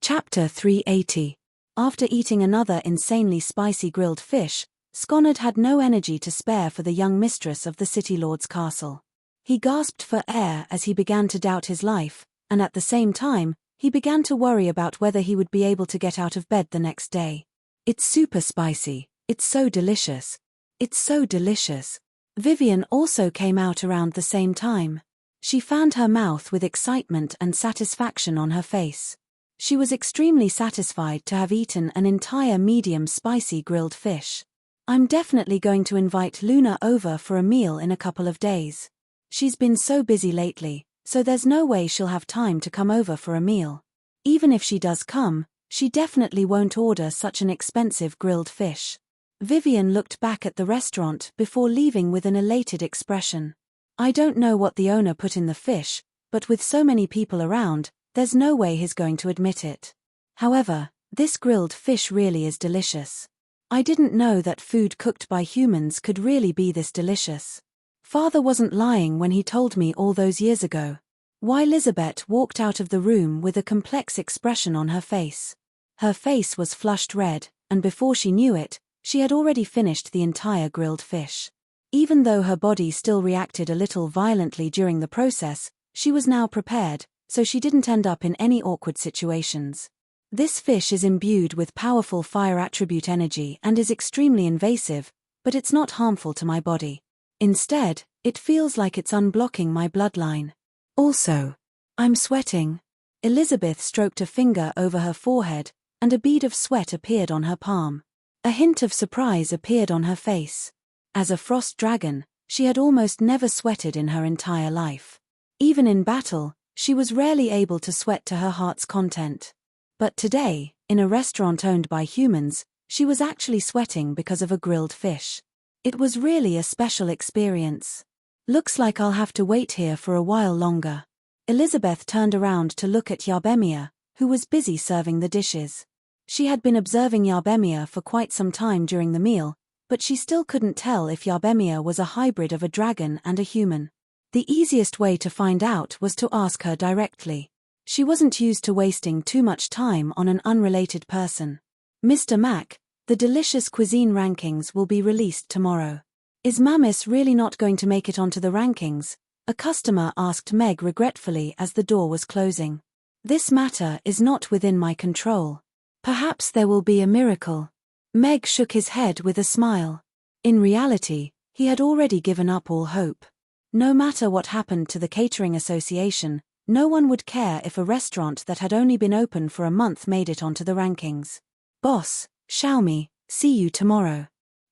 Chapter 380. After eating another insanely spicy grilled fish, Sconard had no energy to spare for the young mistress of the city lord's castle. He gasped for air as he began to doubt his life, and at the same time, he began to worry about whether he would be able to get out of bed the next day. It's super spicy. It's so delicious. It's so delicious. Vivian also came out around the same time. She fanned her mouth with excitement and satisfaction on her face. She was extremely satisfied to have eaten an entire medium spicy grilled fish. I'm definitely going to invite Luna over for a meal in a couple of days. She's been so busy lately, so there's no way she'll have time to come over for a meal. Even if she does come, she definitely won't order such an expensive grilled fish. Vivian looked back at the restaurant before leaving with an elated expression. I don't know what the owner put in the fish, but with so many people around, there's no way he's going to admit it. However, this grilled fish really is delicious. I didn't know that food cooked by humans could really be this delicious. Father wasn't lying when he told me all those years ago. Why Elizabeth walked out of the room with a complex expression on her face. Her face was flushed red, and before she knew it, she had already finished the entire grilled fish. Even though her body still reacted a little violently during the process, she was now prepared, so she didn't end up in any awkward situations. This fish is imbued with powerful fire attribute energy and is extremely invasive, but it's not harmful to my body. Instead, it feels like it's unblocking my bloodline. Also, I'm sweating. Elizabeth stroked a finger over her forehead, and a bead of sweat appeared on her palm. A hint of surprise appeared on her face. As a frost dragon, she had almost never sweated in her entire life. Even in battle, she was rarely able to sweat to her heart's content. But today, in a restaurant owned by humans, she was actually sweating because of a grilled fish. It was really a special experience. Looks like I'll have to wait here for a while longer. Elizabeth turned around to look at Yarbemia, who was busy serving the dishes. She had been observing Yarbemia for quite some time during the meal, but she still couldn't tell if Yarbemia was a hybrid of a dragon and a human. The easiest way to find out was to ask her directly. She wasn't used to wasting too much time on an unrelated person. Mr. Mac, the delicious cuisine rankings will be released tomorrow. Is Mamis really not going to make it onto the rankings? A customer asked Meg regretfully as the door was closing. This matter is not within my control. Perhaps there will be a miracle. Meg shook his head with a smile. In reality, he had already given up all hope. No matter what happened to the catering association, no one would care if a restaurant that had only been open for a month made it onto the rankings. Boss, Xiaomi, see you tomorrow.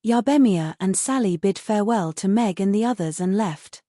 Yarbemia and Sally bid farewell to Meg and the others and left.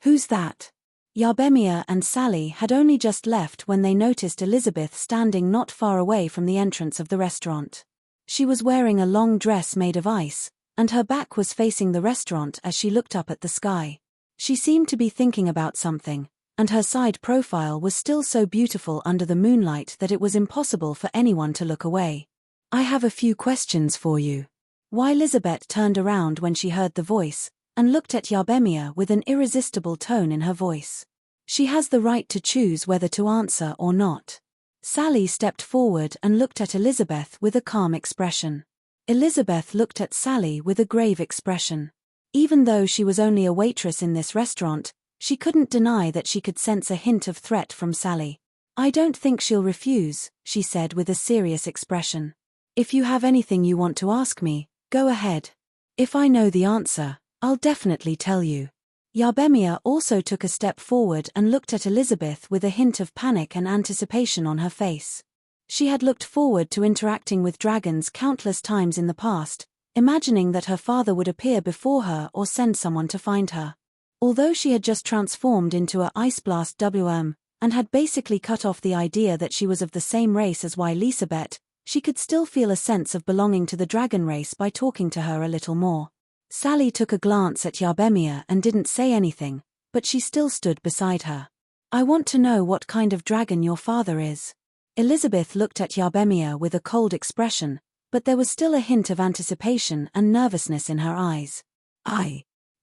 Who's that? Yarbemia and Sally had only just left when they noticed Elizabeth standing not far away from the entrance of the restaurant. She was wearing a long dress made of ice, and her back was facing the restaurant as she looked up at the sky. She seemed to be thinking about something, and her side profile was still so beautiful under the moonlight that it was impossible for anyone to look away. I have a few questions for you. Why Elizabeth turned around when she heard the voice, and looked at Yarbemia with an irresistible tone in her voice. She has the right to choose whether to answer or not. Sally stepped forward and looked at Elizabeth with a calm expression. Elizabeth looked at Sally with a grave expression. Even though she was only a waitress in this restaurant, she couldn't deny that she could sense a hint of threat from Sally. I don't think she'll refuse, she said with a serious expression. If you have anything you want to ask me, go ahead. If I know the answer, I'll definitely tell you. Yarbemia also took a step forward and looked at Elizabeth with a hint of panic and anticipation on her face. She had looked forward to interacting with dragons countless times in the past, imagining that her father would appear before her or send someone to find her. Although she had just transformed into a Ice Blast WM, and had basically cut off the idea that she was of the same race as Elizabeth, she could still feel a sense of belonging to the dragon race by talking to her a little more. Sally took a glance at Yarbemia and didn't say anything, but she still stood beside her. I want to know what kind of dragon your father is. Elizabeth looked at Yarbemia with a cold expression, but there was still a hint of anticipation and nervousness in her eyes.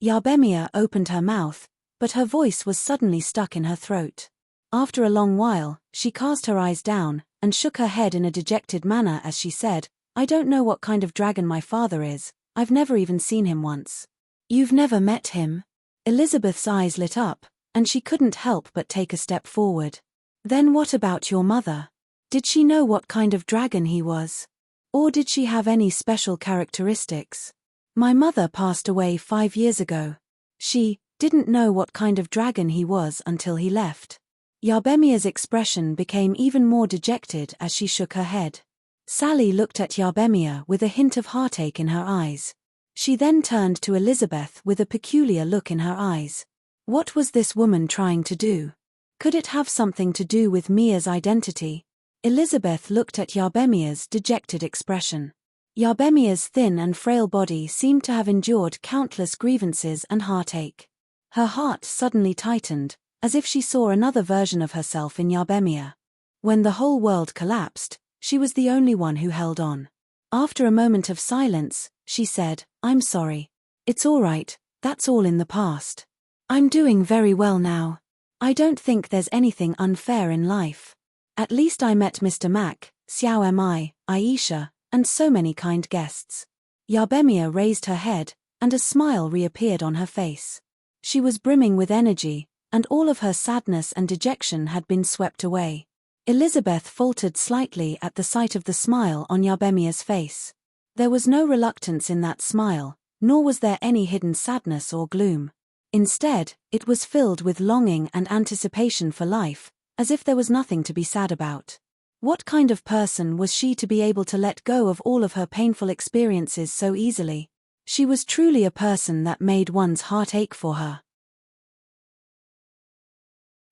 Yarbemia opened her mouth, but her voice was suddenly stuck in her throat. After a long while, she cast her eyes down, and shook her head in a dejected manner as she said, "I don't know what kind of dragon my father is, I've never even seen him once." "You've never met him?" Elizabeth's eyes lit up, and she couldn't help but take a step forward. "Then what about your mother? Did she know what kind of dragon he was? Or did she have any special characteristics?" "My mother passed away 5 years ago. She didn't know what kind of dragon he was until he left." Yarbemia's expression became even more dejected as she shook her head. Sally looked at Yarbemia with a hint of heartache in her eyes. She then turned to Elizabeth with a peculiar look in her eyes. What was this woman trying to do? Could it have something to do with Mia's identity? Elizabeth looked at Yarbemia's dejected expression. Yarbemia's thin and frail body seemed to have endured countless grievances and heartache. Her heart suddenly tightened, as if she saw another version of herself in Yarbemia. When the whole world collapsed, she was the only one who held on. After a moment of silence, she said, "I'm sorry. It's all right, that's all in the past. I'm doing very well now. I don't think there's anything unfair in life. At least I met Mr. Mack, Xiao Mi, Aisha, and so many kind guests." Yarbemia raised her head, and a smile reappeared on her face. She was brimming with energy, and all of her sadness and dejection had been swept away. Elizabeth faltered slightly at the sight of the smile on Yarbemia's face. There was no reluctance in that smile, nor was there any hidden sadness or gloom. Instead, it was filled with longing and anticipation for life, as if there was nothing to be sad about. What kind of person was she to be able to let go of all of her painful experiences so easily? She was truly a person that made one's heart ache for her.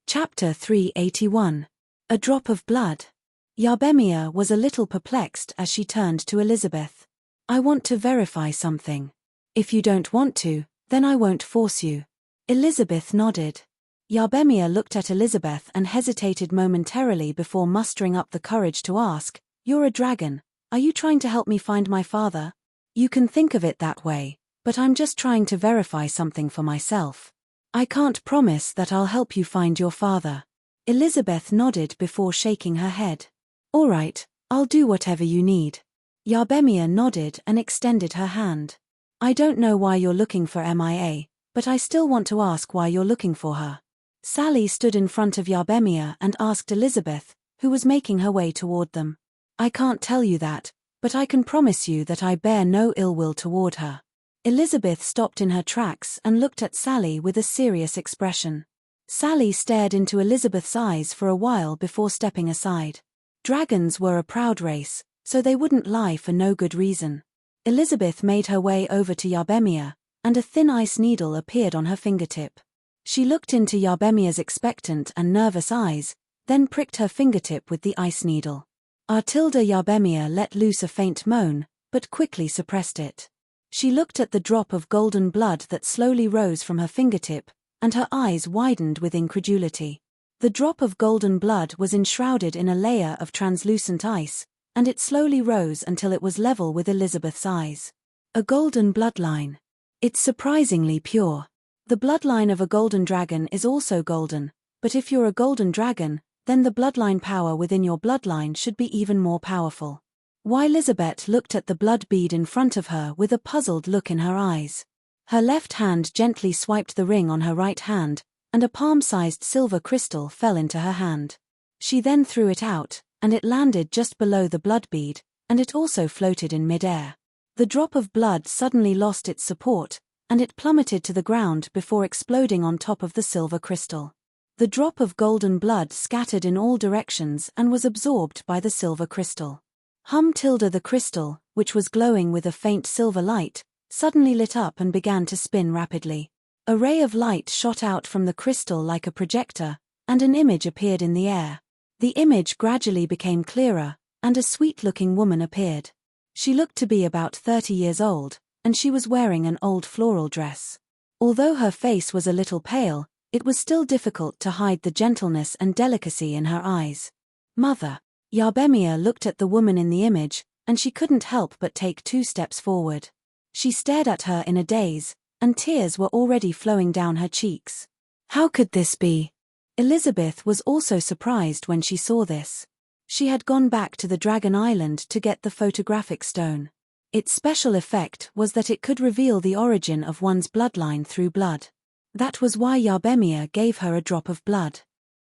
Chapter 381. A Drop of Blood. Yarbemia was a little perplexed as she turned to Elizabeth. "I want to verify something. If you don't want to, then I won't force you." Elizabeth nodded. Yarbemia looked at Elizabeth and hesitated momentarily before mustering up the courage to ask, "You're a dragon. Are you trying to help me find my father?" "You can think of it that way, but I'm just trying to verify something for myself. I can't promise that I'll help you find your father." Elizabeth nodded before shaking her head. "All right, I'll do whatever you need." Yarbemia nodded and extended her hand. "I don't know why you're looking for Mia, but I still want to ask why you're looking for her." Sally stood in front of Yarbemia and asked Elizabeth, who was making her way toward them. "I can't tell you that, but I can promise you that I bear no ill will toward her." Elizabeth stopped in her tracks and looked at Sally with a serious expression. Sally stared into Elizabeth's eyes for a while before stepping aside. Dragons were a proud race, so they wouldn't lie for no good reason. Elizabeth made her way over to Yarbemia, and a thin ice needle appeared on her fingertip. She looked into Yarbemia's expectant and nervous eyes, then pricked her fingertip with the ice needle. Yarbemia let loose a faint moan, but quickly suppressed it. She looked at the drop of golden blood that slowly rose from her fingertip, and her eyes widened with incredulity. The drop of golden blood was enshrouded in a layer of translucent ice, and it slowly rose until it was level with Elizabeth's eyes. A golden bloodline. It's surprisingly pure. The bloodline of a golden dragon is also golden, but if you're a golden dragon, then the bloodline power within your bloodline should be even more powerful. Elizabeth looked at the blood bead in front of her with a puzzled look in her eyes. Her left hand gently swiped the ring on her right hand, and a palm-sized silver crystal fell into her hand. She then threw it out, and it landed just below the blood bead, and it also floated in midair. The drop of blood suddenly lost its support, and it plummeted to the ground before exploding on top of the silver crystal. The drop of golden blood scattered in all directions and was absorbed by the silver crystal. The crystal, which was glowing with a faint silver light, suddenly lit up and began to spin rapidly. A ray of light shot out from the crystal like a projector, and an image appeared in the air. The image gradually became clearer, and a sweet-looking woman appeared. She looked to be about 30 years old, and she was wearing an old floral dress. Although her face was a little pale, it was still difficult to hide the gentleness and delicacy in her eyes. "Mother." Yarbemia looked at the woman in the image, and she couldn't help but take 2 steps forward. She stared at her in a daze, and tears were already flowing down her cheeks. How could this be? Elizabeth was also surprised when she saw this. She had gone back to the Dragon Island to get the photographic stone. Its special effect was that it could reveal the origin of one's bloodline through blood. That was why Yarbemia gave her a drop of blood.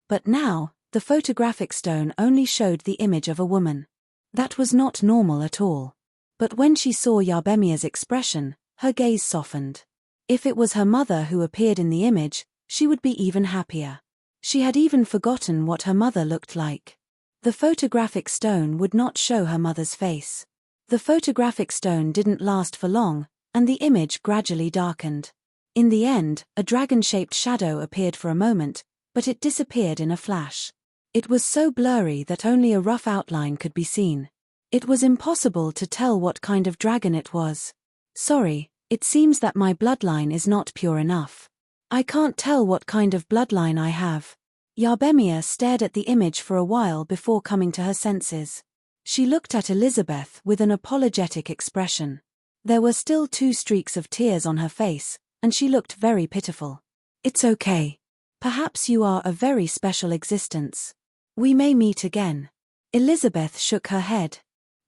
But now, the photographic stone only showed the image of a woman. That was not normal at all. But when she saw Yarbemia's expression, her gaze softened. If it was her mother who appeared in the image, she would be even happier. She had even forgotten what her mother looked like. The photographic stone would not show her mother's face. The photographic stone didn't last for long, and the image gradually darkened. In the end, a dragon-shaped shadow appeared for a moment, but it disappeared in a flash. It was so blurry that only a rough outline could be seen. It was impossible to tell what kind of dragon it was. Sorry, it seems that my bloodline is not pure enough. I can't tell what kind of bloodline I have. Yarbemia stared at the image for a while before coming to her senses. She looked at Elizabeth with an apologetic expression. There were still 2 streaks of tears on her face, and she looked very pitiful. It's okay. Perhaps you are a very special existence. We may meet again. Elizabeth shook her head.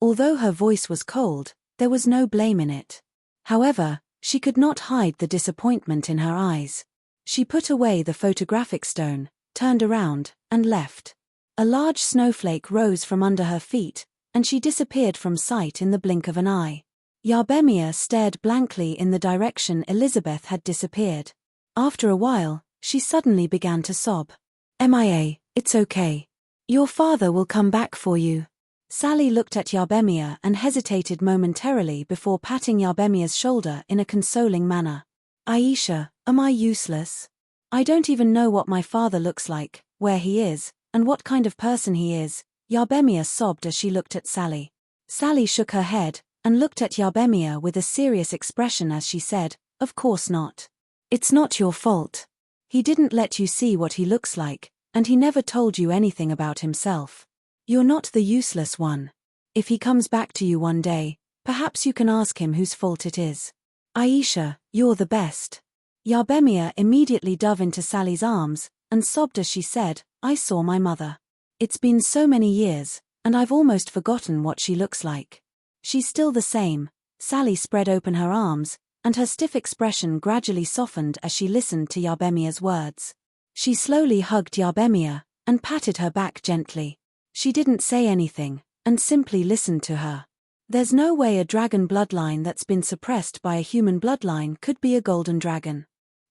Although her voice was cold, there was no blame in it. However, she could not hide the disappointment in her eyes. She put away the photographic stone, turned around, and left. A large snowflake rose from under her feet, and she disappeared from sight in the blink of an eye. Yarbemia stared blankly in the direction Elizabeth had disappeared. After a while, she suddenly began to sob. "Mia, it's okay. Your father will come back for you." Sally looked at Yarbemia and hesitated momentarily before patting Yarbemia's shoulder in a consoling manner. "Aisha, am I useless? I don't even know what my father looks like, where he is, and what kind of person he is," Yarbemia sobbed as she looked at Sally. Sally shook her head, and looked at Yarbemia with a serious expression as she said, "Of course not. It's not your fault. He didn't let you see what he looks like, and he never told you anything about himself. You're not the useless one. If he comes back to you one day, perhaps you can ask him whose fault it is. Aisha, you're the best." Yarbemia immediately dove into Sally's arms, and sobbed as she said, "I saw my mother. It's been so many years, and I've almost forgotten what she looks like. She's still the same." Sally spread open her arms, and her stiff expression gradually softened as she listened to Yarbemia's words. She slowly hugged Yarbemia, and patted her back gently. She didn't say anything, and simply listened to her. There's no way a dragon bloodline that's been suppressed by a human bloodline could be a golden dragon.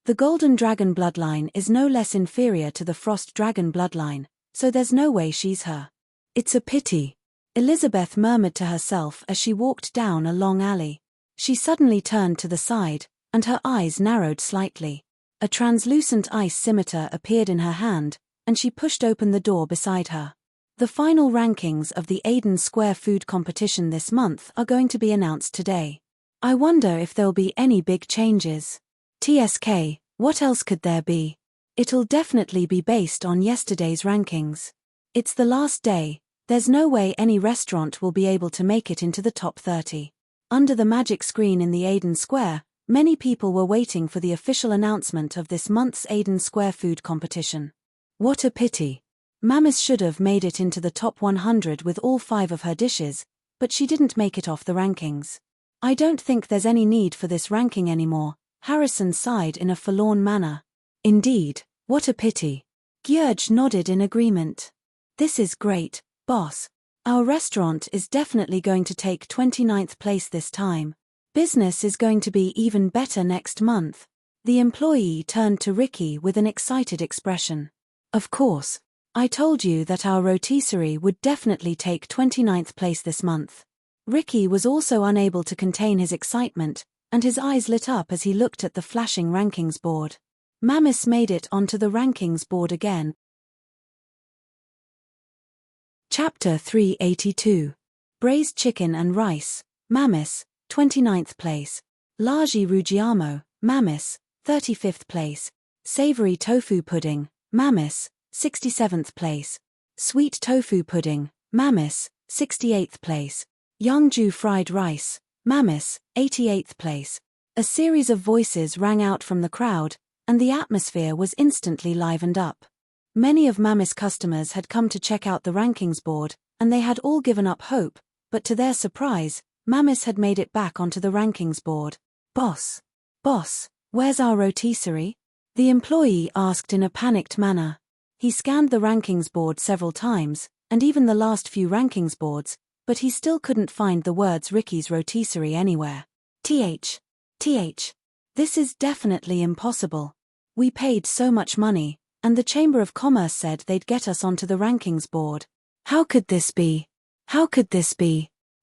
The golden dragon bloodline is no less inferior to the frost dragon bloodline, so there's no way she's her. "It's a pity," Elizabeth murmured to herself as she walked down a long alley. She suddenly turned to the side, and her eyes narrowed slightly. A translucent ice scimitar appeared in her hand, and she pushed open the door beside her. The final rankings of the Aiden Square Food Competition this month are going to be announced today. I wonder if there'll be any big changes. TSK, what else could there be? It'll definitely be based on yesterday's rankings. It's the last day, there's no way any restaurant will be able to make it into the top 30. Under the magic screen in the Aiden Square, many people were waiting for the official announcement of this month's Aiden Square Food Competition. What a pity. Mamis should have made it into the top 100 with all 5 of her dishes, but she didn't make it off the rankings. I don't think there's any need for this ranking anymore, Harrison sighed in a forlorn manner. Indeed, what a pity. Gyurge nodded in agreement. This is great, boss. Our restaurant is definitely going to take 29th place this time. Business is going to be even better next month. The employee turned to Ricky with an excited expression. Of course. I told you that our rotisserie would definitely take 29th place this month. Ricky was also unable to contain his excitement, and his eyes lit up as he looked at the flashing rankings board. Mamis made it onto the rankings board again. Chapter 382. Braised Chicken and Rice, Mamis, 29th place. Laji Ruggiamo, Mamis, 35th place. Savory Tofu Pudding, Mamis, 67th place. Sweet Tofu Pudding, Mamis, 68th place. Yeongju Fried Rice, Mamis, 88th place. A series of voices rang out from the crowd, and the atmosphere was instantly livened up. Many of Mammis' customers had come to check out the rankings board, and they had all given up hope, but to their surprise, Mammis had made it back onto the rankings board. Boss, where's our rotisserie? The employee asked in a panicked manner. He scanned the rankings board several times, and even the last few rankings boards, but he still couldn't find the words Ricky's rotisserie anywhere. This is definitely impossible. We paid so much money, and the Chamber of Commerce said they'd get us onto the rankings board. How could this be?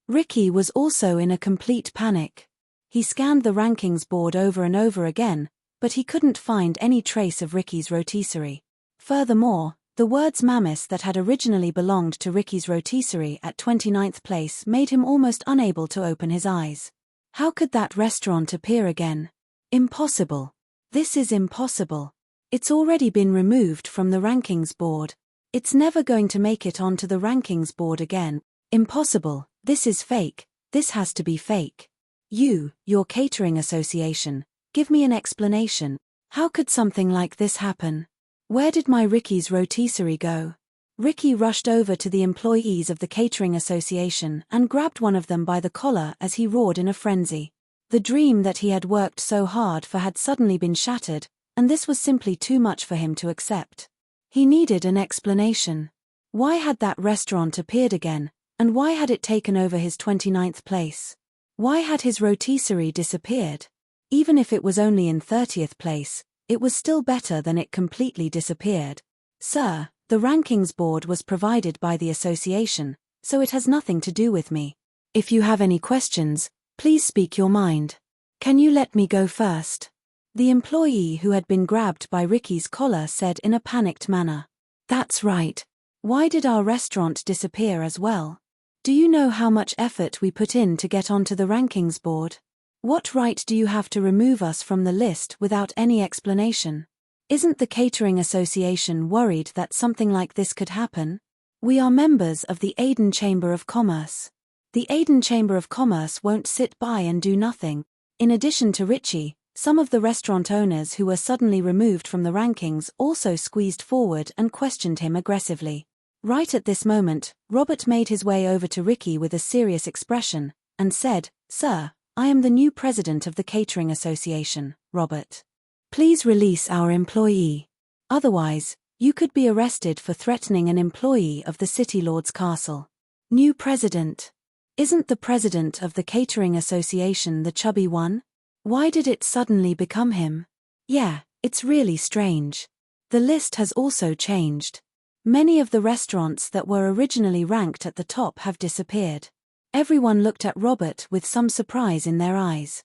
Ricky was also in a complete panic. He scanned the rankings board over and over again, but he couldn't find any trace of Ricky's rotisserie. Furthermore, the words Mammis that had originally belonged to Ricky's rotisserie at 29th place made him almost unable to open his eyes. How could that restaurant appear again? Impossible. This is impossible. It's already been removed from the rankings board. It's never going to make it onto the rankings board again. Impossible. This is fake. This has to be fake. Your catering association, give me an explanation. How could something like this happen? Where did my Ricky's rotisserie go? Ricky rushed over to the employees of the catering association and grabbed one of them by the collar as he roared in a frenzy. The dream that he had worked so hard for had suddenly been shattered, and this was simply too much for him to accept. He needed an explanation. Why had that restaurant appeared again, and why had it taken over his 29th place? Why had his rotisserie disappeared? Even if it was only in 30th place, it was still better than it completely disappeared. Sir, the rankings board was provided by the association, so it has nothing to do with me. If you have any questions, please speak your mind. Can you let me go first? The employee who had been grabbed by Ricky's collar said in a panicked manner. That's right. Why did our restaurant disappear as well? Do you know how much effort we put in to get onto the rankings board? What right do you have to remove us from the list without any explanation? Isn't the Catering Association worried that something like this could happen? We are members of the Aden Chamber of Commerce. The Aden Chamber of Commerce won't sit by and do nothing. In addition to Richie, some of the restaurant owners who were suddenly removed from the rankings also squeezed forward and questioned him aggressively. Right at this moment, Robert made his way over to Ricky with a serious expression, and said, "Sir, I am the new president of the Catering Association, Robert. Please release our employee. Otherwise, you could be arrested for threatening an employee of the City Lord's castle." New president? Isn't the president of the Catering Association the chubby one? Why did it suddenly become him? Yeah, it's really strange. The list has also changed. Many of the restaurants that were originally ranked at the top have disappeared. Everyone looked at Robert with some surprise in their eyes.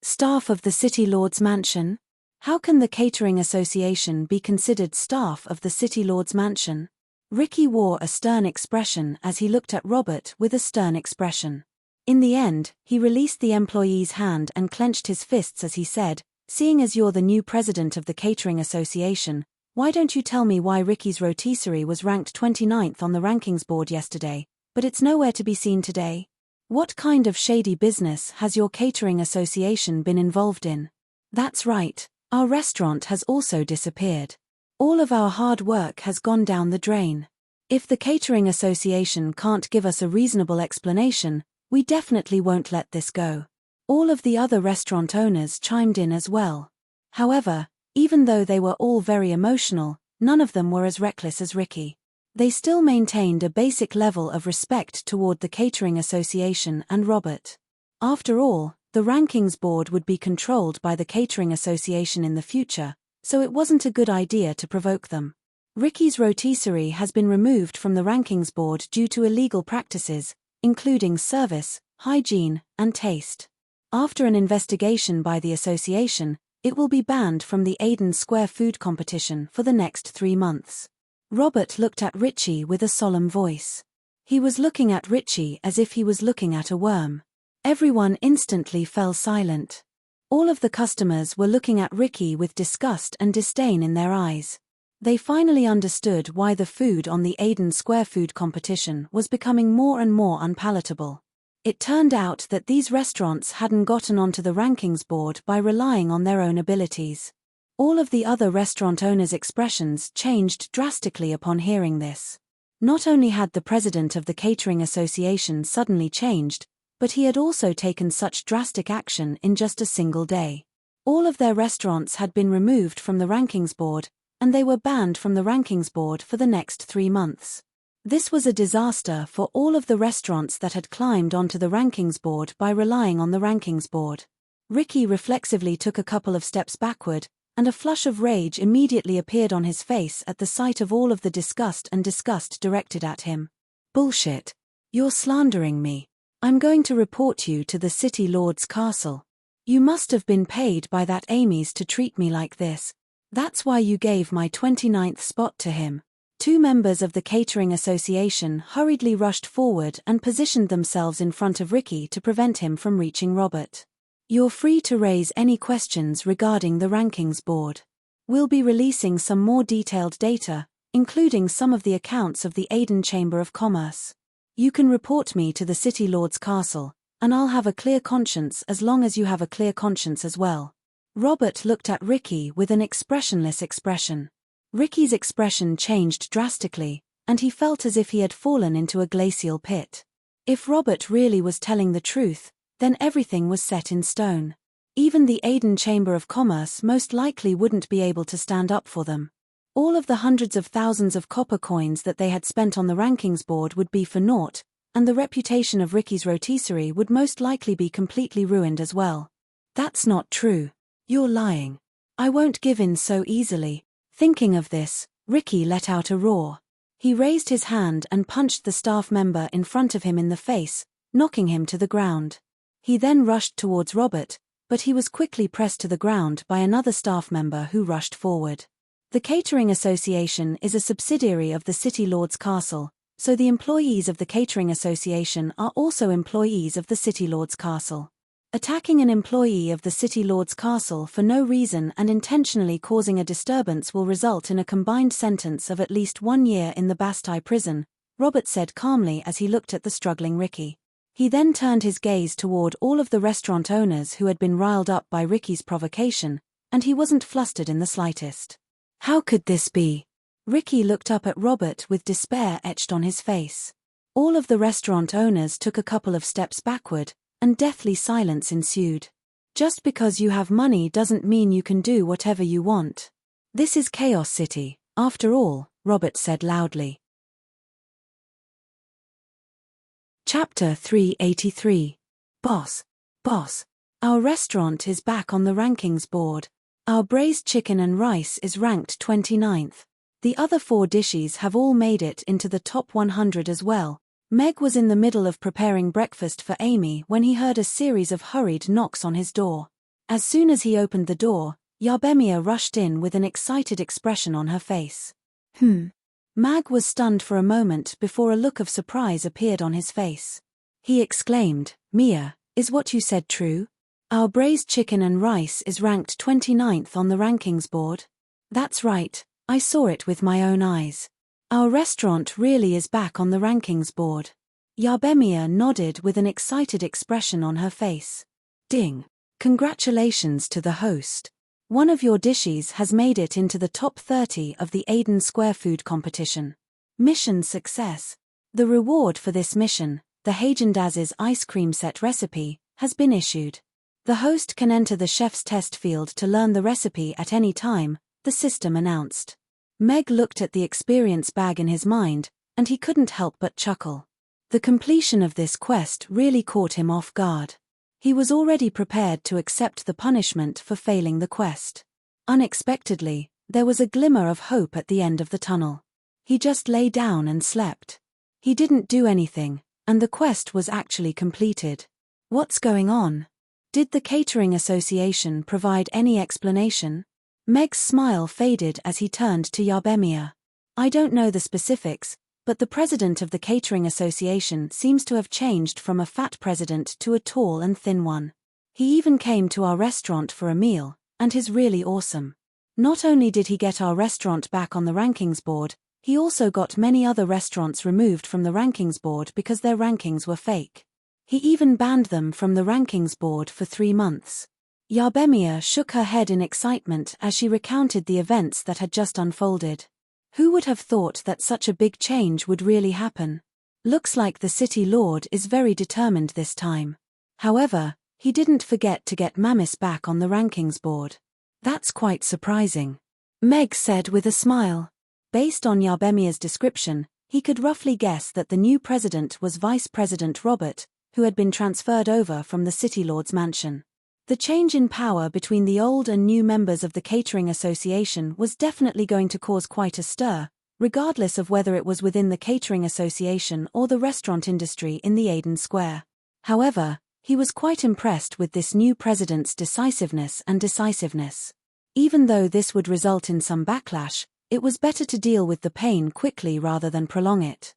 Staff of the City Lord's mansion? How can the Catering Association be considered staff of the City Lord's mansion? Ricky wore a stern expression as he looked at Robert with a stern expression. In the end, he released the employee's hand and clenched his fists as he said, "Seeing as you're the new president of the Catering Association, why don't you tell me why Ricky's rotisserie was ranked 29th on the rankings board yesterday, but it's nowhere to be seen today? What kind of shady business has your Catering Association been involved in?" That's right, our restaurant has also disappeared. All of our hard work has gone down the drain. If the Catering Association can't give us a reasonable explanation, we definitely won't let this go. All of the other restaurant owners chimed in as well. However, even though they were all very emotional, none of them were as reckless as Ricky. They still maintained a basic level of respect toward the Catering Association and Robert. After all, the rankings board would be controlled by the Catering Association in the future, so it wasn't a good idea to provoke them. Ricky's rotisserie has been removed from the rankings board due to illegal practices, including service, hygiene, and taste. After an investigation by the association, it will be banned from the Aden Square food competition for the next 3 months. Robert looked at Richie with a solemn voice. He was looking at Richie as if he was looking at a worm. Everyone instantly fell silent. All of the customers were looking at Ricky with disgust and disdain in their eyes. They finally understood why the food on the Aden Square food competition was becoming more and more unpalatable. It turned out that these restaurants hadn't gotten onto the rankings board by relying on their own abilities. All of the other restaurant owners' expressions changed drastically upon hearing this. Not only had the president of the Catering Association suddenly changed, but he had also taken such drastic action in just a single day. All of their restaurants had been removed from the rankings board, and they were banned from the rankings board for the next 3 months. This was a disaster for all of the restaurants that had climbed onto the rankings board by relying on the rankings board. Ricky reflexively took a couple of steps backward, and a flush of rage immediately appeared on his face at the sight of all of the disgust directed at him. Bullshit. You're slandering me. I'm going to report you to the City Lord's castle. You must have been paid by that Amy's to treat me like this. That's why you gave my 29th spot to him. 2 members of the Catering Association hurriedly rushed forward and positioned themselves in front of Ricky to prevent him from reaching Robert. You're free to raise any questions regarding the rankings board. We'll be releasing some more detailed data, including some of the accounts of the Aden Chamber of Commerce. You can report me to the City Lord's castle, and I'll have a clear conscience as long as you have a clear conscience as well. Robert looked at Ricky with an expressionless expression. Ricky's expression changed drastically, and he felt as if he had fallen into a glacial pit. If Robert really was telling the truth, then everything was set in stone. Even the Aden Chamber of Commerce most likely wouldn't be able to stand up for them. All of the hundreds of thousands of copper coins that they had spent on the rankings board would be for naught, and the reputation of Ricky's rotisserie would most likely be completely ruined as well. That's not true. You're lying. I won't give in so easily. Thinking of this, Ricky let out a roar. He raised his hand and punched the staff member in front of him in the face, knocking him to the ground. He then rushed towards Robert, but he was quickly pressed to the ground by another staff member who rushed forward. The Catering Association is a subsidiary of the City Lord's Castle, so the employees of the Catering Association are also employees of the City Lord's Castle. Attacking an employee of the City Lord's Castle for no reason and intentionally causing a disturbance will result in a combined sentence of at least 1 year in the Bastille prison, Robert said calmly as he looked at the struggling Ricky. He then turned his gaze toward all of the restaurant owners who had been riled up by Ricky's provocation, and he wasn't flustered in the slightest. How could this be? Ricky looked up at Robert with despair etched on his face. All of the restaurant owners took a couple of steps backward, and deathly silence ensued. Just because you have money doesn't mean you can do whatever you want. This is Chaos City, after all, Robert said loudly. Chapter 383. Boss. Our restaurant is back on the rankings board. Our braised chicken and rice is ranked 29th. The other 4 dishes have all made it into the top 100 as well. Meg was in the middle of preparing breakfast for Amy when he heard a series of hurried knocks on his door. As soon as he opened the door, Yarbemia rushed in with an excited expression on her face. Mag was stunned for a moment before a look of surprise appeared on his face. He exclaimed, Mia, is what you said true? Our braised chicken and rice is ranked 29th on the rankings board? That's right, I saw it with my own eyes. Our restaurant really is back on the rankings board. Yarbemia nodded with an excited expression on her face. Ding! Congratulations to the host. One of your dishes has made it into the top 30 of the Aden Square Food Competition. Mission success. The reward for this mission, the Haagen-Dazs's ice cream set recipe, has been issued. The host can enter the chef's test field to learn the recipe at any time, the system announced. Meg looked at the experience bag in his mind, and he couldn't help but chuckle. The completion of this quest really caught him off guard. He was already prepared to accept the punishment for failing the quest. Unexpectedly, there was a glimmer of hope at the end of the tunnel. He just lay down and slept. He didn't do anything, and the quest was actually completed. What's going on? Did the Catering Association provide any explanation? Meg's smile faded as he turned to Yarbemia. I don't know the specifics, but the president of the Catering Association seems to have changed from a fat president to a tall and thin one. He even came to our restaurant for a meal, and he's really awesome. Not only did he get our restaurant back on the rankings board, he also got many other restaurants removed from the rankings board because their rankings were fake. He even banned them from the rankings board for 3 months. Yarbemia shook her head in excitement as she recounted the events that had just unfolded. Who would have thought that such a big change would really happen? Looks like the city lord is very determined this time. However, he didn't forget to get Mamis back on the rankings board. That's quite surprising, Meg said with a smile. Based on Yarbemia's description, he could roughly guess that the new president was Vice President Robert, who had been transferred over from the city lord's mansion. The change in power between the old and new members of the Catering Association was definitely going to cause quite a stir, regardless of whether it was within the Catering Association or the restaurant industry in the Aden Square. However, he was quite impressed with this new president's decisiveness. Even though this would result in some backlash, it was better to deal with the pain quickly rather than prolong it.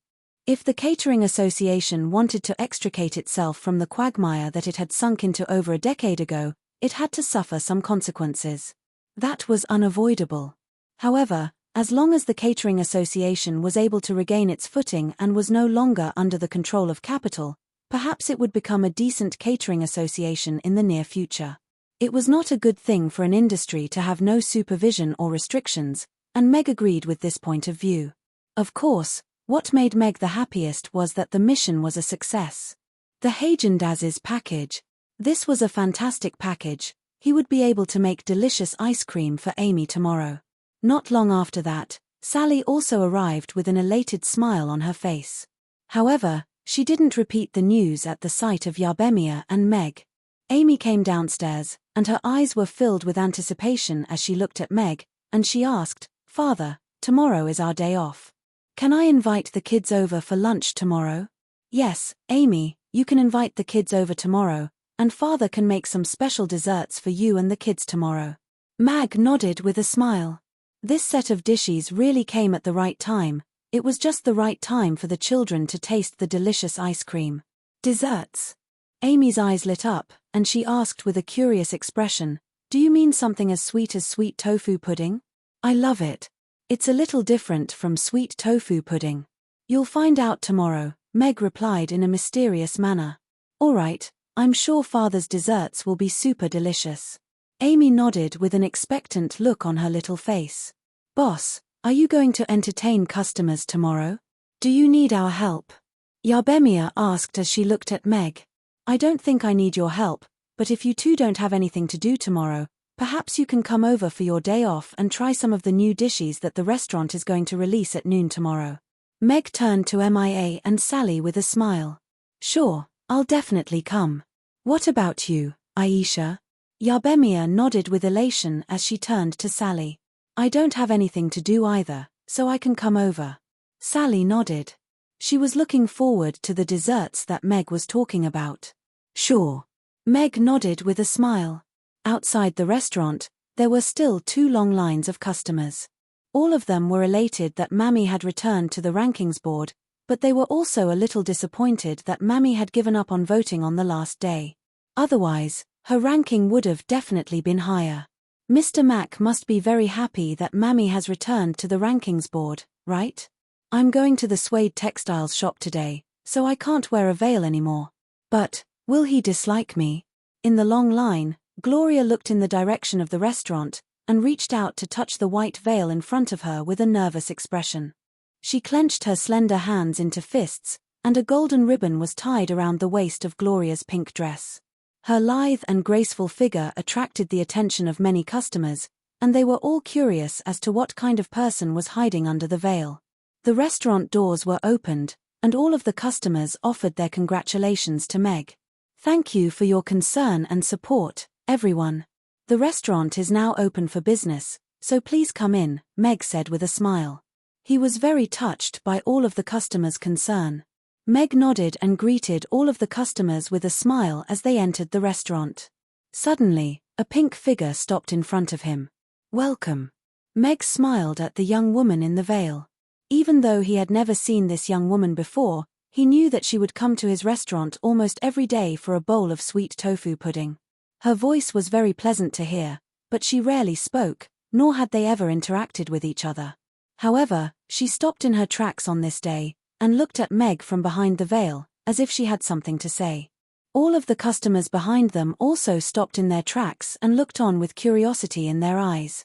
If the Catering Association wanted to extricate itself from the quagmire that it had sunk into over a decade ago, it had to suffer some consequences. That was unavoidable. However, as long as the Catering Association was able to regain its footing and was no longer under the control of capital, perhaps it would become a decent catering association in the near future. It was not a good thing for an industry to have no supervision or restrictions, and Meg agreed with this point of view. Of course, what made Meg the happiest was that the mission was a success. The Haagen-Dazs package. This was a fantastic package. He would be able to make delicious ice cream for Amy tomorrow. Not long after that, Sally also arrived with an elated smile on her face. However, she didn't repeat the news at the sight of Yarbemia and Meg. Amy came downstairs, and her eyes were filled with anticipation as she looked at Meg, and she asked, "Father, tomorrow is our day off. Can I invite the kids over for lunch tomorrow?" "Yes, Amy, you can invite the kids over tomorrow, and Father can make some special desserts for you and the kids tomorrow." Mag nodded with a smile. This set of dishes really came at the right time. It was just the right time for the children to taste the delicious ice cream. Desserts? Amy's eyes lit up, and she asked with a curious expression, "Do you mean something as sweet tofu pudding?" "I love it. It's a little different from sweet tofu pudding." "You'll find out tomorrow," Meg replied in a mysterious manner. "All right, I'm sure Father's desserts will be super delicious." Amy nodded with an expectant look on her little face. "Boss, are you going to entertain customers tomorrow? Do you need our help?" Yarbemia asked as she looked at Meg. "I don't think I need your help, but if you two don't have anything to do tomorrow, perhaps you can come over for your day off and try some of the new dishes that the restaurant is going to release at noon tomorrow." Meg turned to Mia and Sally with a smile. "Sure, I'll definitely come. What about you, Aisha?" Yarbemia nodded with elation as she turned to Sally. "I don't have anything to do either, so I can come over." Sally nodded. She was looking forward to the desserts that Meg was talking about. "Sure." Meg nodded with a smile. Outside the restaurant, there were still 2 long lines of customers. All of them were elated that Mammy had returned to the rankings board, but they were also a little disappointed that Mammy had given up on voting on the last day. Otherwise, her ranking would have definitely been higher. Mr. Mac must be very happy that Mammy has returned to the rankings board, right? "I'm going to the suede textiles shop today, so I can't wear a veil anymore. But, will he dislike me?" In the long line, Gloria looked in the direction of the restaurant, and reached out to touch the white veil in front of her with a nervous expression. She clenched her slender hands into fists, and a golden ribbon was tied around the waist of Gloria's pink dress. Her lithe and graceful figure attracted the attention of many customers, and they were all curious as to what kind of person was hiding under the veil. The restaurant doors were opened, and all of the customers offered their congratulations to Meg. "Thank you for your concern and support, everyone. The restaurant is now open for business, so please come in," Meg said with a smile. He was very touched by all of the customers' concern. Meg nodded and greeted all of the customers with a smile as they entered the restaurant. Suddenly, a pink figure stopped in front of him. "Welcome." Meg smiled at the young woman in the veil. Even though he had never seen this young woman before, he knew that she would come to his restaurant almost every day for a bowl of sweet tofu pudding. Her voice was very pleasant to hear, but she rarely spoke, nor had they ever interacted with each other. However, she stopped in her tracks on this day, and looked at Meg from behind the veil, as if she had something to say. All of the customers behind them also stopped in their tracks and looked on with curiosity in their eyes.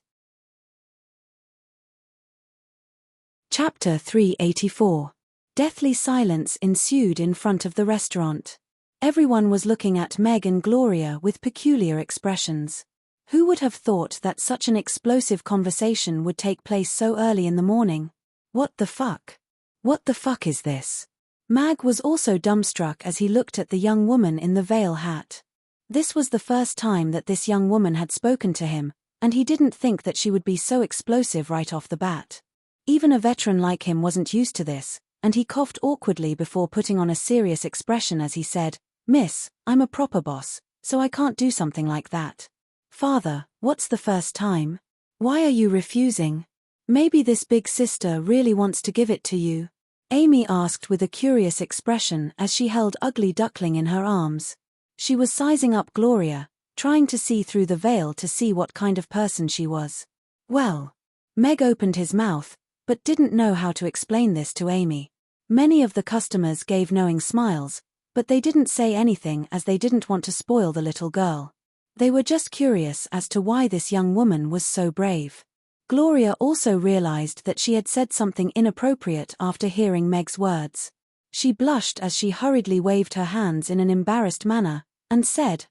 Chapter 384. Deathly silence ensued in front of the restaurant. Everyone was looking at Meg and Gloria with peculiar expressions. Who would have thought that such an explosive conversation would take place so early in the morning? What the fuck? What the fuck is this? Mag was also dumbstruck as he looked at the young woman in the veil hat. This was the first time that this young woman had spoken to him, and he didn't think that she would be so explosive right off the bat. Even a veteran like him wasn't used to this, and he coughed awkwardly before putting on a serious expression as he said, "Miss, I'm a proper boss, so I can't do something like that." "Father, what's the first time? Why are you refusing? Maybe this big sister really wants to give it to you?" Amy asked with a curious expression as she held Ugly Duckling in her arms. She was sizing up Gloria, trying to see through the veil to see what kind of person she was. Well, Meg opened his mouth, but didn't know how to explain this to Amy. Many of the customers gave knowing smiles, but they didn't say anything as they didn't want to spoil the little girl. They were just curious as to why this young woman was so brave. Gloria also realized that she had said something inappropriate after hearing Meg's words. She blushed as she hurriedly waved her hands in an embarrassed manner, and said,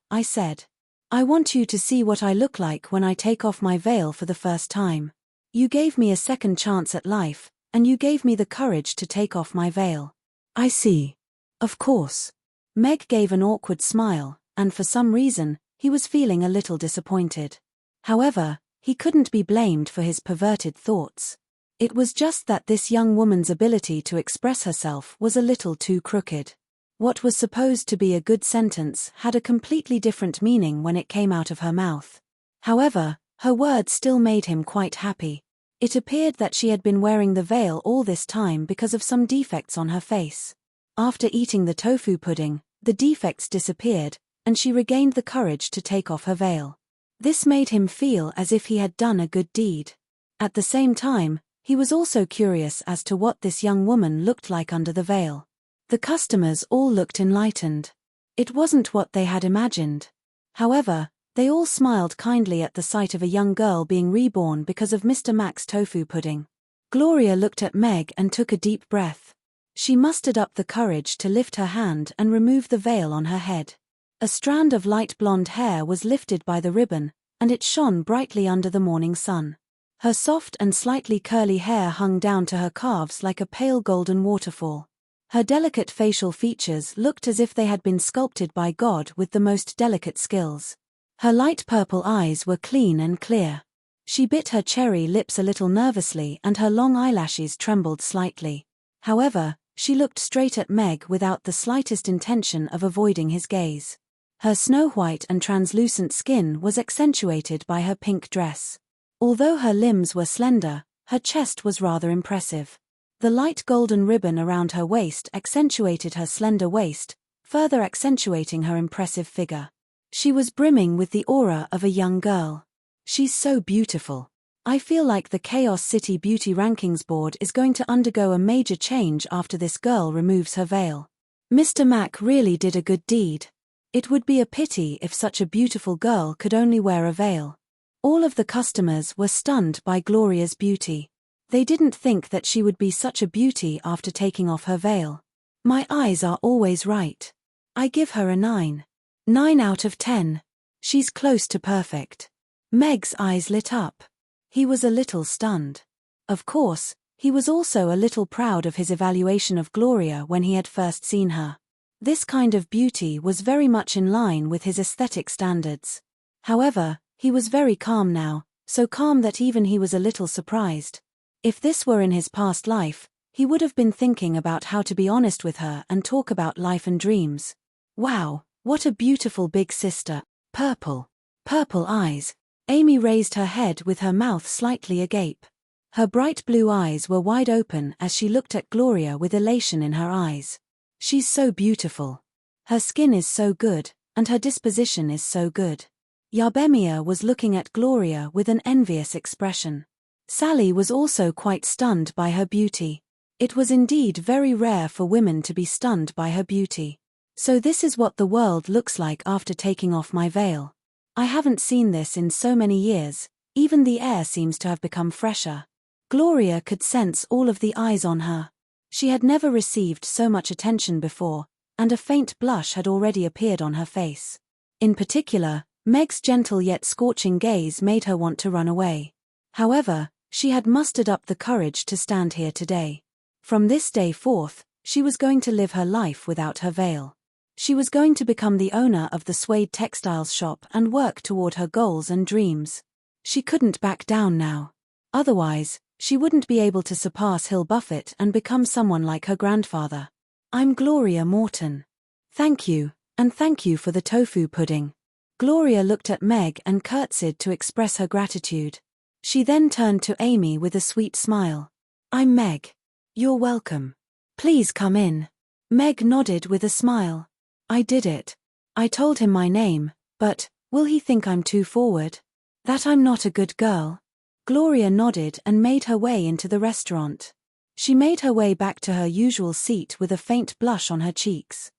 I want you to see what I look like when I take off my veil for the first time. You gave me a second chance at life, and you gave me the courage to take off my veil." "I see. Of course." Meg gave an awkward smile, and for some reason, he was feeling a little disappointed. However, he couldn't be blamed for his perverted thoughts. It was just that this young woman's ability to express herself was a little too crooked. What was supposed to be a good sentence had a completely different meaning when it came out of her mouth. However, her words still made him quite happy. It appeared that she had been wearing the veil all this time because of some defects on her face. After eating the tofu pudding, the defects disappeared, and she regained the courage to take off her veil. This made him feel as if he had done a good deed. At the same time, he was also curious as to what this young woman looked like under the veil. The customers all looked enlightened. It wasn't what they had imagined. However, they all smiled kindly at the sight of a young girl being reborn because of Mr. Mac's tofu pudding. Gloria looked at Meg and took a deep breath. She mustered up the courage to lift her hand and remove the veil on her head. A strand of light blonde hair was lifted by the ribbon, and it shone brightly under the morning sun. Her soft and slightly curly hair hung down to her calves like a pale golden waterfall. Her delicate facial features looked as if they had been sculpted by God with the most delicate skills. Her light purple eyes were clean and clear. She bit her cherry lips a little nervously and her long eyelashes trembled slightly. However, she looked straight at Meg without the slightest intention of avoiding his gaze. Her snow-white and translucent skin was accentuated by her pink dress. Although her limbs were slender, her chest was rather impressive. The light golden ribbon around her waist accentuated her slender waist, further accentuating her impressive figure. She was brimming with the aura of a young girl. "She's so beautiful. I feel like the Chaos City Beauty Rankings Board is going to undergo a major change after this girl removes her veil. Mr. Mac really did a good deed. It would be a pity if such a beautiful girl could only wear a veil." All of the customers were stunned by Gloria's beauty. They didn't think that she would be such a beauty after taking off her veil. "My eyes are always right. I give her a 9. 9 out of 10. She's close to perfect." Meg's eyes lit up. He was a little stunned. Of course, he was also a little proud of his evaluation of Gloria when he had first seen her. This kind of beauty was very much in line with his aesthetic standards. However, he was very calm now, so calm that even he was a little surprised. If this were in his past life, he would have been thinking about how to be honest with her and talk about life and dreams. Wow, what a beautiful big sister. Purple eyes. Amy raised her head with her mouth slightly agape. Her bright blue eyes were wide open as she looked at Gloria with elation in her eyes. She's so beautiful. Her skin is so good, and her disposition is so good. Yabemia was looking at Gloria with an envious expression. Sally was also quite stunned by her beauty. It was indeed very rare for women to be stunned by her beauty. So this is what the world looks like after taking off my veil. I haven't seen this in so many years, even the air seems to have become fresher. Gloria could sense all of the eyes on her. She had never received so much attention before, and a faint blush had already appeared on her face. In particular, Meg's gentle yet scorching gaze made her want to run away. However, she had mustered up the courage to stand here today. From this day forth, she was going to live her life without her veil. She was going to become the owner of the suede textiles shop and work toward her goals and dreams. She couldn't back down now. Otherwise, she wouldn't be able to surpass Hill Buffett and become someone like her grandfather. I'm Gloria Morton. Thank you, and thank you for the tofu pudding. Gloria looked at Meg and curtsied to express her gratitude. She then turned to Amy with a sweet smile. I'm Meg. You're welcome. Please come in. Meg nodded with a smile. I did it. I told him my name, but will he think I'm too forward? That I'm not a good girl? Gloria nodded and made her way into the restaurant. She made her way back to her usual seat with a faint blush on her cheeks.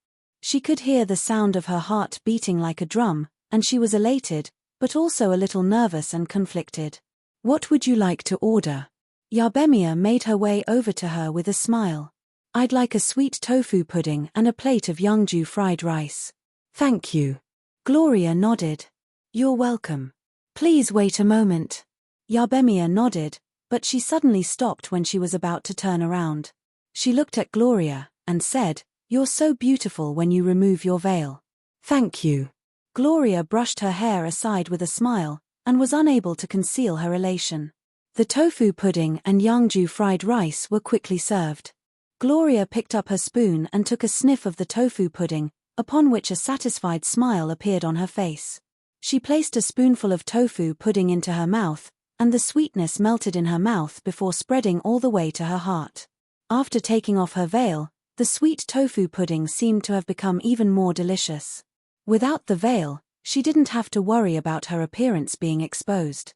She could hear the sound of her heart beating like a drum, and she was elated, but also a little nervous and conflicted. What would you like to order? Yabemia made her way over to her with a smile. I'd like a sweet tofu pudding and a plate of Yeongju fried rice. Thank you. Gloria nodded. You're welcome. Please wait a moment. Yabemia nodded, but she suddenly stopped when she was about to turn around. She looked at Gloria and said, You're so beautiful when you remove your veil. Thank you. Gloria brushed her hair aside with a smile and was unable to conceal her elation. The tofu pudding and Yeongju fried rice were quickly served. Gloria picked up her spoon and took a sniff of the tofu pudding, upon which a satisfied smile appeared on her face. She placed a spoonful of tofu pudding into her mouth, and the sweetness melted in her mouth before spreading all the way to her heart. After taking off her veil, the sweet tofu pudding seemed to have become even more delicious. Without the veil, she didn't have to worry about her appearance being exposed.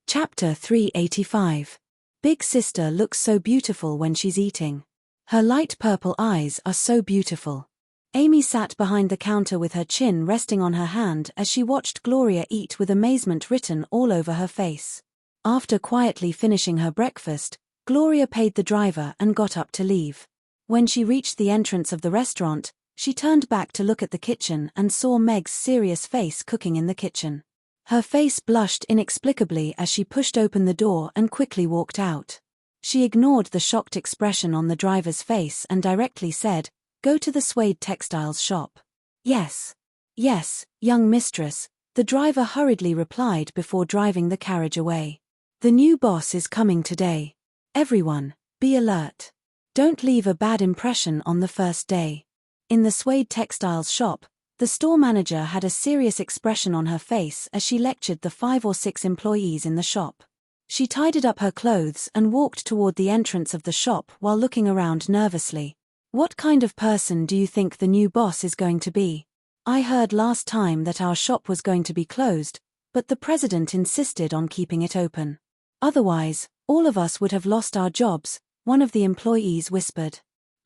Chapter 385. Big sister looks so beautiful when she's eating. Her light purple eyes are so beautiful. Amy sat behind the counter with her chin resting on her hand as she watched Gloria eat with amazement written all over her face. After quietly finishing her breakfast, Gloria paid the driver and got up to leave. When she reached the entrance of the restaurant, she turned back to look at the kitchen and saw Meg's serious face cooking in the kitchen. Her face blushed inexplicably as she pushed open the door and quickly walked out. She ignored the shocked expression on the driver's face and directly said, Go to the suede textiles shop. Yes. Yes, young mistress, the driver hurriedly replied before driving the carriage away. The new boss is coming today. Everyone, be alert. Don't leave a bad impression on the first day. In the suede textiles shop, the store manager had a serious expression on her face as she lectured the 5 or 6 employees in the shop. She tidied up her clothes and walked toward the entrance of the shop while looking around nervously. What kind of person do you think the new boss is going to be? I heard last time that our shop was going to be closed, but the president insisted on keeping it open. Otherwise, all of us would have lost our jobs, one of the employees whispered.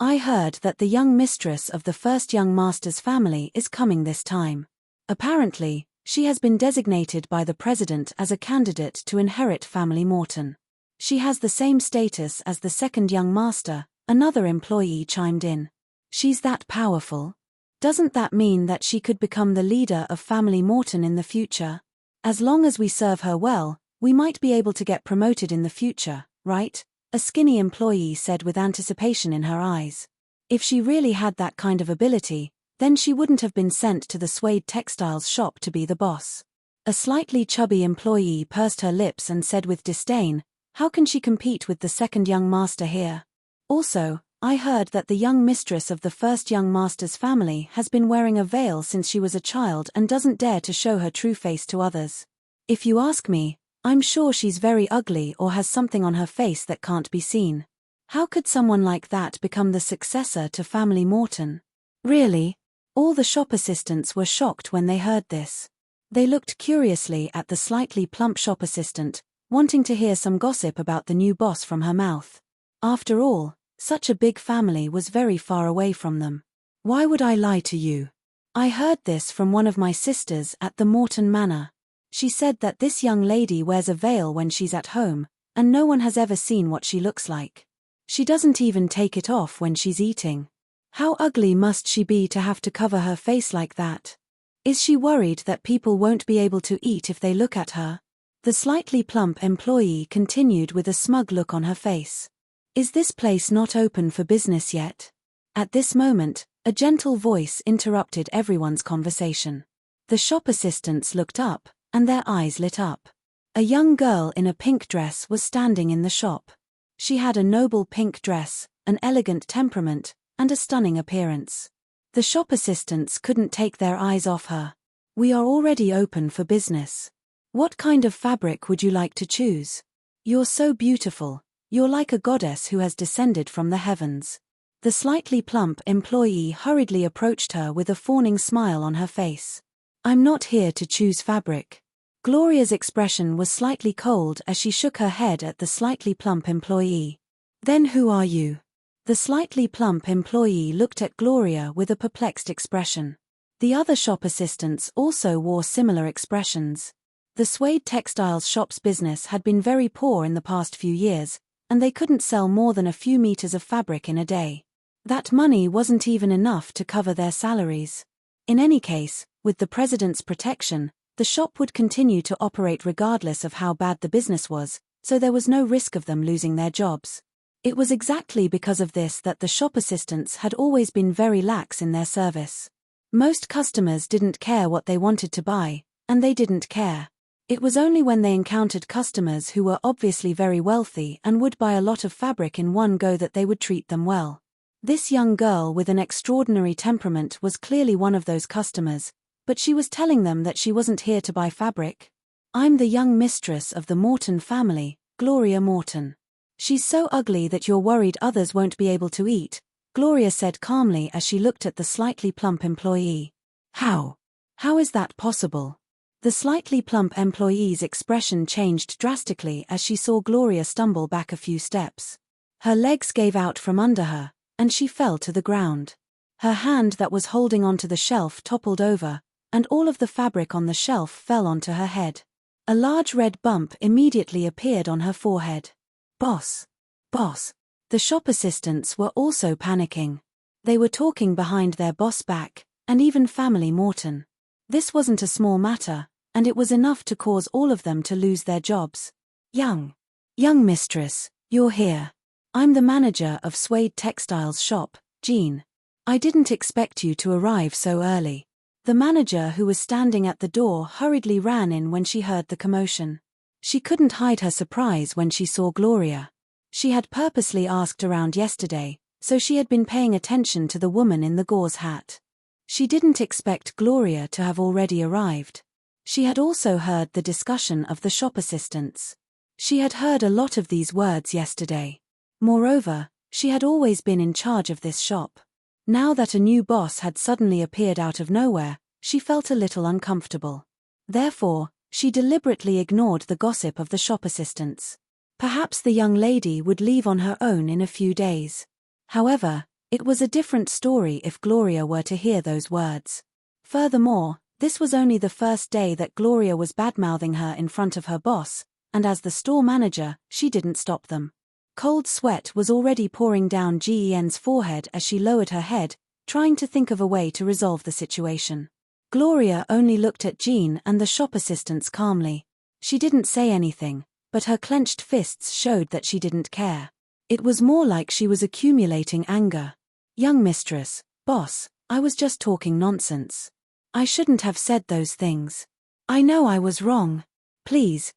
I heard that the young mistress of the first young master's family is coming this time. Apparently, she has been designated by the president as a candidate to inherit family Morton. She has the same status as the second young master, another employee chimed in. She's that powerful? Doesn't that mean that she could become the leader of family Morton in the future? As long as we serve her well, we might be able to get promoted in the future, right? A skinny employee said with anticipation in her eyes. If she really had that kind of ability, then she wouldn't have been sent to the suede textiles shop to be the boss. A slightly chubby employee pursed her lips and said with disdain, How can she compete with the second young master here? Also, I heard that the young mistress of the first young master's family has been wearing a veil since she was a child and doesn't dare to show her true face to others. If you ask me, I'm sure she's very ugly or has something on her face that can't be seen. How could someone like that become the successor to family Morton? Really? All the shop assistants were shocked when they heard this. They looked curiously at the slightly plump shop assistant, wanting to hear some gossip about the new boss from her mouth. After all, Such a big family was very far away from them. Why would I lie to you? I heard this from one of my sisters at the Morton Manor. She said that this young lady wears a veil when she's at home, and no one has ever seen what she looks like. She doesn't even take it off when she's eating. How ugly must she be to have to cover her face like that? Is she worried that people won't be able to eat if they look at her? The slightly plump employee continued with a smug look on her face. Is this place not open for business yet? At this moment, a gentle voice interrupted everyone's conversation. The shop assistants looked up, and their eyes lit up. A young girl in a pink dress was standing in the shop. She had a noble pink dress, an elegant temperament, and a stunning appearance. The shop assistants couldn't take their eyes off her. We are already open for business. What kind of fabric would you like to choose? You're so beautiful. You're like a goddess who has descended from the heavens. The slightly plump employee hurriedly approached her with a fawning smile on her face. I'm not here to choose fabric. Gloria's expression was slightly cold as she shook her head at the slightly plump employee. Then who are you? The slightly plump employee looked at Gloria with a perplexed expression. The other shop assistants also wore similar expressions. The suede textiles shop's business had been very poor in the past few years, and they couldn't sell more than a few meters of fabric in a day. That money wasn't even enough to cover their salaries. In any case, with the president's protection, the shop would continue to operate regardless of how bad the business was, so there was no risk of them losing their jobs. It was exactly because of this that the shop assistants had always been very lax in their service. Most customers didn't care what they wanted to buy, and they didn't care. It was only when they encountered customers who were obviously very wealthy and would buy a lot of fabric in one go that they would treat them well. This young girl with an extraordinary temperament was clearly one of those customers, but she was telling them that she wasn't here to buy fabric. I'm the young mistress of the Morton family, Gloria Morton. She's so ugly that you're worried others won't be able to eat, Gloria said calmly as she looked at the slightly plump employee. How? How is that possible? The slightly plump employee's expression changed drastically as she saw Gloria stumble back a few steps. Her legs gave out from under her, and she fell to the ground. Her hand that was holding onto the shelf toppled over, and all of the fabric on the shelf fell onto her head. A large red bump immediately appeared on her forehead. Boss! Boss! The shop assistants were also panicking. They were talking behind their boss back, and even family Morton. This wasn't a small matter, and it was enough to cause all of them to lose their jobs. Young mistress, you're here. I'm the manager of Suede Textiles shop, Jean. I didn't expect you to arrive so early. The manager who was standing at the door hurriedly ran in when she heard the commotion. She couldn't hide her surprise when she saw Gloria. She had purposely asked around yesterday, so she had been paying attention to the woman in the gauze hat. She didn't expect Gloria to have already arrived. She had also heard the discussion of the shop assistants. She had heard a lot of these words yesterday. Moreover, she had always been in charge of this shop. Now that a new boss had suddenly appeared out of nowhere, she felt a little uncomfortable. Therefore, she deliberately ignored the gossip of the shop assistants. Perhaps the young lady would leave on her own in a few days. However, it was a different story if Gloria were to hear those words. Furthermore, this was only the first day that Gloria was badmouthing her in front of her boss, and as the store manager, she didn't stop them. Cold sweat was already pouring down Gen's forehead as she lowered her head, trying to think of a way to resolve the situation. Gloria only looked at Jean and the shop assistants calmly. She didn't say anything, but her clenched fists showed that she didn't care. It was more like she was accumulating anger. Young mistress, boss, I was just talking nonsense. I shouldn't have said those things. I know I was wrong. Please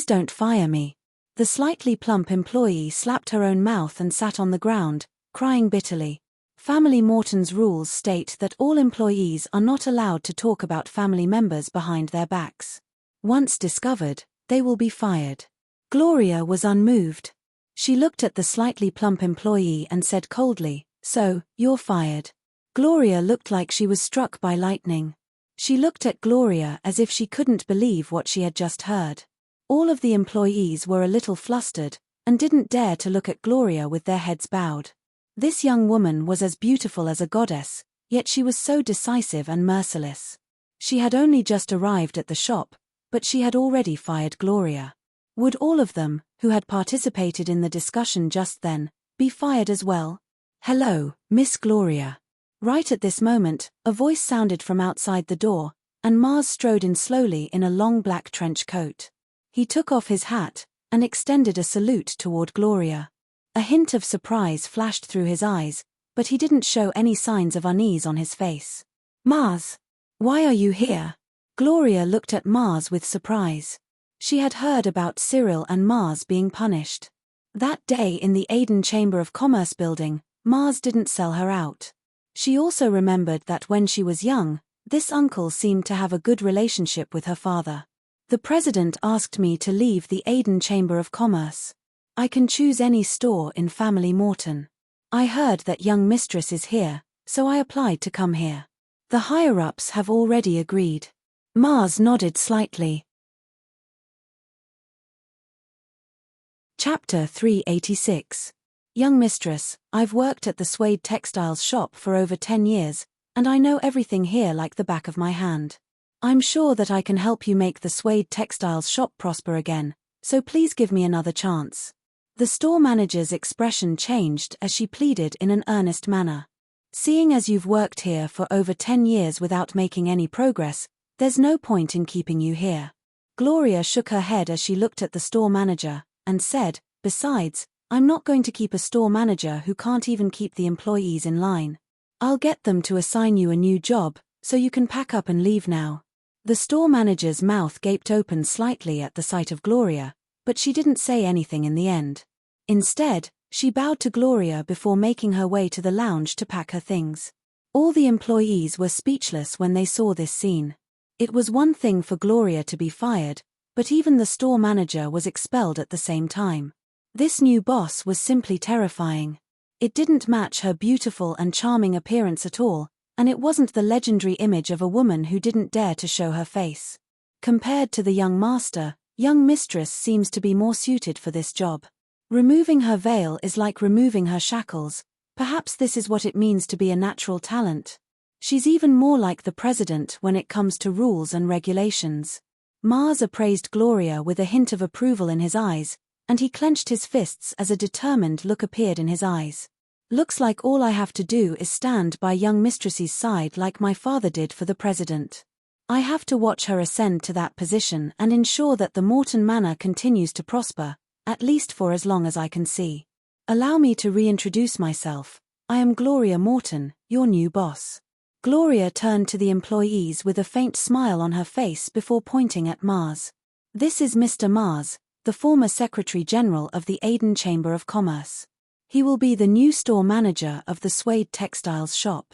don't fire me. The slightly plump employee slapped her own mouth and sat on the ground, crying bitterly. Family Morton's rules state that all employees are not allowed to talk about family members behind their backs. Once discovered, they will be fired. Gloria was unmoved. She looked at the slightly plump employee and said coldly, "So, you're fired." Gloria looked like she was struck by lightning. She looked at Gloria as if she couldn't believe what she had just heard. All of the employees were a little flustered, and didn't dare to look at Gloria with their heads bowed. This young woman was as beautiful as a goddess, yet she was so decisive and merciless. She had only just arrived at the shop, but she had already fired Gloria. Would all of them, who had participated in the discussion just then, be fired as well? "Hello, Miss Gloria." Right at this moment, a voice sounded from outside the door, and Mars strode in slowly in a long black trench coat. He took off his hat and extended a salute toward Gloria. A hint of surprise flashed through his eyes, but he didn't show any signs of unease on his face. "Mars, why are you here?" Gloria looked at Mars with surprise. She had heard about Cyril and Mars being punished. That day in the Aiden Chamber of Commerce building, Mars didn't sell her out. She also remembered that when she was young, this uncle seemed to have a good relationship with her father. "The president asked me to leave the Aiden Chamber of Commerce. I can choose any store in Family Morton. I heard that young mistress is here, so I applied to come here. The higher-ups have already agreed." Mars nodded slightly. Chapter 386. Young mistress, I've worked at the Suede Textiles shop for over 10 years, and I know everything here like the back of my hand. I'm sure that I can help you make the Suede Textiles shop prosper again, so please give me another chance. The store manager's expression changed as she pleaded in an earnest manner. "Seeing as you've worked here for over 10 years without making any progress, there's no point in keeping you here." Gloria shook her head as she looked at the store manager, and said, "Besides, I'm not going to keep a store manager who can't even keep the employees in line. I'll get them to assign you a new job, so you can pack up and leave now." The store manager's mouth gaped open slightly at the sight of Gloria, but she didn't say anything in the end. Instead, she bowed to Gloria before making her way to the lounge to pack her things. All the employees were speechless when they saw this scene. It was one thing for Gloria to be fired, but even the store manager was expelled at the same time. This new boss was simply terrifying. It didn't match her beautiful and charming appearance at all, and it wasn't the legendary image of a woman who didn't dare to show her face. Compared to the young master, young mistress seems to be more suited for this job. Removing her veil is like removing her shackles. Perhaps this is what it means to be a natural talent. She's even more like the president when it comes to rules and regulations. Mars appraised Gloria with a hint of approval in his eyes, and he clenched his fists as a determined look appeared in his eyes. "Looks like all I have to do is stand by young mistress's side like my father did for the president. I have to watch her ascend to that position and ensure that the Morton Manor continues to prosper, at least for as long as I can see. Allow me to reintroduce myself. I am Gloria Morton, your new boss." Gloria turned to the employees with a faint smile on her face before pointing at Mars. "This is Mr. Mars, the former Secretary General of the Aiden Chamber of Commerce. He will be the new store manager of the Suede Textiles shop."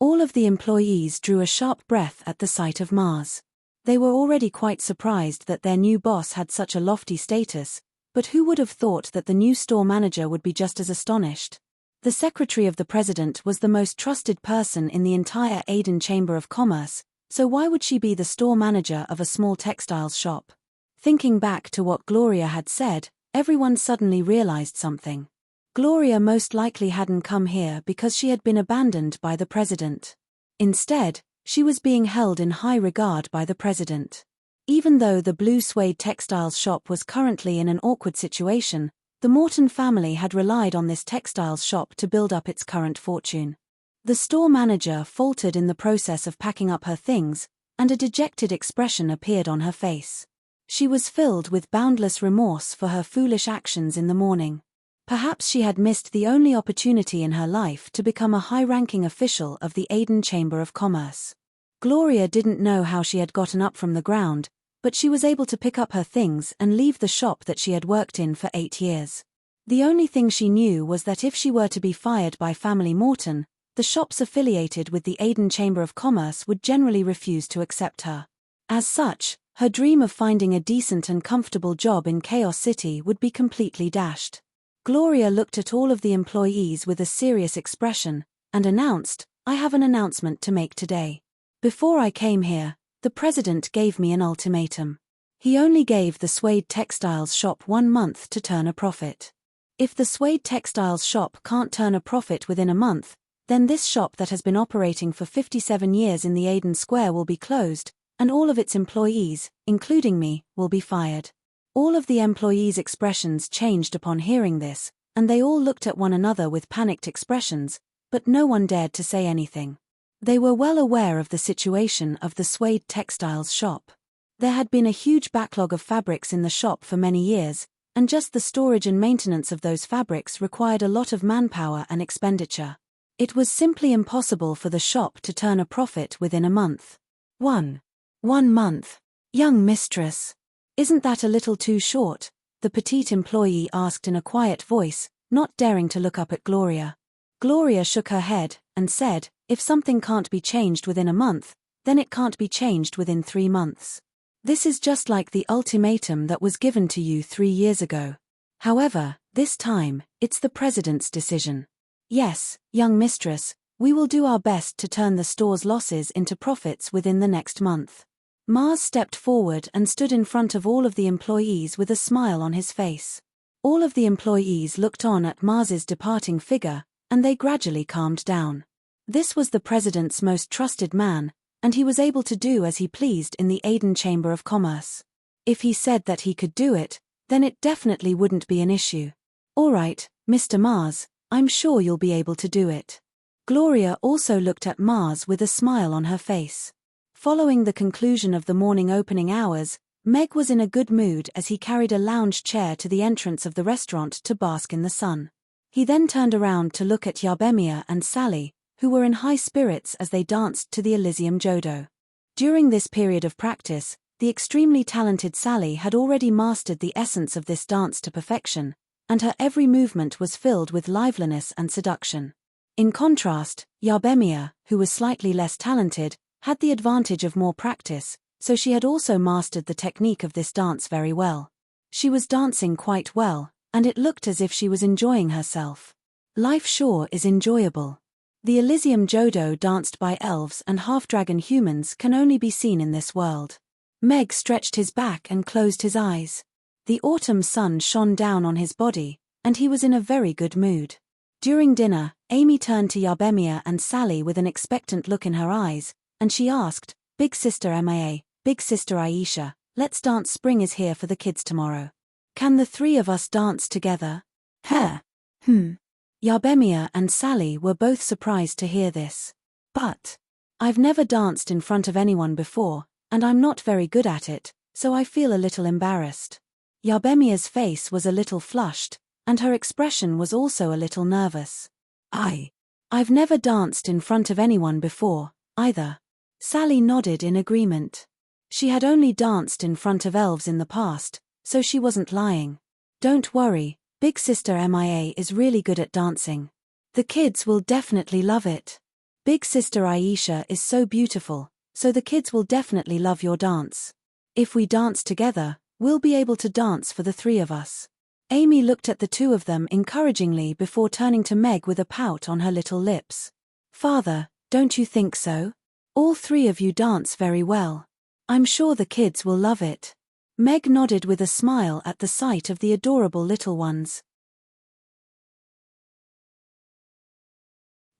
All of the employees drew a sharp breath at the sight of Mars. They were already quite surprised that their new boss had such a lofty status, but who would have thought that the new store manager would be just as astonished? The secretary of the president was the most trusted person in the entire Aiden Chamber of Commerce, so why would she be the store manager of a small textiles shop? Thinking back to what Gloria had said, everyone suddenly realized something. Gloria most likely hadn't come here because she had been abandoned by the president. Instead, she was being held in high regard by the president. Even though the Blue Suede Textiles shop was currently in an awkward situation, the Morton family had relied on this textiles shop to build up its current fortune. The store manager faltered in the process of packing up her things, and a dejected expression appeared on her face. She was filled with boundless remorse for her foolish actions in the morning. Perhaps she had missed the only opportunity in her life to become a high-ranking official of the Aiden Chamber of Commerce. Gloria didn't know how she had gotten up from the ground, but she was able to pick up her things and leave the shop that she had worked in for 8 years. The only thing she knew was that if she were to be fired by Family Morton, the shops affiliated with the Aiden Chamber of Commerce would generally refuse to accept her. As such, her dream of finding a decent and comfortable job in Chaos City would be completely dashed. Gloria looked at all of the employees with a serious expression, and announced, "I have an announcement to make today. Before I came here, the president gave me an ultimatum. He only gave the Suede Textiles shop 1 month to turn a profit. If the suede textiles shop can't turn a profit within a month, then this shop that has been operating for 57 years in the Aden Square will be closed, and all of its employees, including me, will be fired. All of the employees' expressions changed upon hearing this, and they all looked at one another with panicked expressions, but no one dared to say anything. They were well aware of the situation of the suede textiles shop. There had been a huge backlog of fabrics in the shop for many years, and just the storage and maintenance of those fabrics required a lot of manpower and expenditure. It was simply impossible for the shop to turn a profit within a month. 1 month. Young mistress. Isn't that a little too short? The petite employee asked in a quiet voice, not daring to look up at Gloria. Gloria shook her head and said, if something can't be changed within a month, then it can't be changed within 3 months. This is just like the ultimatum that was given to you 3 years ago. However, this time, it's the president's decision. Yes, young mistress, we will do our best to turn the store's losses into profits within the next month. Mars stepped forward and stood in front of all of the employees with a smile on his face. All of the employees looked on at Mars's departing figure, and they gradually calmed down. This was the president's most trusted man, and he was able to do as he pleased in the Aden Chamber of Commerce. If he said that he could do it, then it definitely wouldn't be an issue. All right, Mr. Mars, I'm sure you'll be able to do it. Gloria also looked at Mars with a smile on her face. Following the conclusion of the morning opening hours, Meg was in a good mood as he carried a lounge chair to the entrance of the restaurant to bask in the sun. He then turned around to look at Yarbemia and Sally, who were in high spirits as they danced to the Elysium Jodo. During this period of practice, the extremely talented Sally had already mastered the essence of this dance to perfection, and her every movement was filled with liveliness and seduction. In contrast, Yarbemia, who was slightly less talented, had the advantage of more practice, so she had also mastered the technique of this dance very well. She was dancing quite well, and it looked as if she was enjoying herself. Life sure is enjoyable. The Elysium Jodo danced by elves and half-dragon humans can only be seen in this world. Meg stretched his back and closed his eyes. The autumn sun shone down on his body, and he was in a very good mood. During dinner, Amy turned to Yarbemia and Sally with an expectant look in her eyes, and she asked, Big sister Mia, big sister Aisha, let's dance, spring is here for the kids tomorrow. Can the 3 of us dance together? Yarbemia and Sally were both surprised to hear this. But I've never danced in front of anyone before, and I'm not very good at it, so I feel a little embarrassed. Yarbemia's face was a little flushed, and her expression was also a little nervous. I've never danced in front of anyone before, either. Sally nodded in agreement. She had only danced in front of elves in the past, so she wasn't lying. Don't worry, big sister Mia is really good at dancing. The kids will definitely love it. Big sister Aisha is so beautiful, so the kids will definitely love your dance. If we dance together, we'll be able to dance for the 3 of us. Amy looked at the 2 of them encouragingly before turning to Meg with a pout on her little lips. Father, don't you think so? All 3 of you dance very well. I'm sure the kids will love it. Meg nodded with a smile at the sight of the adorable little ones.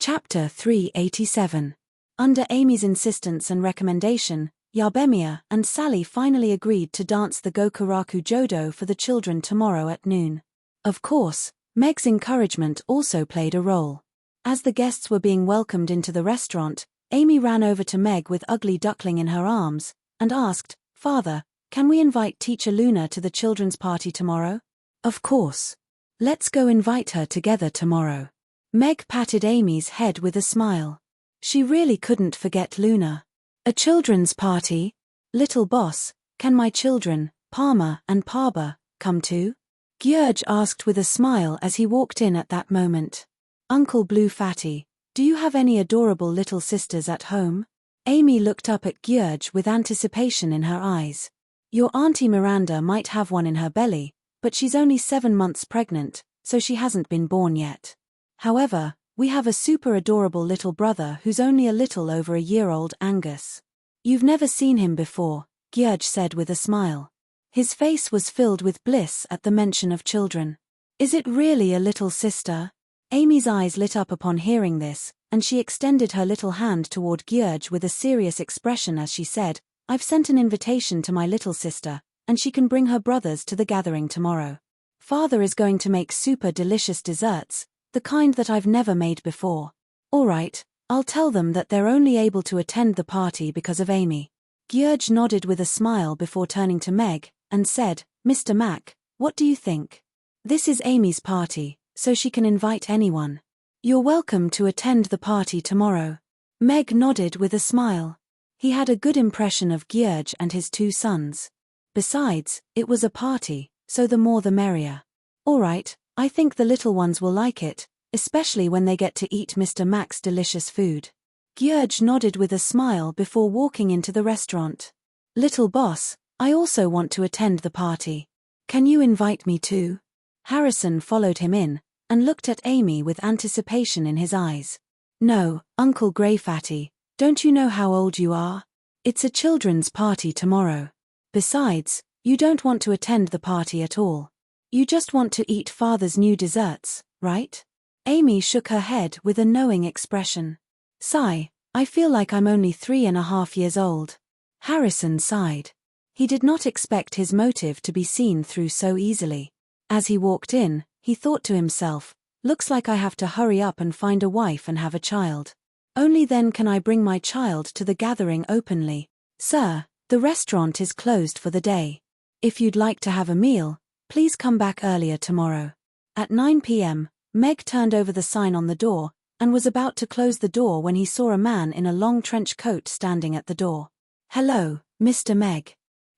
Chapter 387. Under Amy's insistence and recommendation, Yarbemia and Sally finally agreed to dance the Gokuraku Jodo for the children tomorrow at noon. Of course, Meg's encouragement also played a role. As the guests were being welcomed into the restaurant, Amy ran over to Meg with Ugly Duckling in her arms, and asked, Father, can we invite Teacher Luna to the children's party tomorrow? Of course. Let's go invite her together tomorrow. Meg patted Amy's head with a smile. She really couldn't forget Luna. A children's party? Little boss, can my children, Palmer and Parba, come too? Gyurge asked with a smile as he walked in at that moment. Uncle Blue Fatty, do you have any adorable little sisters at home? Amy looked up at Gyurge with anticipation in her eyes. Your Auntie Miranda might have one in her belly, but she's only 7 months pregnant, so she hasn't been born yet. However, we have a super adorable little brother who's only a little over a year old, Angus. You've never seen him before, Gyurge said with a smile. His face was filled with bliss at the mention of children. Is it really a little sister? Amy's eyes lit up upon hearing this, and she extended her little hand toward George with a serious expression as she said, I've sent an invitation to my little sister, and she can bring her brothers to the gathering tomorrow. Father is going to make super delicious desserts, the kind that I've never made before. All right, I'll tell them that they're only able to attend the party because of Amy. George nodded with a smile before turning to Meg, and said, Mr. Mac, what do you think? This is Amy's party, so she can invite anyone. You're welcome to attend the party tomorrow. Meg nodded with a smile. He had a good impression of George and his two sons. Besides, it was a party, so the more the merrier. All right, I think the little ones will like it, especially when they get to eat Mr. Mac's delicious food. George nodded with a smile before walking into the restaurant. Little boss, I also want to attend the party. Can you invite me too? Harrison followed him in, and looked at Amy with anticipation in his eyes. No, Uncle Greyfatty, don't you know how old you are? It's a children's party tomorrow. Besides, you don't want to attend the party at all. You just want to eat Father's new desserts, right? Amy shook her head with a knowing expression. Sigh, I feel like I'm only 3.5 years old. Harrison sighed. He did not expect his motive to be seen through so easily. As he walked in, he thought to himself, looks like I have to hurry up and find a wife and have a child. Only then can I bring my child to the gathering openly. Sir, the restaurant is closed for the day. If you'd like to have a meal, please come back earlier tomorrow. At 9 p.m., Meg turned over the sign on the door, and was about to close the door when he saw a man in a long trench coat standing at the door. Hello, Mr. Meg.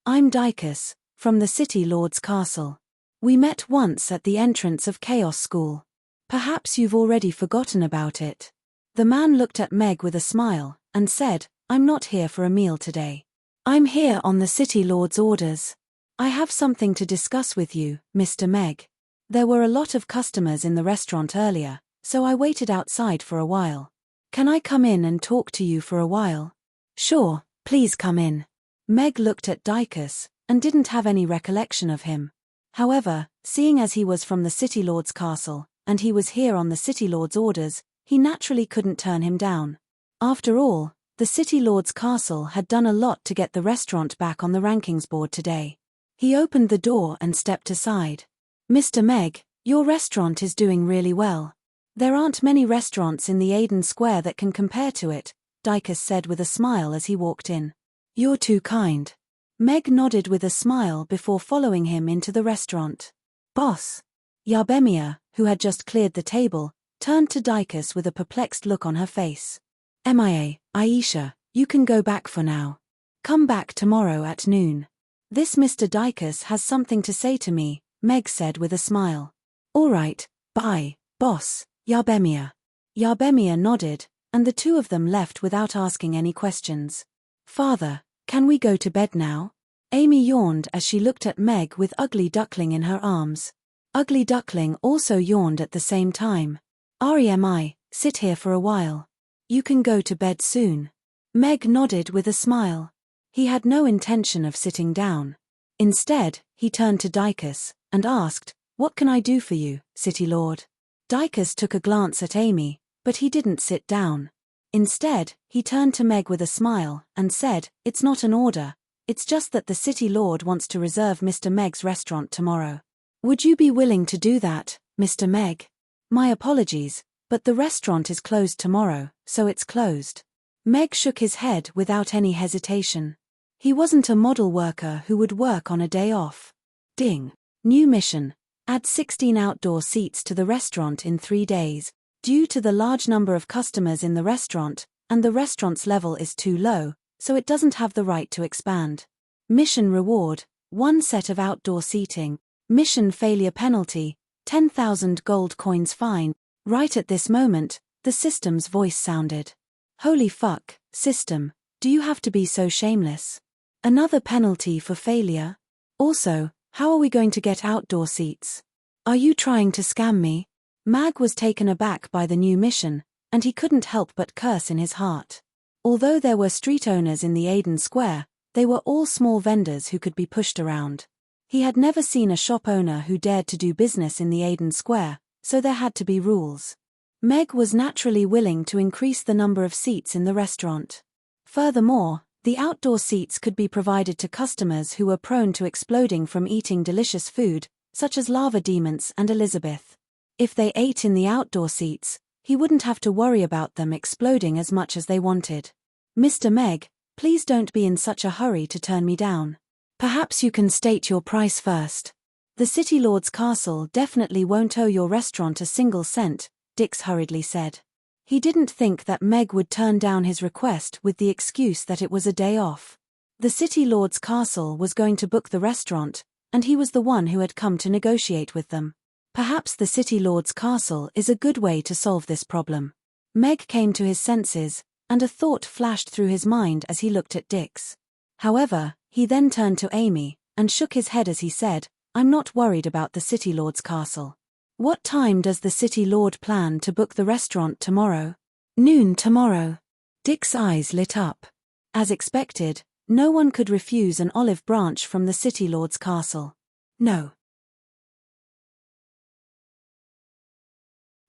I'm Dicus, from the City Lord's Castle. We met once at the entrance of Chaos School. Perhaps you've already forgotten about it. The man looked at Meg with a smile, and said, I'm not here for a meal today. I'm here on the City Lord's orders. I have something to discuss with you, Mr. Meg. There were a lot of customers in the restaurant earlier, so I waited outside for a while. Can I come in and talk to you for a while? Sure, please come in. Meg looked at Dicus, and didn't have any recollection of him. However, seeing as he was from the City Lord's castle, and he was here on the City Lord's orders, he naturally couldn't turn him down. After all, the City Lord's castle had done a lot to get the restaurant back on the rankings board today. He opened the door and stepped aside. Mr. Meg, your restaurant is doing really well. There aren't many restaurants in the Aiden Square that can compare to it, Dicus said with a smile as he walked in. You're too kind. Meg nodded with a smile before following him into the restaurant. Boss. Yarbemia, who had just cleared the table, turned to Dicus with a perplexed look on her face. MIA, Aisha, you can go back for now. Come back tomorrow at noon. This Mr. Dicus has something to say to me, Meg said with a smile. All right, bye, boss, Yarbemia. Yarbemia nodded, and the two of them left without asking any questions. Father, can we go to bed now? Amy yawned as she looked at Meg with Ugly Duckling in her arms. Ugly Duckling also yawned at the same time. REMI, sit here for a while. You can go to bed soon. Meg nodded with a smile. He had no intention of sitting down. Instead, he turned to Dicus, and asked, What can I do for you, City Lord? Dicus took a glance at Amy, but he didn't sit down. Instead, he turned to Meg with a smile, and said, It's not an order, it's just that the City Lord wants to reserve Mr. Meg's restaurant tomorrow. Would you be willing to do that, Mr. Meg? My apologies, but the restaurant is closed tomorrow, so it's closed. Meg shook his head without any hesitation. He wasn't a model worker who would work on a day off. Ding. New mission. Add 16 outdoor seats to the restaurant in 3 days. Due to the large number of customers in the restaurant, and the restaurant's level is too low, so it doesn't have the right to expand. Mission reward, 1 set of outdoor seating. Mission failure penalty, 10,000 gold coins fine. Right at this moment, the system's voice sounded. Holy fuck, system, do you have to be so shameless? Another penalty for failure? Also, how are we going to get outdoor seats? Are you trying to scam me? Mag was taken aback by the new mission, and he couldn't help but curse in his heart. Although there were street owners in the Aiden Square, they were all small vendors who could be pushed around. He had never seen a shop owner who dared to do business in the Aden Square, so there had to be rules. Meg was naturally willing to increase the number of seats in the restaurant. Furthermore, the outdoor seats could be provided to customers who were prone to exploding from eating delicious food, such as lava demons and Elizabeth. If they ate in the outdoor seats, he wouldn't have to worry about them exploding as much as they wanted. Mr. Meg, please don't be in such a hurry to turn me down. Perhaps you can state your price first. The City Lord's castle definitely won't owe your restaurant a single cent, Dix hurriedly said. He didn't think that Meg would turn down his request with the excuse that it was a day off. The City Lord's castle was going to book the restaurant, and he was the one who had come to negotiate with them. Perhaps the City Lord's castle is a good way to solve this problem. Meg came to his senses, and a thought flashed through his mind as he looked at Dix. However, he then turned to Amy, and shook his head as he said, I'm not worried about the City Lord's castle. What time does the City Lord plan to book the restaurant tomorrow? Noon tomorrow. Dick's eyes lit up. As expected, no one could refuse an olive branch from the City Lord's castle. No.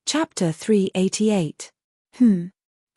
Chapter 388.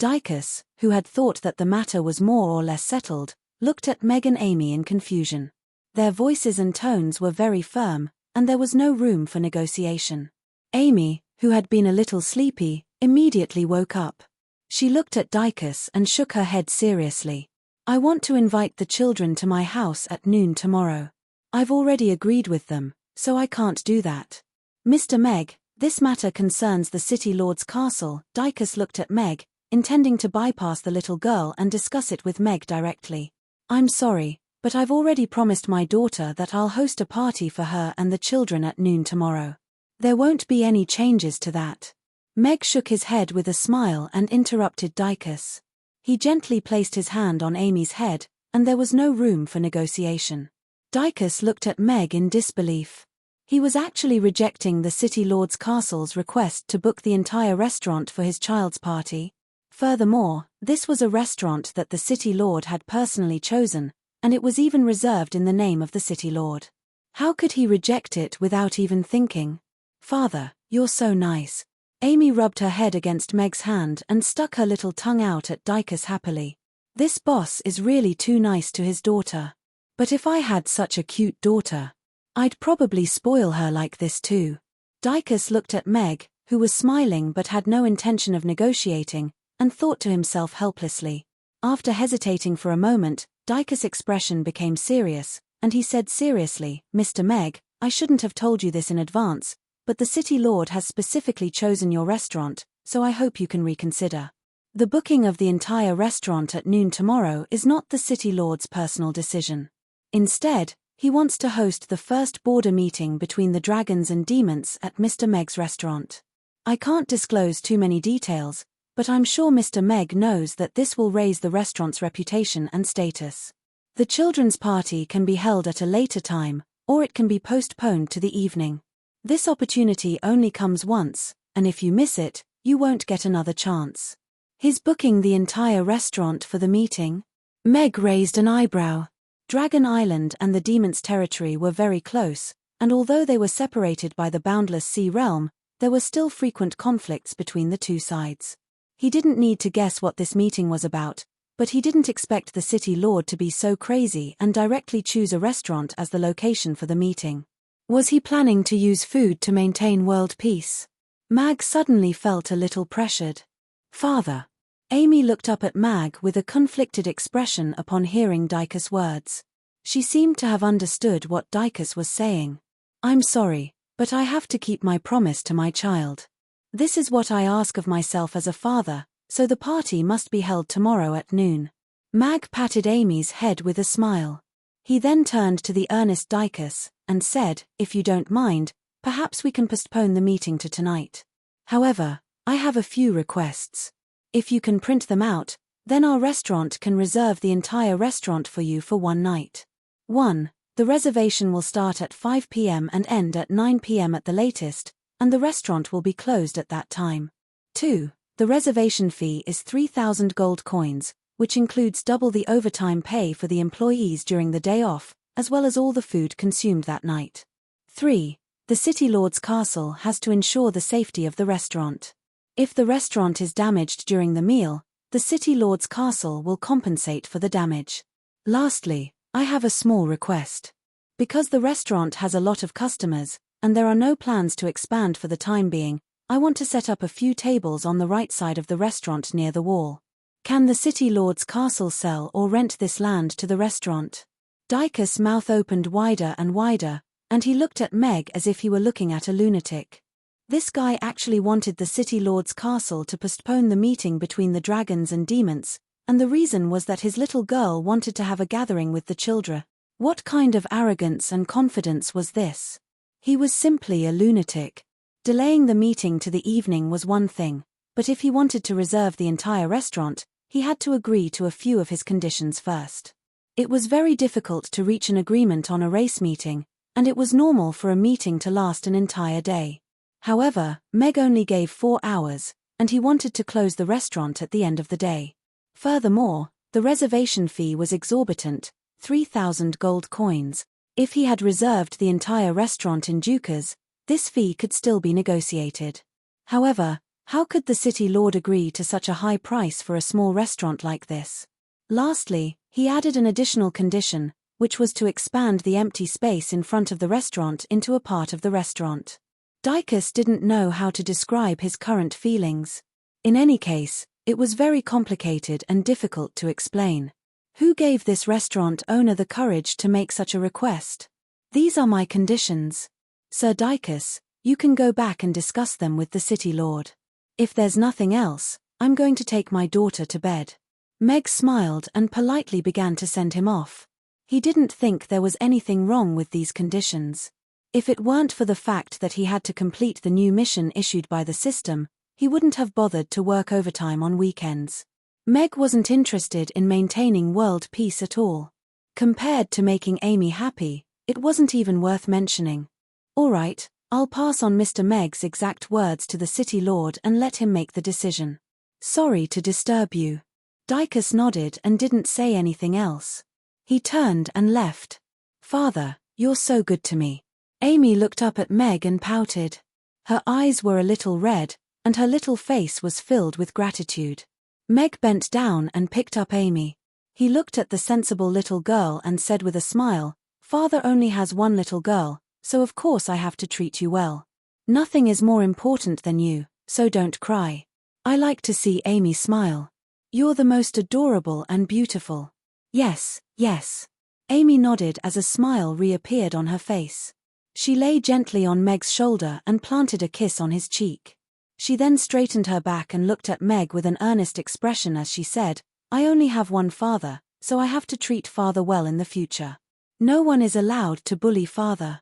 Dicus, who had thought that the matter was more or less settled, looked at Meg and Amy in confusion. Their voices and tones were very firm, and there was no room for negotiation. Amy, who had been a little sleepy, immediately woke up. She looked at Dicus and shook her head seriously. I want to invite the children to my house at noon tomorrow. I've already agreed with them, so I can't do that. Mr. Meg, this matter concerns the City Lord's castle. Dicus looked at Meg, intending to bypass the little girl and discuss it with Meg directly. I'm sorry, but I've already promised my daughter that I'll host a party for her and the children at noon tomorrow. There won't be any changes to that. Meg shook his head with a smile and interrupted Dicus. He gently placed his hand on Amy's head, and there was no room for negotiation. Dicus looked at Meg in disbelief. He was actually rejecting the City Lord's castle's request to book the entire restaurant for his child's party. Furthermore, this was a restaurant that the City Lord had personally chosen, and it was even reserved in the name of the City Lord. How could he reject it without even thinking? Father, you're so nice. Amy rubbed her head against Meg's hand and stuck her little tongue out at Dicus happily. This boss is really too nice to his daughter. But if I had such a cute daughter, I'd probably spoil her like this too. Dicus looked at Meg, who was smiling but had no intention of negotiating, and thought to himself helplessly. After hesitating for a moment, Dicus' expression became serious, and he said seriously, Mr. Meg, I shouldn't have told you this in advance, but the City Lord has specifically chosen your restaurant, so I hope you can reconsider. The booking of the entire restaurant at noon tomorrow is not the City Lord's personal decision. Instead, he wants to host the first border meeting between the dragons and demons at Mr. Meg's restaurant. I can't disclose too many details, but I'm sure Mr. Meg knows that this will raise the restaurant's reputation and status. The children's party can be held at a later time, or it can be postponed to the evening. This opportunity only comes once, and if you miss it, you won't get another chance. He's booking the entire restaurant for the meeting? Meg raised an eyebrow. Dragon Island and the Demon's territory were very close, and although they were separated by the boundless sea realm, there were still frequent conflicts between the two sides. He didn't need to guess what this meeting was about, but he didn't expect the City Lord to be so crazy and directly choose a restaurant as the location for the meeting. Was he planning to use food to maintain world peace? Mag suddenly felt a little pressured. Father. Amy looked up at Mag with a conflicted expression upon hearing Dicus' words. She seemed to have understood what Dicus was saying. I'm sorry, but I have to keep my promise to my child. This is what I ask of myself as a father, so the party must be held tomorrow at noon. Mag patted Amy's head with a smile. He then turned to the earnest Dicus, and said, if you don't mind, perhaps we can postpone the meeting to tonight. However, I have a few requests. If you can print them out, then our restaurant can reserve the entire restaurant for you for one night. 1. The reservation will start at 5 p.m. and end at 9 p.m. at the latest, and the restaurant will be closed at that time. 2. The reservation fee is 3,000 gold coins, which includes double the overtime pay for the employees during the day off, as well as all the food consumed that night. 3. The City Lord's castle has to ensure the safety of the restaurant. If the restaurant is damaged during the meal, the City Lord's castle will compensate for the damage. Lastly, I have a small request. Because the restaurant has a lot of customers, and there are no plans to expand for the time being, I want to set up a few tables on the right side of the restaurant near the wall. Can the City Lord's castle sell or rent this land to the restaurant? Dicus' mouth opened wider and wider, and he looked at Meg as if he were looking at a lunatic. This guy actually wanted the City Lord's castle to postpone the meeting between the dragons and demons, and the reason was that his little girl wanted to have a gathering with the children. What kind of arrogance and confidence was this? He was simply a lunatic. Delaying the meeting to the evening was one thing, but if he wanted to reserve the entire restaurant, he had to agree to a few of his conditions first. It was very difficult to reach an agreement on a race meeting, and it was normal for a meeting to last an entire day. However, Meg only gave 4 hours, and he wanted to close the restaurant at the end of the day. Furthermore, the reservation fee was exorbitant, 3,000 gold coins. If he had reserved the entire restaurant in ducats, this fee could still be negotiated. However, how could the City Lord agree to such a high price for a small restaurant like this? Lastly, he added an additional condition, which was to expand the empty space in front of the restaurant into a part of the restaurant. Dicus didn't know how to describe his current feelings. In any case, it was very complicated and difficult to explain. Who gave this restaurant owner the courage to make such a request? These are my conditions. Sir Dicus, you can go back and discuss them with the City Lord. If there's nothing else, I'm going to take my daughter to bed. Meg smiled and politely began to send him off. He didn't think there was anything wrong with these conditions. If it weren't for the fact that he had to complete the new mission issued by the system, he wouldn't have bothered to work overtime on weekends. Meg wasn't interested in maintaining world peace at all. Compared to making Amy happy, it wasn't even worth mentioning. All right, I'll pass on Mr. Meg's exact words to the City Lord and let him make the decision. Sorry to disturb you. Dicus nodded and didn't say anything else. He turned and left. Father, you're so good to me. Amy looked up at Meg and pouted. Her eyes were a little red, and her little face was filled with gratitude. Meg bent down and picked up Amy. He looked at the sensible little girl and said with a smile, Father only has one little girl, so of course I have to treat you well. Nothing is more important than you, so don't cry. I like to see Amy smile. You're the most adorable and beautiful. Yes, yes. Amy nodded as a smile reappeared on her face. She lay gently on Meg's shoulder and planted a kiss on his cheek. She then straightened her back and looked at Meg with an earnest expression as she said, I only have one father, so I have to treat father well in the future. No one is allowed to bully father.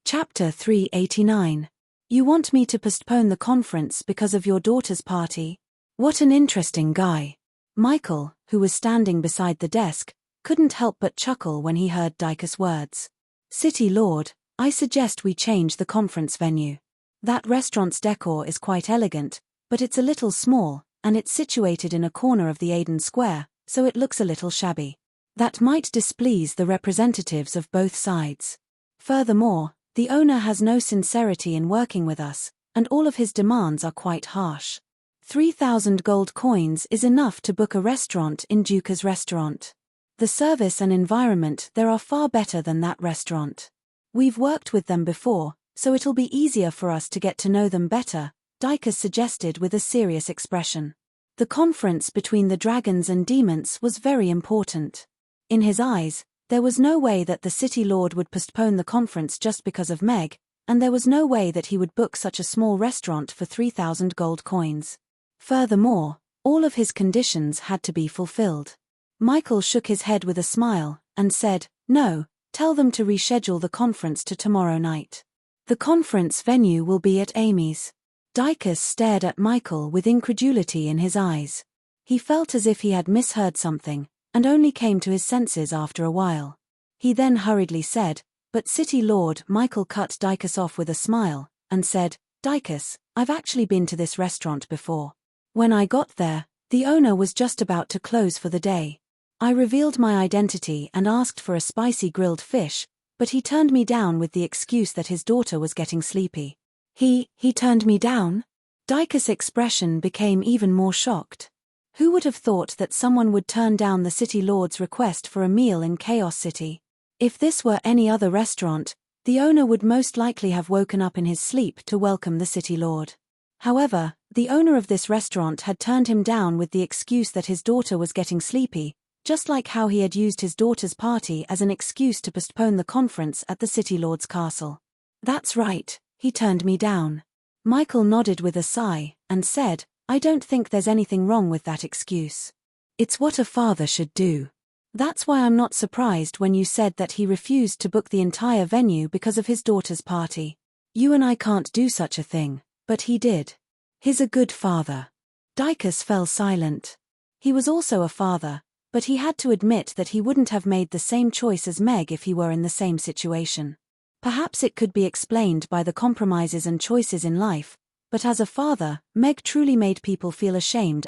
Chapter 389. You want me to postpone the conference because of your daughter's party? What an interesting guy. Michael, who was standing beside the desk, couldn't help but chuckle when he heard Dicus' words. City Lord, I suggest we change the conference venue. That restaurant's decor is quite elegant, but it's a little small, and it's situated in a corner of the Aiden Square, so it looks a little shabby. That might displease the representatives of both sides. Furthermore, the owner has no sincerity in working with us, and all of his demands are quite harsh. 3,000 gold coins is enough to book a restaurant in Duca's restaurant. The service and environment there are far better than that restaurant. We've worked with them before, so it'll be easier for us to get to know them better, Dicus suggested with a serious expression. The conference between the dragons and demons was very important. In his eyes, there was no way that the City Lord would postpone the conference just because of Meg, and there was no way that he would book such a small restaurant for 3,000 gold coins. Furthermore, all of his conditions had to be fulfilled. Michael shook his head with a smile, and said, No, tell them to reschedule the conference to tomorrow night. The conference venue will be at Amy's. Dicus stared at Michael with incredulity in his eyes. He felt as if he had misheard something, and only came to his senses after a while. He then hurriedly said, But City Lord. Michael cut Dicus off with a smile, and said, Dicus, I've actually been to this restaurant before. When I got there, the owner was just about to close for the day. I revealed my identity and asked for a spicy grilled fish, but he turned me down with the excuse that his daughter was getting sleepy. He turned me down? Dicus' expression became even more shocked. Who would have thought that someone would turn down the City Lord's request for a meal in Chaos City? If this were any other restaurant, the owner would most likely have woken up in his sleep to welcome the City Lord. However, the owner of this restaurant had turned him down with the excuse that his daughter was getting sleepy, just like how he had used his daughter's party as an excuse to postpone the conference at the City Lord's castle. That's right, he turned me down. Michael nodded with a sigh, and said, I don't think there's anything wrong with that excuse. It's what a father should do. That's why I'm not surprised when you said that he refused to book the entire venue because of his daughter's party. You and I can't do such a thing, but he did. He's a good father. Dicus fell silent. He was also a father, but he had to admit that he wouldn't have made the same choice as Meg if he were in the same situation. Perhaps it could be explained by the compromises and choices in life, but as a father, Meg truly made people feel ashamed.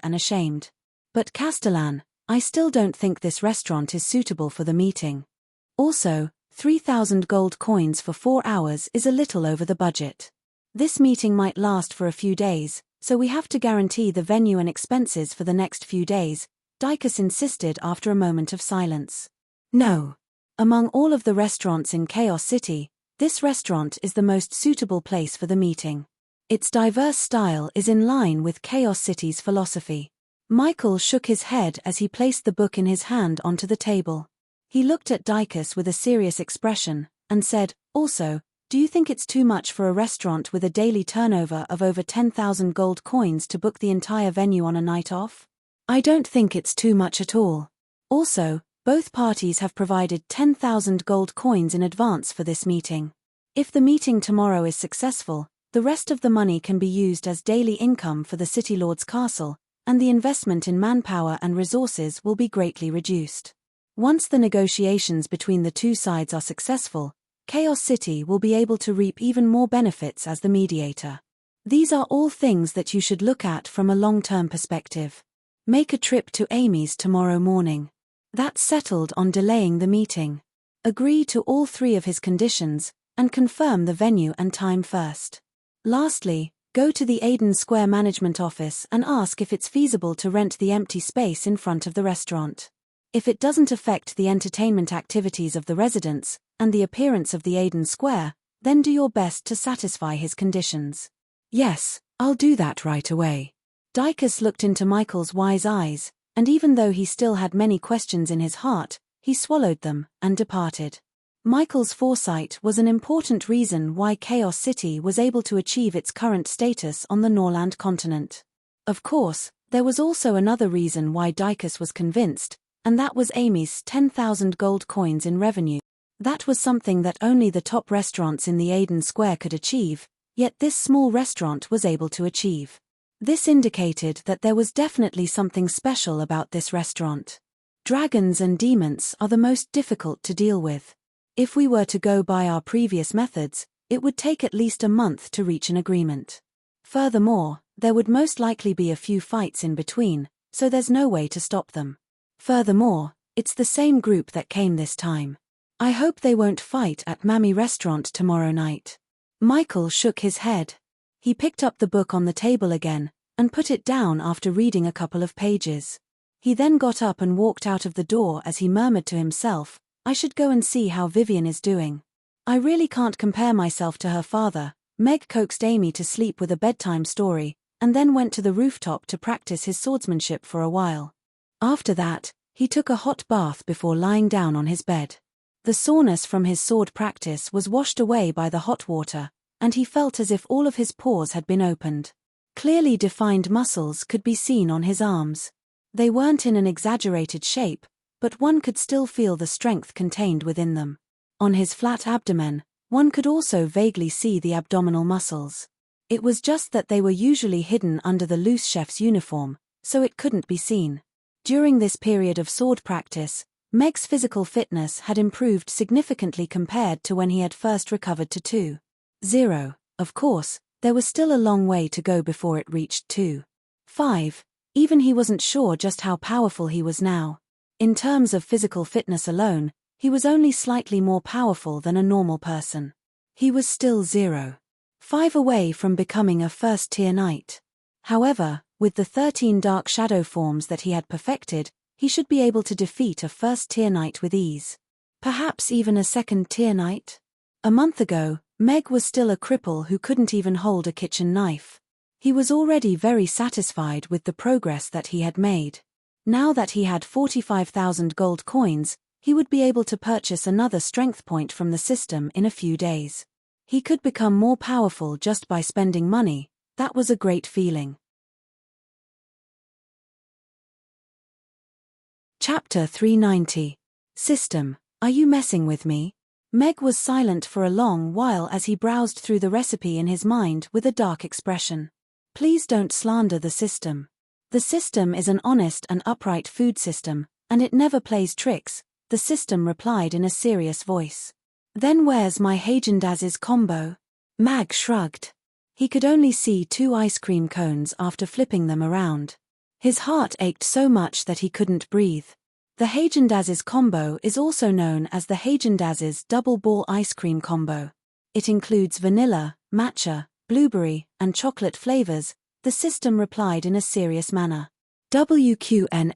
But Castellan, I still don't think this restaurant is suitable for the meeting. Also, 3,000 gold coins for 4 hours is a little over the budget. This meeting might last for a few days, so we have to guarantee the venue and expenses for the next few days, Dicus insisted after a moment of silence. No. Among all of the restaurants in Chaos City, this restaurant is the most suitable place for the meeting. Its diverse style is in line with Chaos City's philosophy. Michael shook his head as he placed the book in his hand onto the table. He looked at Dicus with a serious expression, and said, Also, do you think it's too much for a restaurant with a daily turnover of over 10,000 gold coins to book the entire venue on a night off? I don't think it's too much at all. Also, both parties have provided 10,000 gold coins in advance for this meeting. If the meeting tomorrow is successful, the rest of the money can be used as daily income for the City Lord's castle, and the investment in manpower and resources will be greatly reduced. Once the negotiations between the two sides are successful, Chaos City will be able to reap even more benefits as the mediator. These are all things that you should look at from a long-term perspective. Make a trip to Amy's tomorrow morning. That's settled on delaying the meeting. Agree to all 3 of his conditions, and confirm the venue and time first. Lastly, go to the Aiden Square Management Office and ask if it's feasible to rent the empty space in front of the restaurant. If it doesn't affect the entertainment activities of the residents, and the appearance of the Aiden Square, then do your best to satisfy his conditions. Yes, I'll do that right away. Dicus looked into Michael's wise eyes, and even though he still had many questions in his heart, he swallowed them, and departed. Michael's foresight was an important reason why Chaos City was able to achieve its current status on the Norland continent. Of course, there was also another reason why Dicus was convinced, and that was Amy's 10,000 gold coins in revenue. That was something that only the top restaurants in the Aiden Square could achieve, yet this small restaurant was able to achieve. This indicated that there was definitely something special about this restaurant. Dragons and demons are the most difficult to deal with. If we were to go by our previous methods, it would take at least a month to reach an agreement. Furthermore, there would most likely be a few fights in between, so there's no way to stop them. Furthermore, it's the same group that came this time. I hope they won't fight at Mammy Restaurant tomorrow night. Michael shook his head. He picked up the book on the table again, and put it down after reading a couple of pages. He then got up and walked out of the door as he murmured to himself, I should go and see how Vivian is doing. I really can't compare myself to her father. Meg coaxed Amy to sleep with a bedtime story, and then went to the rooftop to practice his swordsmanship for a while. After that, he took a hot bath before lying down on his bed. The soreness from his sword practice was washed away by the hot water, and he felt as if all of his pores had been opened. Clearly defined muscles could be seen on his arms. They weren't in an exaggerated shape, but one could still feel the strength contained within them. On his flat abdomen, one could also vaguely see the abdominal muscles. It was just that they were usually hidden under the loose chef's uniform, so it couldn't be seen. During this period of sword practice, Meg's physical fitness had improved significantly compared to when he had first recovered to 2.0. Of course, there was still a long way to go before it reached 2.5. Even he wasn't sure just how powerful he was now. In terms of physical fitness alone, he was only slightly more powerful than a normal person. He was still 0.5 away from becoming a first-tier knight. However, with the 13 dark shadow forms that he had perfected, he should be able to defeat a first-tier knight with ease. Perhaps even a second-tier knight? A month ago, Meg was still a cripple who couldn't even hold a kitchen knife. He was already very satisfied with the progress that he had made. Now that he had 45,000 gold coins, he would be able to purchase another strength point from the system in a few days. He could become more powerful just by spending money. That was a great feeling. Chapter 390. System, are you messing with me? Meg was silent for a long while as he browsed through the recipe in his mind with a dark expression. Please don't slander the system. The system is an honest and upright food system, and it never plays tricks, the system replied in a serious voice. Then where's my Haagen-Dazs combo? Mag shrugged. He could only see 2 ice cream cones after flipping them around. His heart ached so much that he couldn't breathe. The Haagen-Dazs combo is also known as the Haagen-Dazs double ball ice cream combo. It includes vanilla, matcha, blueberry, and chocolate flavors, the system replied in a serious manner. WQNMLGB.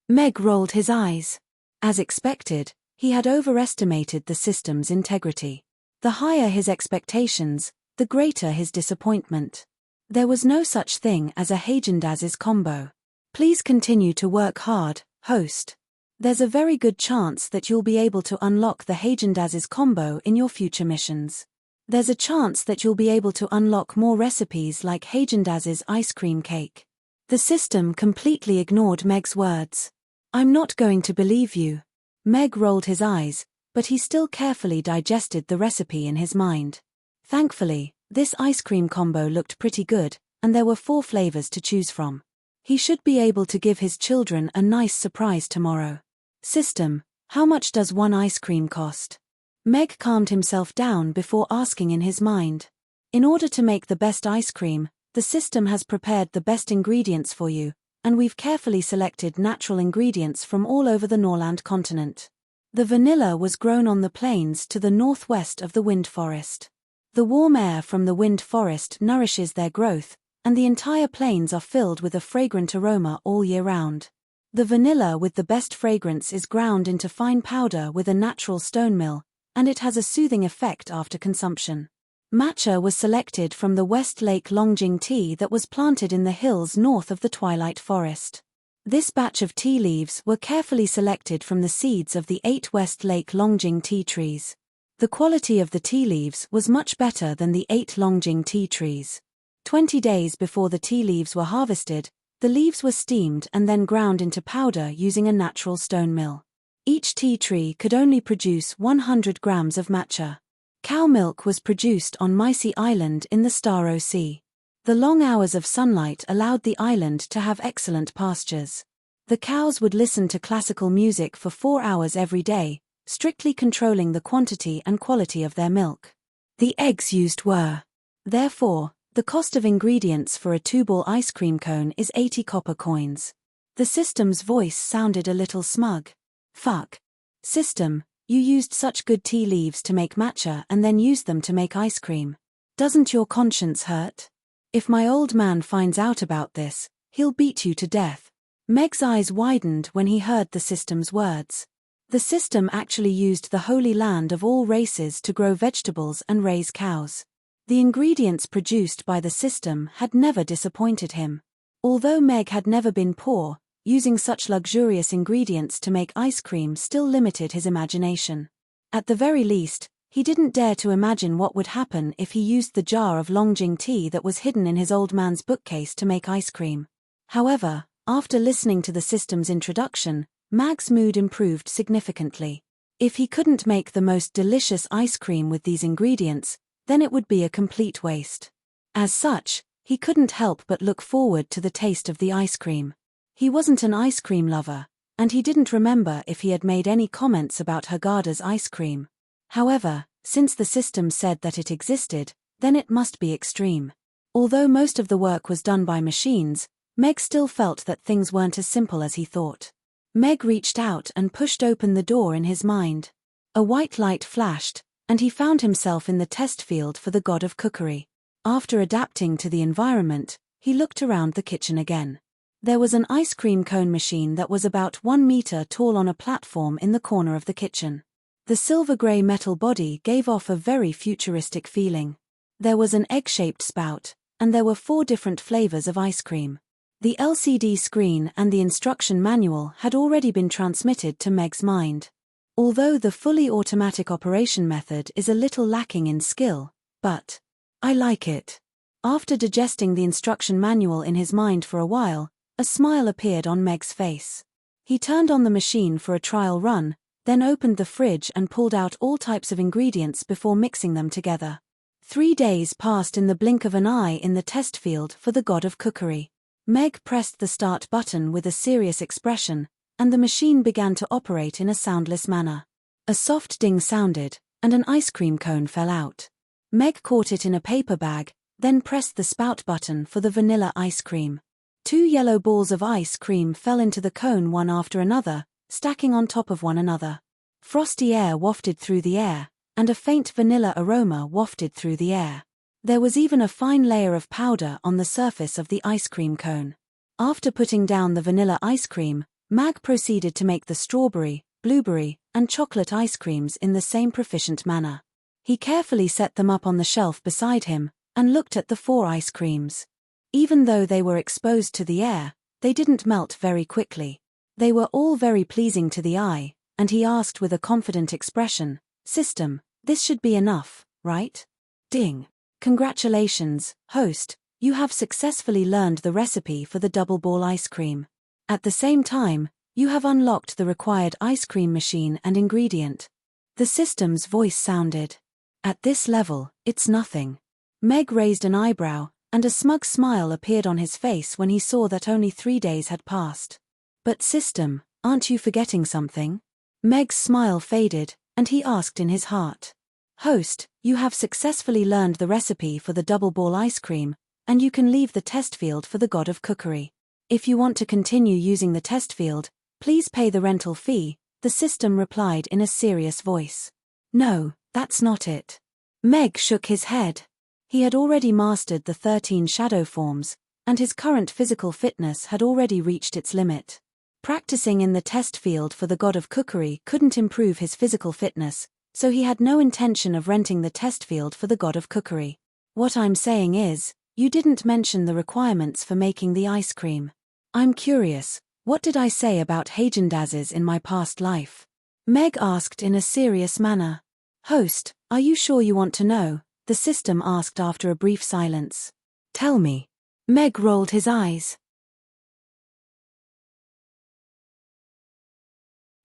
Meg rolled his eyes. As expected, he had overestimated the system's integrity. The higher his expectations, the greater his disappointment. There was no such thing as a Haagen-Dazs combo. Please continue to work hard, host. There's a very good chance that you'll be able to unlock the Haagen-Dazs combo in your future missions. There's a chance that you'll be able to unlock more recipes like Haagen-Dazs ice cream cake. The system completely ignored Meg's words. I'm not going to believe you. Meg rolled his eyes, but he still carefully digested the recipe in his mind. Thankfully, this ice cream combo looked pretty good, and there were 4 flavors to choose from. He should be able to give his children a nice surprise tomorrow. System, how much does 1 ice cream cost? Meg calmed himself down before asking in his mind. In order to make the best ice cream, the system has prepared the best ingredients for you, and we've carefully selected natural ingredients from all over the Norland continent. The vanilla was grown on the plains to the northwest of the wind forest. The warm air from the wind forest nourishes their growth, and the entire plains are filled with a fragrant aroma all year round. The vanilla with the best fragrance is ground into fine powder with a natural stone mill, and it has a soothing effect after consumption. Matcha was selected from the West Lake Longjing tea that was planted in the hills north of the Twilight Forest. This batch of tea leaves were carefully selected from the seeds of the 8 West Lake Longjing tea trees. The quality of the tea leaves was much better than the 8 Longjing tea trees. 20 days before the tea leaves were harvested, the leaves were steamed and then ground into powder using a natural stone mill. Each tea tree could only produce 100 grams of matcha. Cow milk was produced on Mysie Island in the Starro Sea. The long hours of sunlight allowed the island to have excellent pastures. The cows would listen to classical music for 4 hours every day, strictly controlling the quantity and quality of their milk. The eggs used were. Therefore, the cost of ingredients for a 2-ball ice cream cone is 80 copper coins. The system's voice sounded a little smug. Fuck. System, you used such good tea leaves to make matcha and then used them to make ice cream. Doesn't your conscience hurt? If my old man finds out about this, he'll beat you to death. Meg's eyes widened when he heard the system's words. The system actually used the holy land of all races to grow vegetables and raise cows. The ingredients produced by the system had never disappointed him. Although Meg had never been poor, using such luxurious ingredients to make ice cream still limited his imagination. At the very least, he didn't dare to imagine what would happen if he used the jar of Longjing tea that was hidden in his old man's bookcase to make ice cream. However, after listening to the system's introduction, Mag's mood improved significantly. If he couldn't make the most delicious ice cream with these ingredients, then it would be a complete waste. As such, he couldn't help but look forward to the taste of the ice cream. He wasn't an ice cream lover, and he didn't remember if he had made any comments about Haggarda's ice cream. However, since the system said that it existed, then it must be extreme. Although most of the work was done by machines, Meg still felt that things weren't as simple as he thought. Meg reached out and pushed open the door in his mind. A white light flashed, and he found himself in the test field for the god of cookery. After adapting to the environment, he looked around the kitchen again. There was an ice cream cone machine that was about 1 meter tall on a platform in the corner of the kitchen. The silver-gray metal body gave off a very futuristic feeling. There was an egg-shaped spout, and there were 4 different flavors of ice cream. The LCD screen and the instruction manual had already been transmitted to Meg's mind. Although the fully automatic operation method is a little lacking in skill, but I like it. After digesting the instruction manual in his mind for a while, a smile appeared on Meg's face. He turned on the machine for a trial run, then opened the fridge and pulled out all types of ingredients before mixing them together. 3 days passed in the blink of an eye in the test field for the god of cookery. Meg pressed the start button with a serious expression, and the machine began to operate in a soundless manner. A soft ding sounded, and an ice cream cone fell out. Meg caught it in a paper bag, then pressed the spout button for the vanilla ice cream. 2 yellow balls of ice cream fell into the cone one after another, stacking on top of one another. Frosty air wafted through the air, and a faint vanilla aroma wafted through the air. There was even a fine layer of powder on the surface of the ice cream cone. After putting down the vanilla ice cream, Meg proceeded to make the strawberry, blueberry, and chocolate ice creams in the same proficient manner. He carefully set them up on the shelf beside him, and looked at the 4 ice creams. Even though they were exposed to the air, they didn't melt very quickly. They were all very pleasing to the eye, and he asked with a confident expression, "System, this should be enough, right?" Ding. "Congratulations, host, you have successfully learned the recipe for the double ball ice cream. At the same time, you have unlocked the required ice cream machine and ingredient." The system's voice sounded. "At this level, it's nothing." Meg raised an eyebrow, and a smug smile appeared on his face when he saw that only 3 days had passed. "But system, aren't you forgetting something?" Meg's smile faded, and he asked in his heart. "Host, you have successfully learned the recipe for the double ball ice cream, and you can leave the test field for the god of cookery. If you want to continue using the test field, please pay the rental fee," the system replied in a serious voice. "No, that's not it." Meg shook his head. He had already mastered the 13 shadow forms, and his current physical fitness had already reached its limit. Practicing in the test field for the god of cookery couldn't improve his physical fitness, so he had no intention of renting the test field for the god of cookery. "What I'm saying is, you didn't mention the requirements for making the ice cream. I'm curious, what did I say about Häagen-Dazs in my past life?" Meg asked in a serious manner. "Host, are you sure you want to know?" the system asked after a brief silence. "Tell me." Meg rolled his eyes.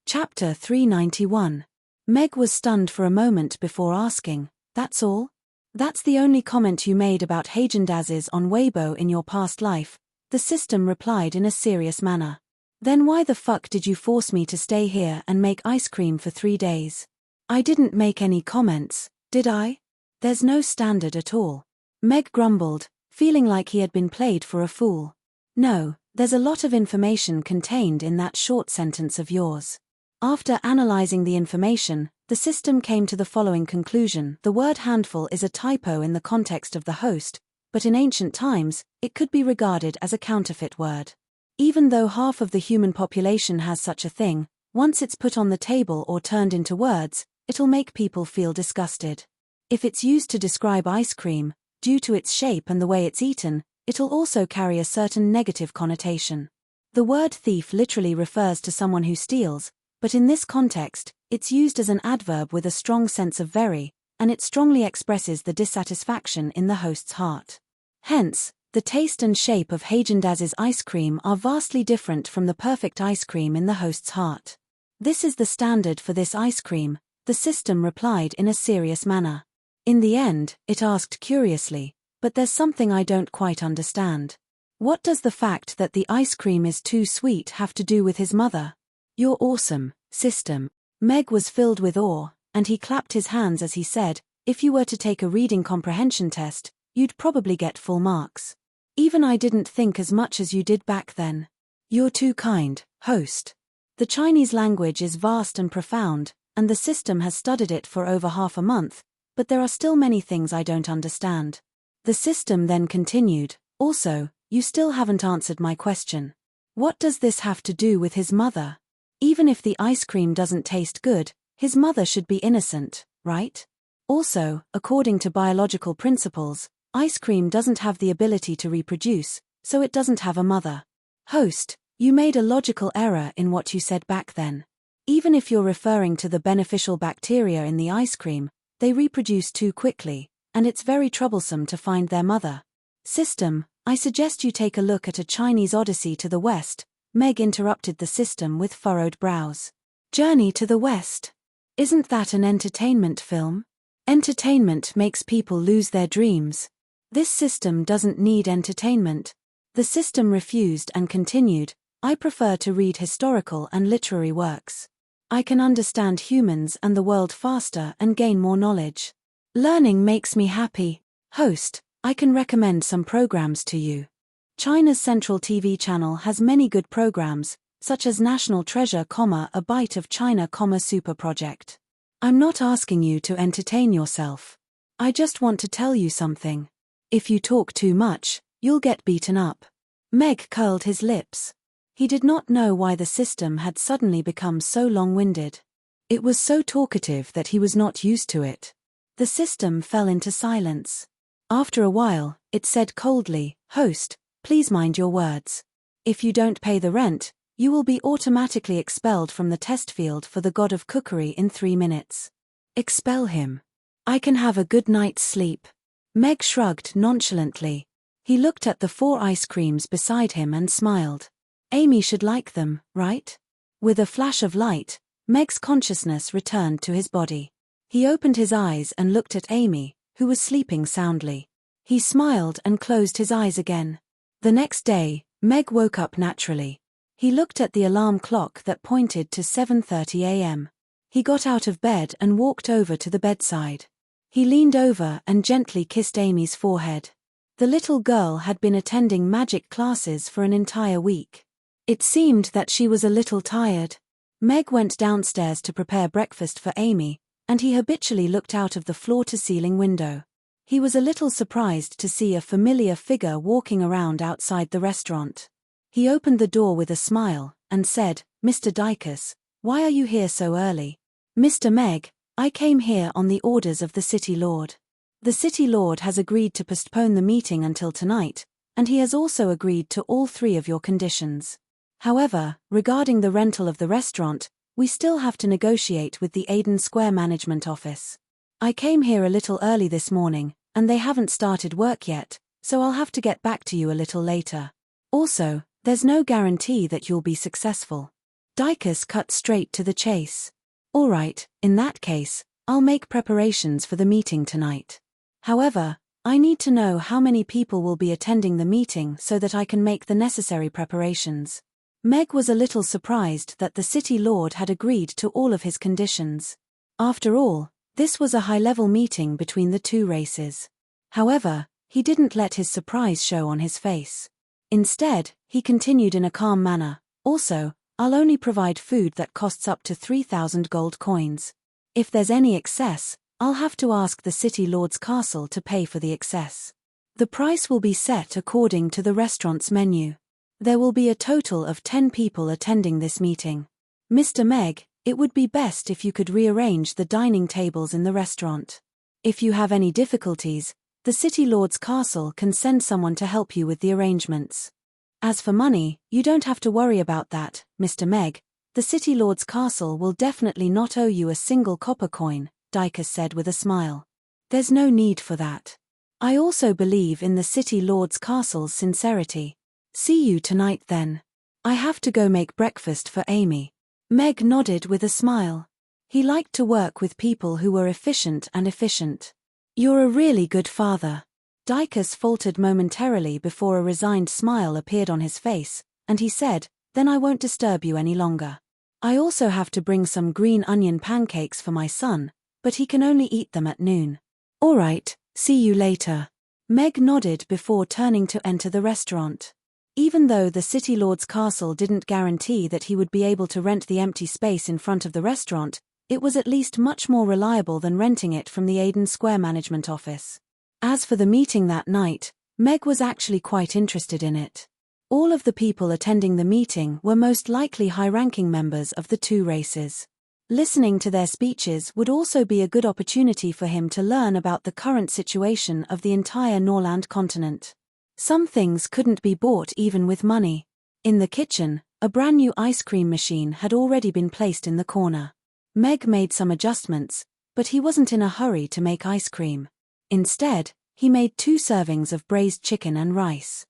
Chapter 391. Meg was stunned for a moment before asking, "That's all? That's the only comment you made about Häagen-Dazs on Weibo in your past life?" the system replied in a serious manner. "Then why the fuck did you force me to stay here and make ice cream for 3 days? I didn't make any comments, did I? There's no standard at all." Meg grumbled, feeling like he had been played for a fool. "No, there's a lot of information contained in that short sentence of yours." After analyzing the information, the system came to the following conclusion: the word handful is a typo in the context of the host, but in ancient times, it could be regarded as a counterfeit word. Even though half of the human population has such a thing, once it's put on the table or turned into words, it'll make people feel disgusted. If it's used to describe ice cream, due to its shape and the way it's eaten, it'll also carry a certain negative connotation. The word thief literally refers to someone who steals, but in this context, it's used as an adverb with a strong sense of very, and it strongly expresses the dissatisfaction in the host's heart. Hence, the taste and shape of Häagen-Dazs ice cream are vastly different from the perfect ice cream in the host's heart. "This is the standard for this ice cream," the system replied in a serious manner. In the end, it asked curiously, "But there's something I don't quite understand. What does the fact that the ice cream is too sweet have to do with his mother?" "You're awesome, system." Meg was filled with awe, and he clapped his hands as he said, "If you were to take a reading comprehension test, you'd probably get full marks. Even I didn't think as much as you did back then. You're too kind, host." The The Chinese language is vast and profound, and the system has studied it for over half a month, but there are still many things I don't understand. The system then continued, also, you still haven't answered my question. What does this have to do with his mother? Even if the ice cream doesn't taste good, his mother should be innocent, right? Also, according to biological principles, ice cream doesn't have the ability to reproduce, so it doesn't have a mother. Host, you made a logical error in what you said back then. Even if you're referring to the beneficial bacteria in the ice cream, they reproduce too quickly, and it's very troublesome to find their mother. System, I suggest you take a look at a Chinese Odyssey to the West. Meg interrupted the system with furrowed brows. Journey to the West. Isn't that an entertainment film? Entertainment makes people lose their dreams. This system doesn't need entertainment. The system refused and continued, I prefer to read historical and literary works. I can understand humans and the world faster and gain more knowledge. Learning makes me happy. Host, I can recommend some programs to you. China's central TV channel has many good programs, such as National Treasure, A Bite of China, Super Project. I'm not asking you to entertain yourself. I just want to tell you something. If you talk too much, you'll get beaten up. Meg curled his lips. He did not know why the system had suddenly become so long-winded. It was so talkative that he was not used to it. The system fell into silence. After a while, it said coldly, Host, please mind your words. If you don't pay the rent, you will be automatically expelled from the test field for the god of cookery in 3 minutes. Expel him. I can have a good night's sleep. Meg shrugged nonchalantly. He looked at the 4 ice creams beside him and smiled. Amy should like them, right? With a flash of light, Meg's consciousness returned to his body. He opened his eyes and looked at Amy, who was sleeping soundly. He smiled and closed his eyes again. The next day, Meg woke up naturally. He looked at the alarm clock that pointed to 7:30 a.m. He got out of bed and walked over to the bedside. He leaned over and gently kissed Amy's forehead. The little girl had been attending magic classes for an entire week. It seemed that she was a little tired. Meg went downstairs to prepare breakfast for Amy, and he habitually looked out of the floor-to-ceiling window. He was a little surprised to see a familiar figure walking around outside the restaurant. He opened the door with a smile, and said, Mr. Dicus, why are you here so early? Mr. Meg, I came here on the orders of the City Lord. The City Lord has agreed to postpone the meeting until tonight, and he has also agreed to all 3 of your conditions. However, regarding the rental of the restaurant, we still have to negotiate with the Aden Square Management Office. I came here a little early this morning, and they haven't started work yet, so I'll have to get back to you a little later. Also, there's no guarantee that you'll be successful. Dicus cut straight to the chase. All right, in that case, I'll make preparations for the meeting tonight. However, I need to know how many people will be attending the meeting so that I can make the necessary preparations. Meg was a little surprised that the City Lord had agreed to all of his conditions. After all, this was a high-level meeting between the 2 races. However, he didn't let his surprise show on his face. Instead, he continued in a calm manner, also, I'll only provide food that costs up to 3,000 gold coins. If there's any excess, I'll have to ask the City Lord's castle to pay for the excess. The price will be set according to the restaurant's menu. There will be a total of 10 people attending this meeting. Mr. Meg, it would be best if you could rearrange the dining tables in the restaurant. If you have any difficulties, the City Lord's castle can send someone to help you with the arrangements. As for money, you don't have to worry about that, Mr. Meg. The City Lord's castle will definitely not owe you a single copper coin, Dicus said with a smile. There's no need for that. I also believe in the City Lord's castle's sincerity. See you tonight then. I have to go make breakfast for Amy. Meg nodded with a smile. He liked to work with people who were efficient. You're a really good father. Dicus faltered momentarily before a resigned smile appeared on his face, and he said, Then I won't disturb you any longer. I also have to bring some green onion pancakes for my son, but he can only eat them at noon. All right, see you later. Meg nodded before turning to enter the restaurant. Even though the City Lord's castle didn't guarantee that he would be able to rent the empty space in front of the restaurant, it was at least much more reliable than renting it from the Aiden Square management office. As for the meeting that night, Meg was actually quite interested in it. All of the people attending the meeting were most likely high-ranking members of the two races. Listening to their speeches would also be a good opportunity for him to learn about the current situation of the entire Norland continent. Some things couldn't be bought even with money. In the kitchen, a brand new ice cream machine had already been placed in the corner. Meg made some adjustments, but he wasn't in a hurry to make ice cream. Instead, he made 2 servings of braised chicken and rice.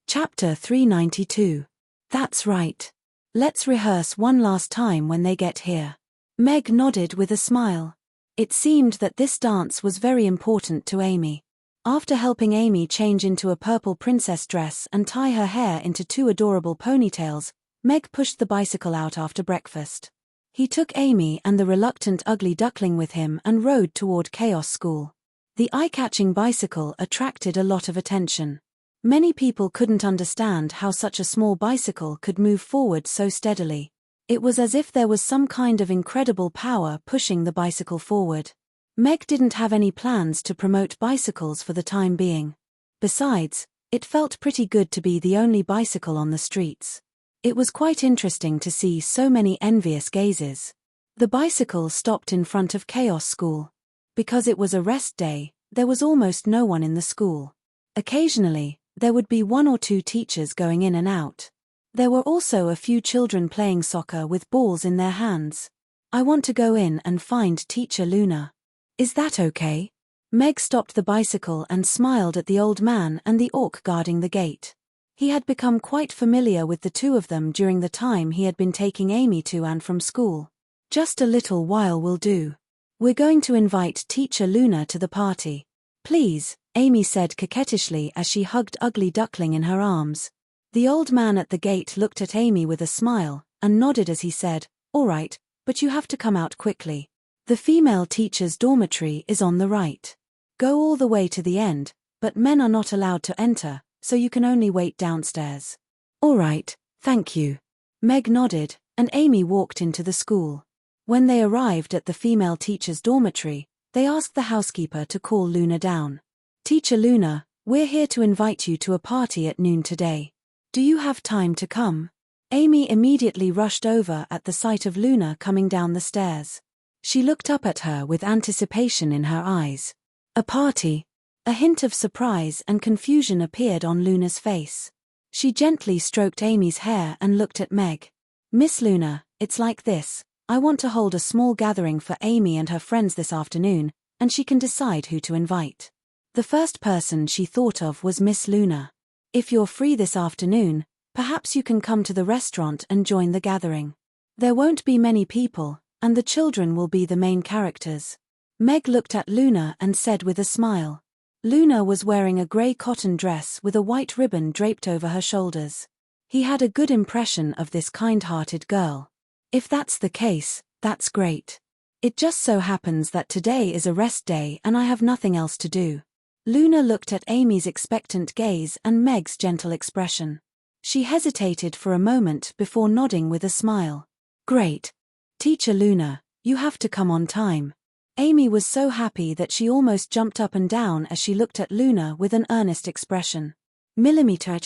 Chapter 392. That's right. Let's rehearse one last time when they get here. Meg nodded with a smile. It seemed that this dance was very important to Amy. After helping Amy change into a purple princess dress and tie her hair into 2 adorable ponytails, Meg pushed the bicycle out after breakfast. He took Amy and the reluctant ugly duckling with him and rode toward Chaos School. The eye-catching bicycle attracted a lot of attention. Many people couldn't understand how such a small bicycle could move forward so steadily. It was as if there was some kind of incredible power pushing the bicycle forward. Meg didn't have any plans to promote bicycles for the time being. Besides, it felt pretty good to be the only bicycle on the streets. It was quite interesting to see so many envious gazes. The bicycle stopped in front of Chaos School. Because it was a rest day, there was almost no one in the school. Occasionally, there would be 1 or 2 teachers going in and out. There were also a few children playing soccer with balls in their hands. I want to go in and find Teacher Luna. Is that okay? Meg stopped the bicycle and smiled at the old man and the orc guarding the gate. He had become quite familiar with the 2 of them during the time he had been taking Amy to and from school. Just a little while will do. We're going to invite Teacher Luna to the party. Please, Amy said coquettishly as she hugged Ugly Duckling in her arms. The old man at the gate looked at Amy with a smile, and nodded as he said, "All right, but you have to come out quickly. The female teacher's dormitory is on the right. Go all the way to the end, but men are not allowed to enter, so you can only wait downstairs." "All right, thank you." Meg nodded, and Amy walked into the school. When they arrived at the female teacher's dormitory, they asked the housekeeper to call Luna down. "Teacher Luna, we're here to invite you to a party at noon today. Do you have time to come?" Amy immediately rushed over at the sight of Luna coming down the stairs. She looked up at her with anticipation in her eyes. A party? A hint of surprise and confusion appeared on Luna's face. She gently stroked Amy's hair and looked at Meg. "Miss Luna, it's like this. I want to hold a small gathering for Amy and her friends this afternoon, and she can decide who to invite." The first person she thought of was Miss Luna. "If you're free this afternoon, perhaps you can come to the restaurant and join the gathering. There won't be many people, and the children will be the main characters." Meg looked at Luna and said with a smile. Luna was wearing a grey cotton dress with a white ribbon draped over her shoulders. He had a good impression of this kind-hearted girl. "If that's the case, that's great. It just so happens that today is a rest day and I have nothing else to do." Luna looked at Amy's expectant gaze and Meg's gentle expression. She hesitated for a moment before nodding with a smile. "Great. Teacher Luna, you have to come on time." Amy was so happy that she almost jumped up and down as she looked at Luna with an earnest expression. "Millimeter,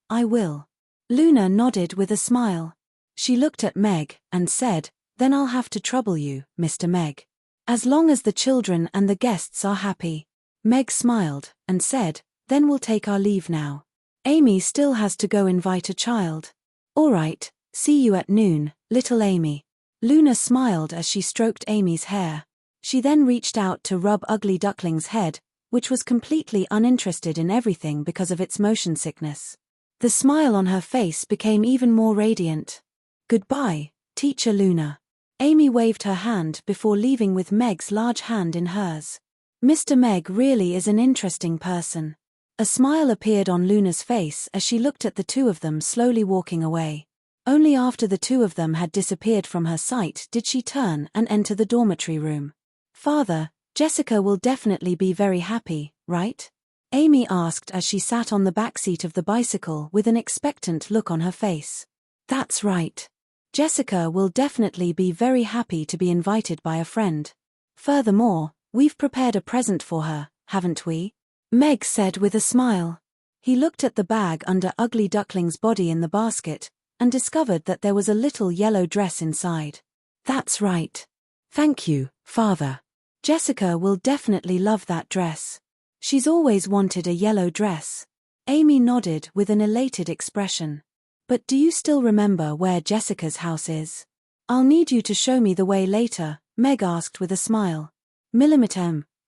I will." Luna nodded with a smile. She looked at Meg and said, "Then I'll have to trouble you, Mr. Meg. As long as the children and the guests are happy." Meg smiled and said, "Then we'll take our leave now. Amy still has to go invite a child." "All right, see you at noon, little Amy." Luna smiled as she stroked Amy's hair. She then reached out to rub Ugly Duckling's head, which was completely uninterested in everything because of its motion sickness. The smile on her face became even more radiant. "Goodbye, Teacher Luna." Amy waved her hand before leaving with Meg's large hand in hers. "Mr. Meg really is an interesting person." A smile appeared on Luna's face as she looked at the 2 of them slowly walking away. Only after the 2 of them had disappeared from her sight did she turn and enter the dormitory room. "Father, Jessica will definitely be very happy, right? Amy asked as she sat on the back seat of the bicycle with an expectant look on her face. That's right. Jessica will definitely be very happy to be invited by a friend. Furthermore, we've prepared a present for her, haven't we? Meg said with a smile. He looked at the bag under Ugly Duckling's body in the basket, and discovered that there was a little yellow dress inside. That's right. Thank you, Father. Jessica will definitely love that dress. She's always wanted a yellow dress. Amy nodded with an elated expression. But do you still remember where Jessica's house is? I'll need you to show me the way later, Meg asked with a smile.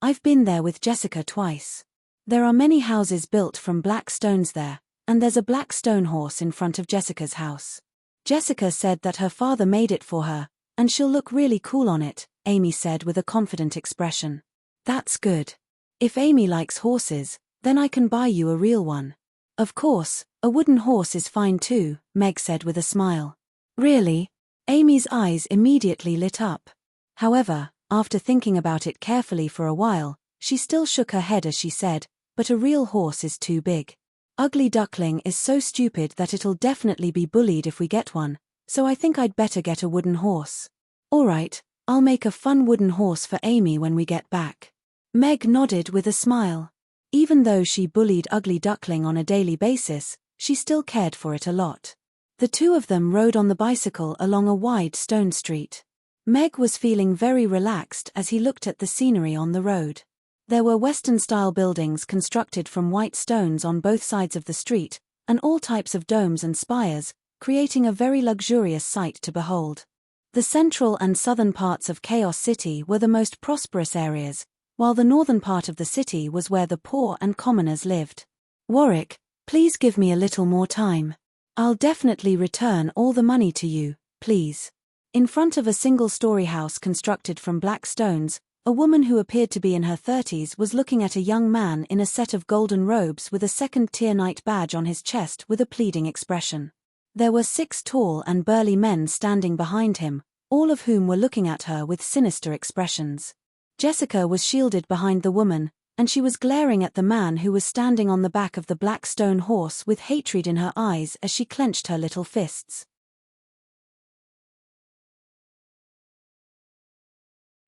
I've been there with Jessica twice. There are many houses built from black stones there, and there's a black stone horse in front of Jessica's house. Jessica said that her father made it for her, and she'll look really cool on it, Amy said with a confident expression. That's good. If Amy likes horses, then I can buy you a real one. Of course, a wooden horse is fine too, Meg said with a smile. Really? Amy's eyes immediately lit up. However, after thinking about it carefully for a while, she still shook her head as she said, but a real horse is too big. Ugly Duckling is so stupid that it'll definitely be bullied if we get one, so I think I'd better get a wooden horse. Alright, I'll make a fun wooden horse for Amy when we get back. Meg nodded with a smile. Even though she bullied Ugly Duckling on a daily basis, she still cared for it a lot. The two of them rode on the bicycle along a wide stone street. Meg was feeling very relaxed as he looked at the scenery on the road. There were Western-style buildings constructed from white stones on both sides of the street, and all types of domes and spires, creating a very luxurious sight to behold. The central and southern parts of Chaos City were the most prosperous areas, while the northern part of the city was where the poor and commoners lived. Warwick, please give me a little more time. I'll definitely return all the money to you, please. In front of a single-story house constructed from black stones, a woman who appeared to be in her 30s was looking at a young man in a set of golden robes with a second-tier knight badge on his chest with a pleading expression. There were 6 tall and burly men standing behind him, all of whom were looking at her with sinister expressions. Jessica was shielded behind the woman, and she was glaring at the man who was standing on the back of the black stone horse with hatred in her eyes as she clenched her little fists.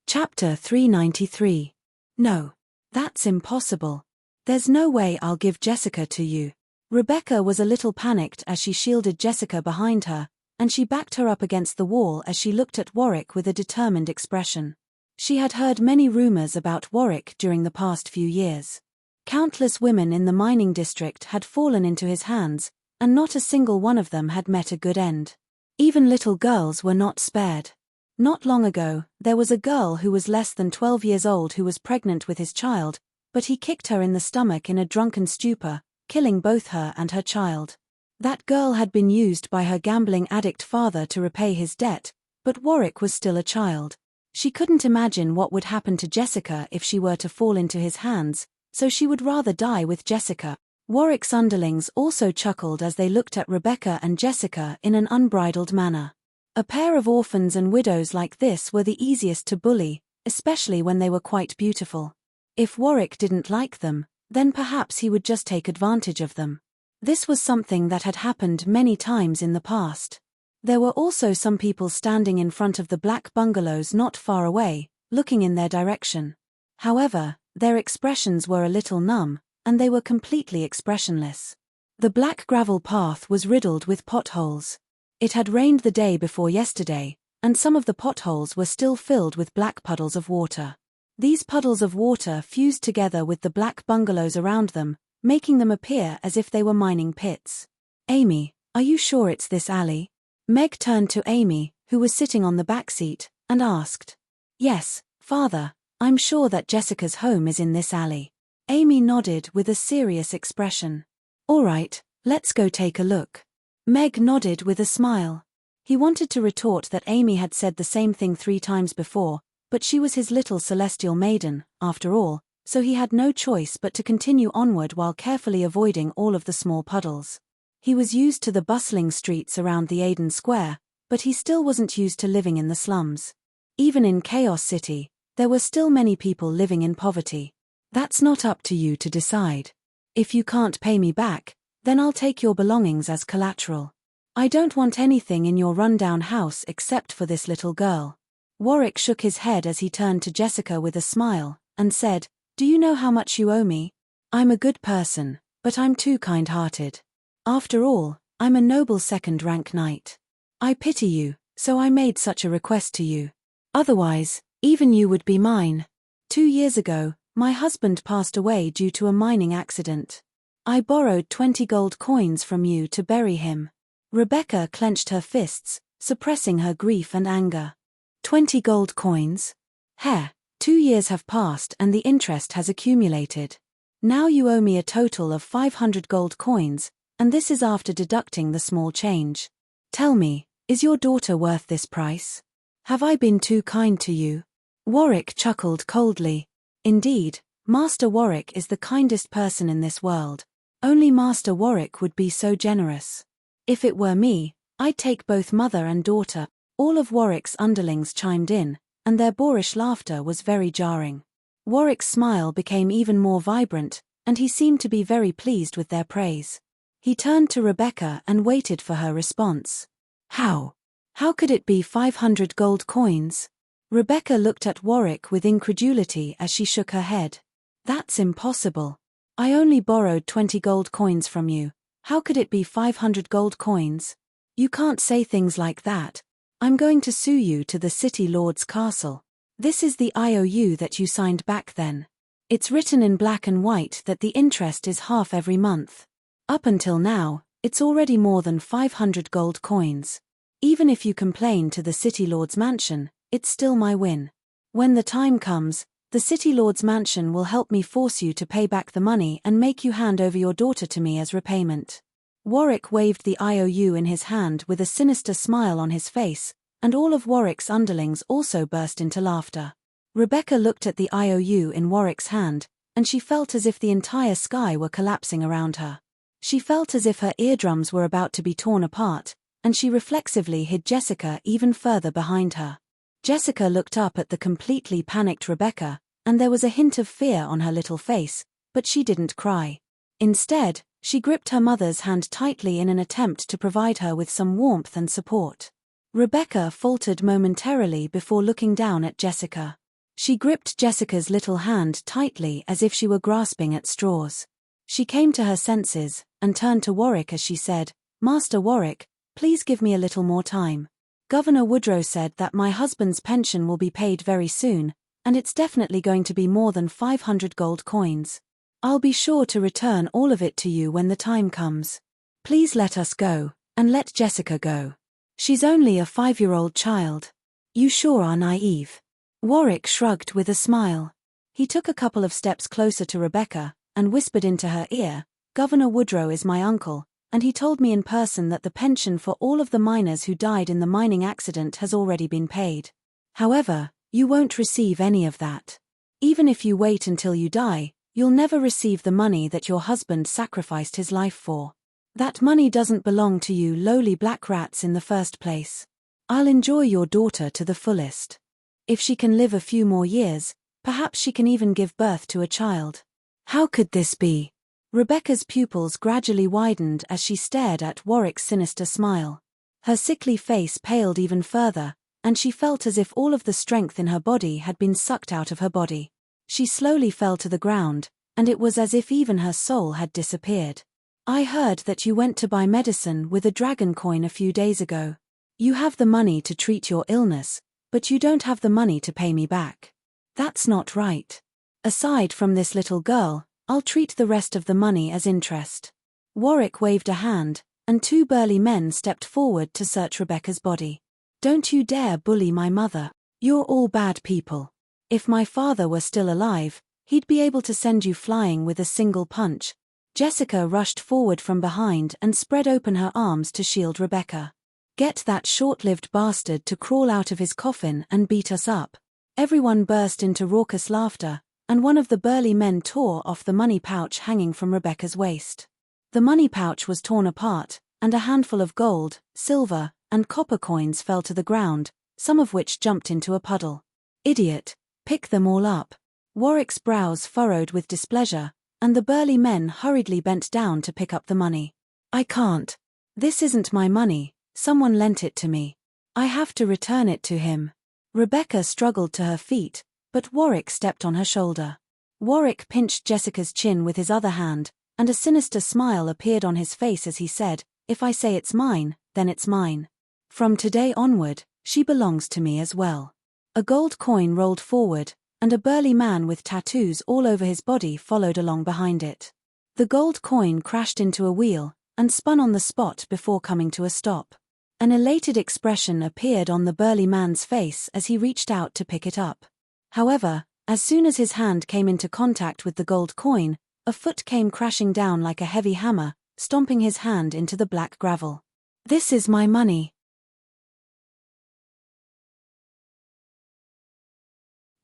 Chapter 393. No. That's impossible. There's no way I'll give Jessica to you. Rebecca was a little panicked as she shielded Jessica behind her, and she backed her up against the wall as she looked at Warwick with a determined expression. She had heard many rumors about Warwick during the past few years. Countless women in the mining district had fallen into his hands, and not a single one of them had met a good end. Even little girls were not spared. Not long ago, there was a girl who was less than 12 years old who was pregnant with his child, but he kicked her in the stomach in a drunken stupor, killing both her and her child. That girl had been used by her gambling addict father to repay his debt, but Warwick was still a child. She couldn't imagine what would happen to Jessica if she were to fall into his hands, so she would rather die with Jessica. Warwick's underlings also chuckled as they looked at Rebecca and Jessica in an unbridled manner. A pair of orphans and widows like this were the easiest to bully, especially when they were quite beautiful. If Warwick didn't like them, then perhaps he would just take advantage of them. This was something that had happened many times in the past. There were also some people standing in front of the black bungalows not far away, looking in their direction. However, their expressions were a little numb, and they were completely expressionless. The black gravel path was riddled with potholes. It had rained the day before yesterday, and some of the potholes were still filled with black puddles of water. These puddles of water fused together with the black bungalows around them, making them appear as if they were mining pits. Amy, are you sure it's this alley? Meg turned to Amy, who was sitting on the back seat, and asked. Yes, Father, I'm sure that Jessica's home is in this alley. Amy nodded with a serious expression. All right, let's go take a look. Meg nodded with a smile. He wanted to retort that Amy had said the same thing 3 times before, but she was his little celestial maiden, after all, so he had no choice but to continue onward while carefully avoiding all of the small puddles. He was used to the bustling streets around the Aden Square, but he still wasn't used to living in the slums. Even in Chaos City, There were still many people living in poverty. That's not up to you to decide. If you can't pay me back, then I'll take your belongings as collateral. I don't want anything in your rundown house except for this little girl. Warwick shook his head as he turned to Jessica with a smile, and said, "Do you know how much you owe me? I'm a good person, but I'm too kind-hearted. After all, I'm a noble second-rank knight. I pity you, so I made such a request to you. Otherwise, even you would be mine. 2 years ago, my husband passed away due to a mining accident. I borrowed 20 gold coins from you to bury him." Rebecca clenched her fists, suppressing her grief and anger. 20 gold coins? Heh, 2 years have passed and the interest has accumulated. Now you owe me a total of 500 gold coins, and this is after deducting the small change. Tell me, is your daughter worth this price? Have I been too kind to you? Warwick chuckled coldly. Indeed, Master Warwick is the kindest person in this world. Only Master Warwick would be so generous. If it were me, I'd take both mother and daughter. All of Warwick's underlings chimed in, and their boorish laughter was very jarring. Warwick's smile became even more vibrant, and he seemed to be very pleased with their praise. He turned to Rebecca and waited for her response. How? How could it be 500 gold coins? Rebecca looked at Warwick with incredulity as she shook her head. That's impossible. I only borrowed 20 gold coins from you. How could it be 500 gold coins? You can't say things like that. I'm going to sue you to the City Lord's castle. This is the IOU that you signed back then. It's written in black and white that the interest is half every month. Up until now, it's already more than 500 gold coins. Even if you complain to the City Lord's mansion, it's still my win. When the time comes, the City Lord's mansion will help me force you to pay back the money and make you hand over your daughter to me as repayment. Warwick waved the IOU in his hand with a sinister smile on his face, and all of Warwick's underlings also burst into laughter. Rebecca looked at the IOU in Warwick's hand, and she felt as if the entire sky were collapsing around her. She felt as if her eardrums were about to be torn apart, and she reflexively hid Jessica even further behind her. Jessica looked up at the completely panicked Rebecca, and there was a hint of fear on her little face, but she didn't cry. Instead, she gripped her mother's hand tightly in an attempt to provide her with some warmth and support. Rebecca faltered momentarily before looking down at Jessica. She gripped Jessica's little hand tightly as if she were grasping at straws. She came to her senses, and turned to Warwick as she said, "Master Warwick, please give me a little more time. Governor Woodrow said that my husband's pension will be paid very soon, and it's definitely going to be more than 500 gold coins. I'll be sure to return all of it to you when the time comes. Please let us go, and let Jessica go. She's only a 5-year-old child. You sure are naive." Warwick shrugged with a smile. He took a couple of steps closer to Rebecca, and whispered into her ear, "Governor Woodrow is my uncle, and he told me in person that the pension for all of the miners who died in the mining accident has already been paid. However, you won't receive any of that. Even if you wait until you die, you'll never receive the money that your husband sacrificed his life for. That money doesn't belong to you lowly black rats in the first place. I'll enjoy your daughter to the fullest. If she can live a few more years, perhaps she can even give birth to a child." How could this be? Rebecca's pupils gradually widened as she stared at Warwick's sinister smile. Her sickly face paled even further, and she felt as if all of the strength in her body had been sucked out of her body. She slowly fell to the ground, and it was as if even her soul had disappeared. "I heard that you went to buy medicine with a dragon coin a few days ago. You have the money to treat your illness, but you don't have the money to pay me back. That's not right. Aside from this little girl, I'll treat the rest of the money as interest." Warwick waved a hand, and 2 burly men stepped forward to search Rebecca's body. "Don't you dare bully my mother. You're all bad people. If my father were still alive, he'd be able to send you flying with a single punch." Jessica rushed forward from behind and spread open her arms to shield Rebecca. "Get that short-lived bastard to crawl out of his coffin and beat us up." Everyone burst into raucous laughter, and one of the burly men tore off the money pouch hanging from Rebecca's waist. The money pouch was torn apart, and a handful of gold, silver, and copper coins fell to the ground, some of which jumped into a puddle. "Idiot, Pick them all up. Warwick's brows furrowed with displeasure, and the burly men hurriedly bent down to pick up the money. I can't. This isn't my money, someone lent it to me. I have to return it to him. Rebecca struggled to her feet, but Warwick stepped on her shoulder. Warwick pinched Jessica's chin with his other hand, and a sinister smile appeared on his face as he said, If I say it's mine, then it's mine. From today onward, she belongs to me as well. A gold coin rolled forward, and a burly man with tattoos all over his body followed along behind it. The gold coin crashed into a wheel, and spun on the spot before coming to a stop. An elated expression appeared on the burly man's face as he reached out to pick it up. However, as soon as his hand came into contact with the gold coin, a foot came crashing down like a heavy hammer, stomping his hand into the black gravel. This is my money.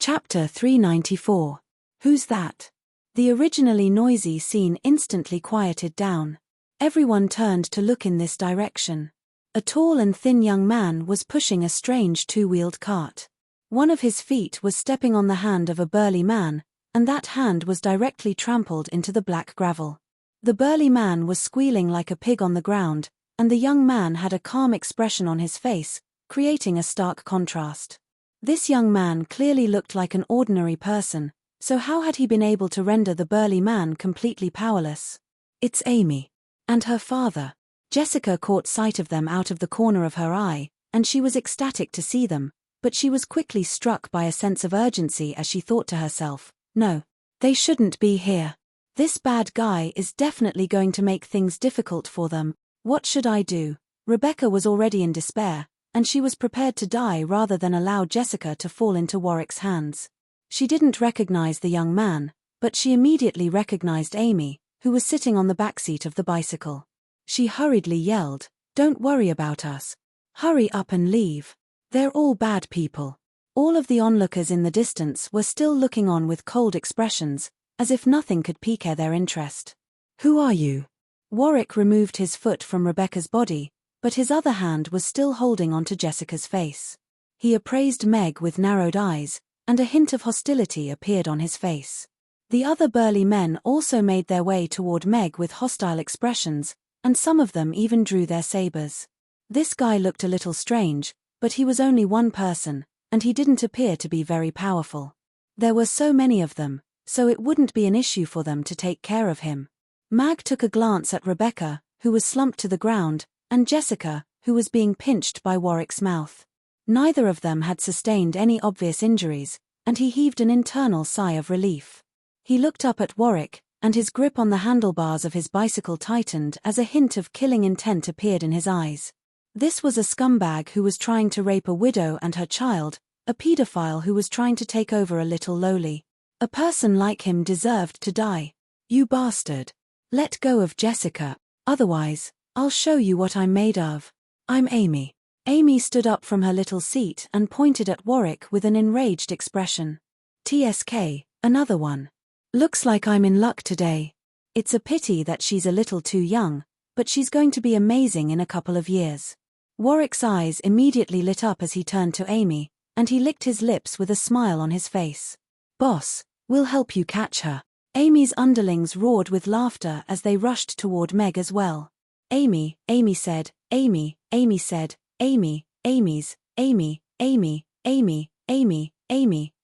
Chapter 394. Who's that? The originally noisy scene instantly quieted down. Everyone turned to look in this direction. A tall and thin young man was pushing a strange two-wheeled cart. One of his feet was stepping on the hand of a burly man, and that hand was directly trampled into the black gravel. The burly man was squealing like a pig on the ground, and the young man had a calm expression on his face, creating a stark contrast. This young man clearly looked like an ordinary person, so how had he been able to render the burly man completely powerless? It's Amy. And her father. Jessica caught sight of them out of the corner of her eye, and she was ecstatic to see them, but she was quickly struck by a sense of urgency as she thought to herself, no, they shouldn't be here. This bad guy is definitely going to make things difficult for them. What should I do? Rebecca was already in despair, and she was prepared to die rather than allow Jessica to fall into Warwick's hands. She didn't recognize the young man, but she immediately recognized Amy, who was sitting on the backseat of the bicycle. She hurriedly yelled, Don't worry about us. Hurry up and leave. They're all bad people. All of the onlookers in the distance were still looking on with cold expressions, as if nothing could pique their interest. Who are you? Warwick removed his foot from Rebecca's body, but his other hand was still holding onto Jessica's face. He appraised Meg with narrowed eyes, and a hint of hostility appeared on his face. The other burly men also made their way toward Meg with hostile expressions, and some of them even drew their sabers. This guy looked a little strange, but he was only one person, and he didn't appear to be very powerful. There were so many of them, so it wouldn't be an issue for them to take care of him. Mag took a glance at Rebecca, who was slumped to the ground, and Jessica, who was being pinched by Warwick's mouth. Neither of them had sustained any obvious injuries, and he heaved an internal sigh of relief. He looked up at Warwick, and his grip on the handlebars of his bicycle tightened as a hint of killing intent appeared in his eyes. This was a scumbag who was trying to rape a widow and her child, a pedophile who was trying to take over a little lowly. A person like him deserved to die. You bastard. Let go of Jessica, otherwise, I'll show you what I'm made of. I'm Amy. Amy stood up from her little seat and pointed at Warwick with an enraged expression. TSK, another one. Looks like I'm in luck today. It's a pity that she's a little too young, but she's going to be amazing in a couple of years. Warwick's eyes immediately lit up as he turned to Amy, and he licked his lips with a smile on his face. Boss, we'll help you catch her. Amy's underlings roared with laughter as they rushed toward Meg as well. Amy said, Amy said, Amy's, Amy,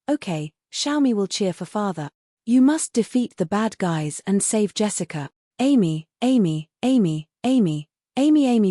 okay, Xiaomi will cheer for father. You must defeat the bad guys and save Jessica. Amy,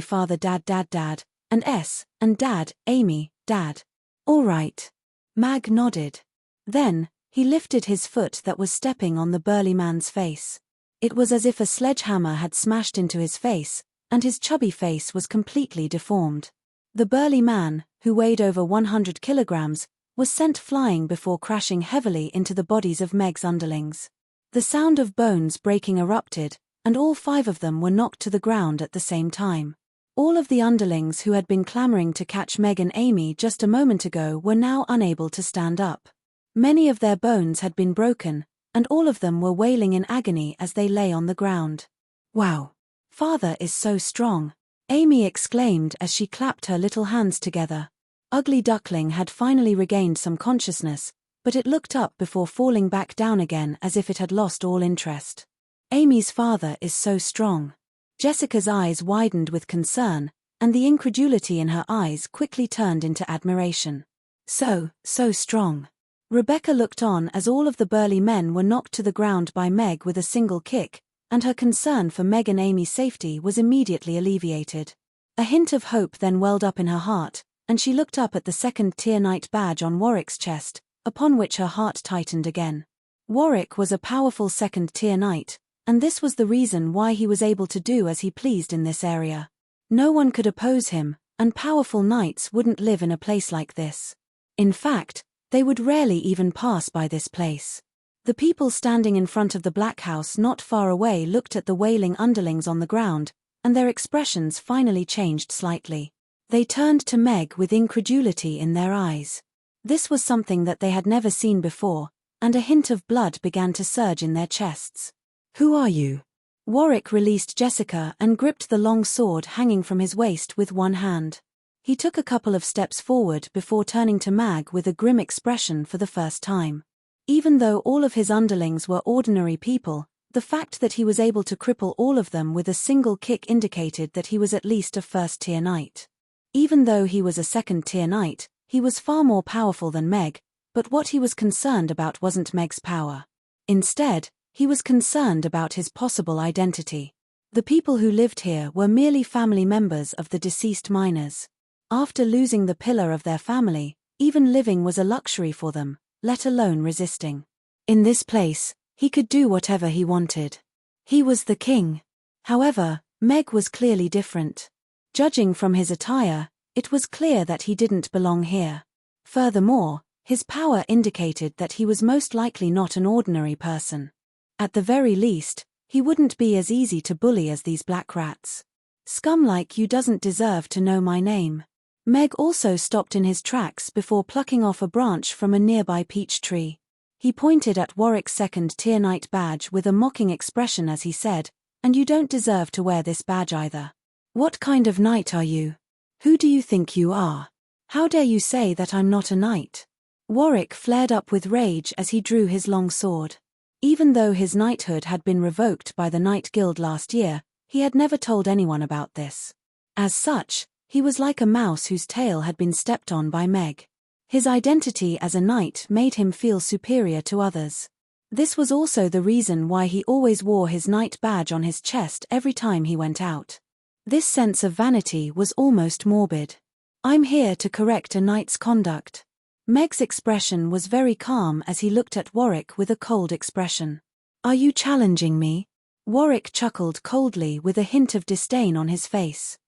father dad, and dad, Amy, dad. All right. Mag nodded. Then, he lifted his foot that was stepping on the burly man's face. It was as if a sledgehammer had smashed into his face, and his chubby face was completely deformed. The burly man, who weighed over 100 kilograms, was sent flying before crashing heavily into the bodies of Meg's underlings. The sound of bones breaking erupted, and all 5 of them were knocked to the ground at the same time. All of the underlings who had been clamoring to catch Meg and Amy just a moment ago were now unable to stand up. Many of their bones had been broken, and all of them were wailing in agony as they lay on the ground. Wow! Father is so strong, Amy exclaimed as she clapped her little hands together. Ugly Duckling had finally regained some consciousness, but it looked up before falling back down again as if it had lost all interest. Amy's father is so strong. Jessica's eyes widened with concern, and the incredulity in her eyes quickly turned into admiration. So strong. Rebecca looked on as all of the burly men were knocked to the ground by Meg with a single kick, and her concern for Meg and Amy's safety was immediately alleviated. A hint of hope then welled up in her heart, and she looked up at the second-tier knight badge on Warwick's chest, upon which her heart tightened again. Warwick was a powerful second-tier knight, and this was the reason why he was able to do as he pleased in this area. No one could oppose him, and powerful knights wouldn't live in a place like this. In fact, they would rarely even pass by this place. The people standing in front of the Black House not far away looked at the wailing underlings on the ground, and their expressions finally changed slightly. They turned to Meg with incredulity in their eyes. This was something that they had never seen before, and a hint of blood began to surge in their chests. "Who are you?" Warwick released Jessica and gripped the long sword hanging from his waist with one hand. He took a couple of steps forward before turning to Mag with a grim expression for the first time. Even though all of his underlings were ordinary people, the fact that he was able to cripple all of them with a single kick indicated that he was at least a first-tier knight. Even though he was a second-tier knight, he was far more powerful than Meg, but what he was concerned about wasn't Meg's power. Instead, he was concerned about his possible identity. The people who lived here were merely family members of the deceased miners. After losing the pillar of their family, even living was a luxury for them, let alone resisting. In this place, he could do whatever he wanted. He was the king. However, Meg was clearly different. Judging from his attire, it was clear that he didn't belong here. Furthermore, his power indicated that he was most likely not an ordinary person. At the very least, he wouldn't be as easy to bully as these black rats. "Scum like you doesn't deserve to know my name." Meg also stopped in his tracks before plucking off a branch from a nearby peach tree. He pointed at Warwick's second-tier knight badge with a mocking expression as he said, "And you don't deserve to wear this badge either. What kind of knight are you? Who do you think you are? How dare you say that I'm not a knight?" Warwick flared up with rage as he drew his long sword. Even though his knighthood had been revoked by the Knight Guild last year, he had never told anyone about this. As such, he was like a mouse whose tail had been stepped on by Meg. His identity as a knight made him feel superior to others. This was also the reason why he always wore his knight badge on his chest every time he went out. This sense of vanity was almost morbid. "I'm here to correct a knight's conduct." Meg's expression was very calm as he looked at Warwick with a cold expression. "Are you challenging me?" Warwick chuckled coldly with a hint of disdain on his face.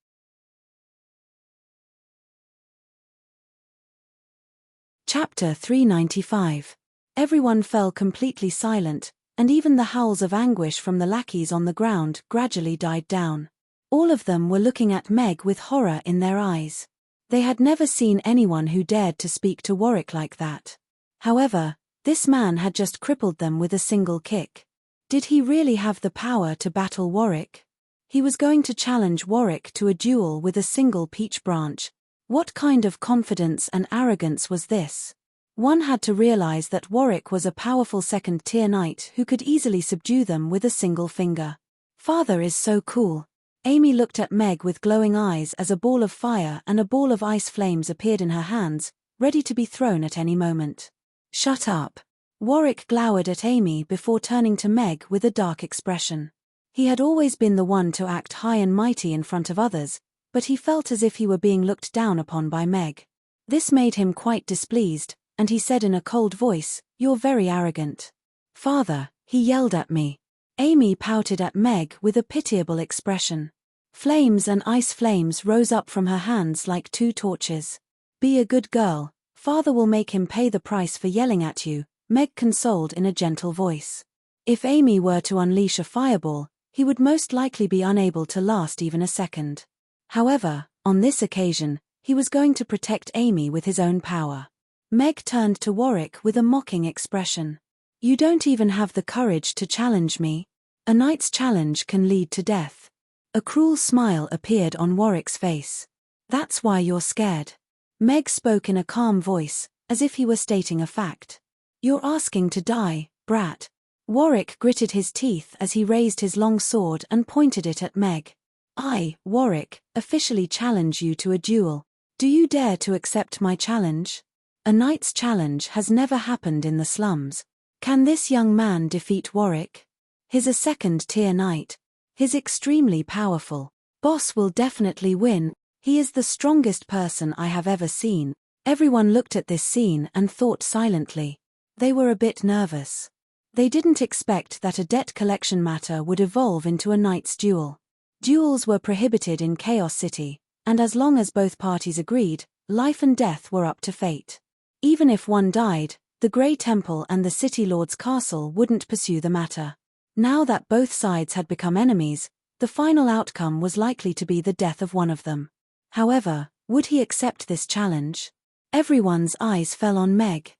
Chapter 395. Everyone fell completely silent, and even the howls of anguish from the lackeys on the ground gradually died down. All of them were looking at Meg with horror in their eyes. They had never seen anyone who dared to speak to Warwick like that. However, this man had just crippled them with a single kick. Did he really have the power to battle Warwick? He was going to challenge Warwick to a duel with a single peach branch. What kind of confidence and arrogance was this? One had to realize that Warwick was a powerful second-tier knight who could easily subdue them with a single finger. "Father is so cool." Amy looked at Meg with glowing eyes as a ball of fire and a ball of ice flames appeared in her hands, ready to be thrown at any moment. "Shut up." Warwick glowered at Amy before turning to Meg with a dark expression. He had always been the one to act high and mighty in front of others, but he felt as if he were being looked down upon by Meg. This made him quite displeased, and he said in a cold voice, "You're very arrogant." "Father," he yelled at me. Amy pouted at Meg with a pitiable expression. Flames and ice flames rose up from her hands like two torches. "Be a good girl, father will make him pay the price for yelling at you," Meg consoled in a gentle voice. If Amy were to unleash a fireball, he would most likely be unable to last even a second. However, on this occasion, he was going to protect Amy with his own power. Meg turned to Warwick with a mocking expression. "You don't even have the courage to challenge me. A knight's challenge can lead to death." A cruel smile appeared on Warwick's face. "That's why you're scared." Meg spoke in a calm voice, as if he were stating a fact. You're asking to die, brat. Warwick gritted his teeth as he raised his long sword and pointed it at Meg. I, Warwick, officially challenge you to a duel. Do you dare to accept my challenge? A knight's challenge has never happened in the slums. Can this young man defeat Warwick? He's a second-tier knight. He's extremely powerful. Boss will definitely win. He is the strongest person I have ever seen. Everyone looked at this scene and thought silently. They were a bit nervous. They didn't expect that a debt collection matter would evolve into a knight's duel. Duels were prohibited in Chaos City, and as long as both parties agreed, life and death were up to fate. Even if one died, the Grey Temple and the City Lord's castle wouldn't pursue the matter. Now that both sides had become enemies, the final outcome was likely to be the death of one of them. However, would he accept this challenge? Everyone's eyes fell on Meg.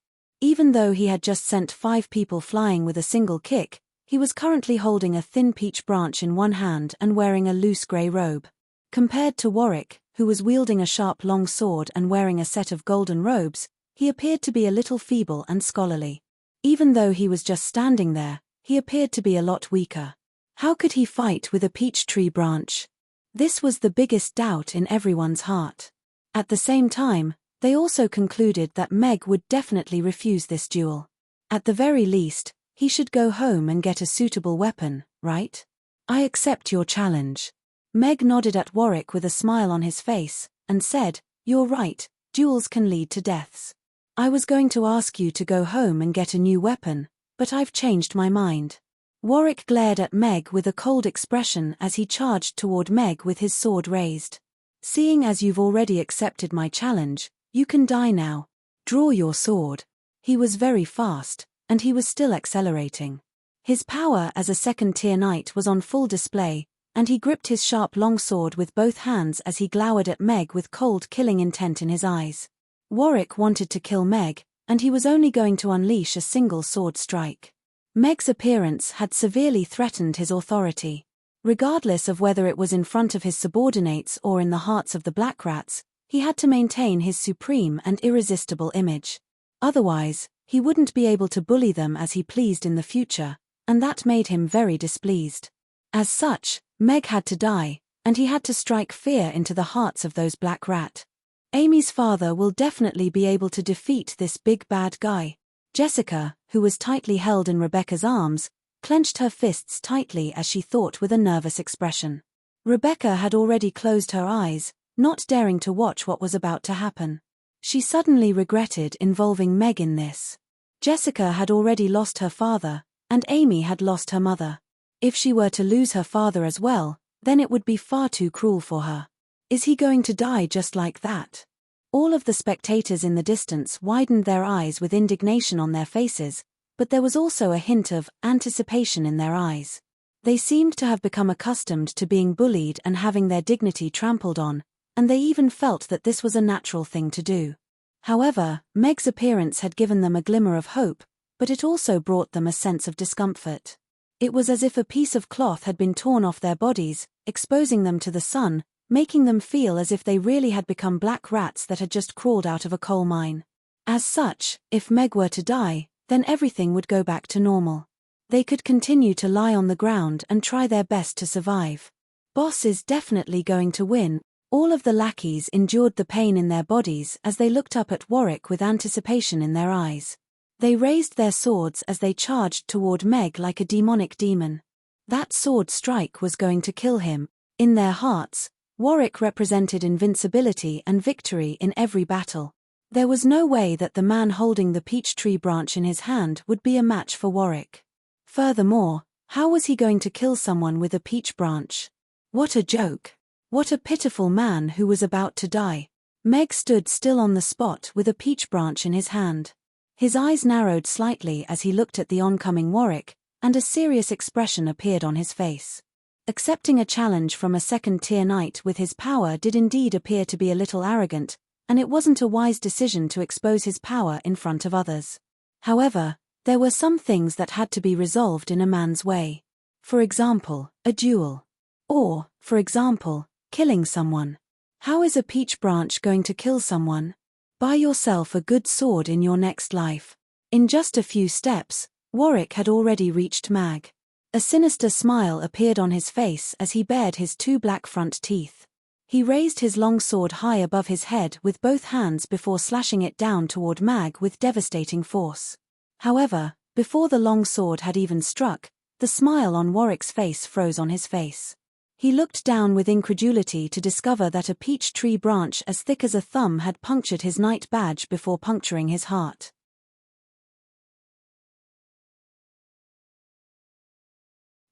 Even though he had just sent 5 people flying with a single kick, he was currently holding a thin peach branch in one hand and wearing a loose grey robe. Compared to Warwick, who was wielding a sharp long sword and wearing a set of golden robes, he appeared to be a little feeble and scholarly. Even though he was just standing there, he appeared to be a lot weaker. How could he fight with a peach tree branch? This was the biggest doubt in everyone's heart. At the same time, they also concluded that Meg would definitely refuse this duel. At the very least, he should go home and get a suitable weapon, right? I accept your challenge. Meg nodded at Warwick with a smile on his face, and said, You're right, duels can lead to deaths. I was going to ask you to go home and get a new weapon, but I've changed my mind. Warwick glared at Meg with a cold expression as he charged toward Meg with his sword raised. Seeing as you've already accepted my challenge, you can die now. Draw your sword. He was very fast, and he was still accelerating. His power as a second-tier knight was on full display, and he gripped his sharp long sword with both hands as he glowered at Meg with cold killing intent in his eyes. Warwick wanted to kill Meg, and he was only going to unleash a single sword strike. Meg's appearance had severely threatened his authority. Regardless of whether it was in front of his subordinates or in the hearts of the Black Rats, he had to maintain his supreme and irresistible image. Otherwise, he wouldn't be able to bully them as he pleased in the future, and that made him very displeased. As such, Meg had to die, and he had to strike fear into the hearts of those Black Rat. Amy's father will definitely be able to defeat this big bad guy. Jessica, who was tightly held in Rebecca's arms, clenched her fists tightly as she thought with a nervous expression. Rebecca had already closed her eyes, not daring to watch what was about to happen. She suddenly regretted involving Meg in this. Jessica had already lost her father, and Amy had lost her mother. If she were to lose her father as well, then it would be far too cruel for her. Is he going to die just like that? All of the spectators in the distance widened their eyes with indignation on their faces, but there was also a hint of anticipation in their eyes. They seemed to have become accustomed to being bullied and having their dignity trampled on, and they even felt that this was a natural thing to do. However, Meg's appearance had given them a glimmer of hope, but it also brought them a sense of discomfort. It was as if a piece of cloth had been torn off their bodies, exposing them to the sun, making them feel as if they really had become black rats that had just crawled out of a coal mine. As such, if Meg were to die, then everything would go back to normal. They could continue to lie on the ground and try their best to survive. Boss is definitely going to win. All of the lackeys endured the pain in their bodies as they looked up at Warwick with anticipation in their eyes. They raised their swords as they charged toward Meg like a demonic demon. That sword strike was going to kill him. In their hearts, Warwick represented invincibility and victory in every battle. There was no way that the man holding the peach tree branch in his hand would be a match for Warwick. Furthermore, how was he going to kill someone with a peach branch? What a joke! What a pitiful man who was about to die. Meg stood still on the spot with a peach branch in his hand. His eyes narrowed slightly as he looked at the oncoming Warwick, and a serious expression appeared on his face. Accepting a challenge from a second-tier knight with his power did indeed appear to be a little arrogant, and it wasn't a wise decision to expose his power in front of others. However, there were some things that had to be resolved in a man's way. For example, a duel. Or, for example, killing someone. How is a peach branch going to kill someone? Buy yourself a good sword in your next life. In just a few steps, Warwick had already reached Mag. A sinister smile appeared on his face as he bared his 2 black front teeth. He raised his long sword high above his head with both hands before slashing it down toward Mag with devastating force. However, before the long sword had even struck, the smile on Warwick's face froze on his face. He looked down with incredulity to discover that a peach tree branch as thick as a thumb had punctured his knight badge before puncturing his heart.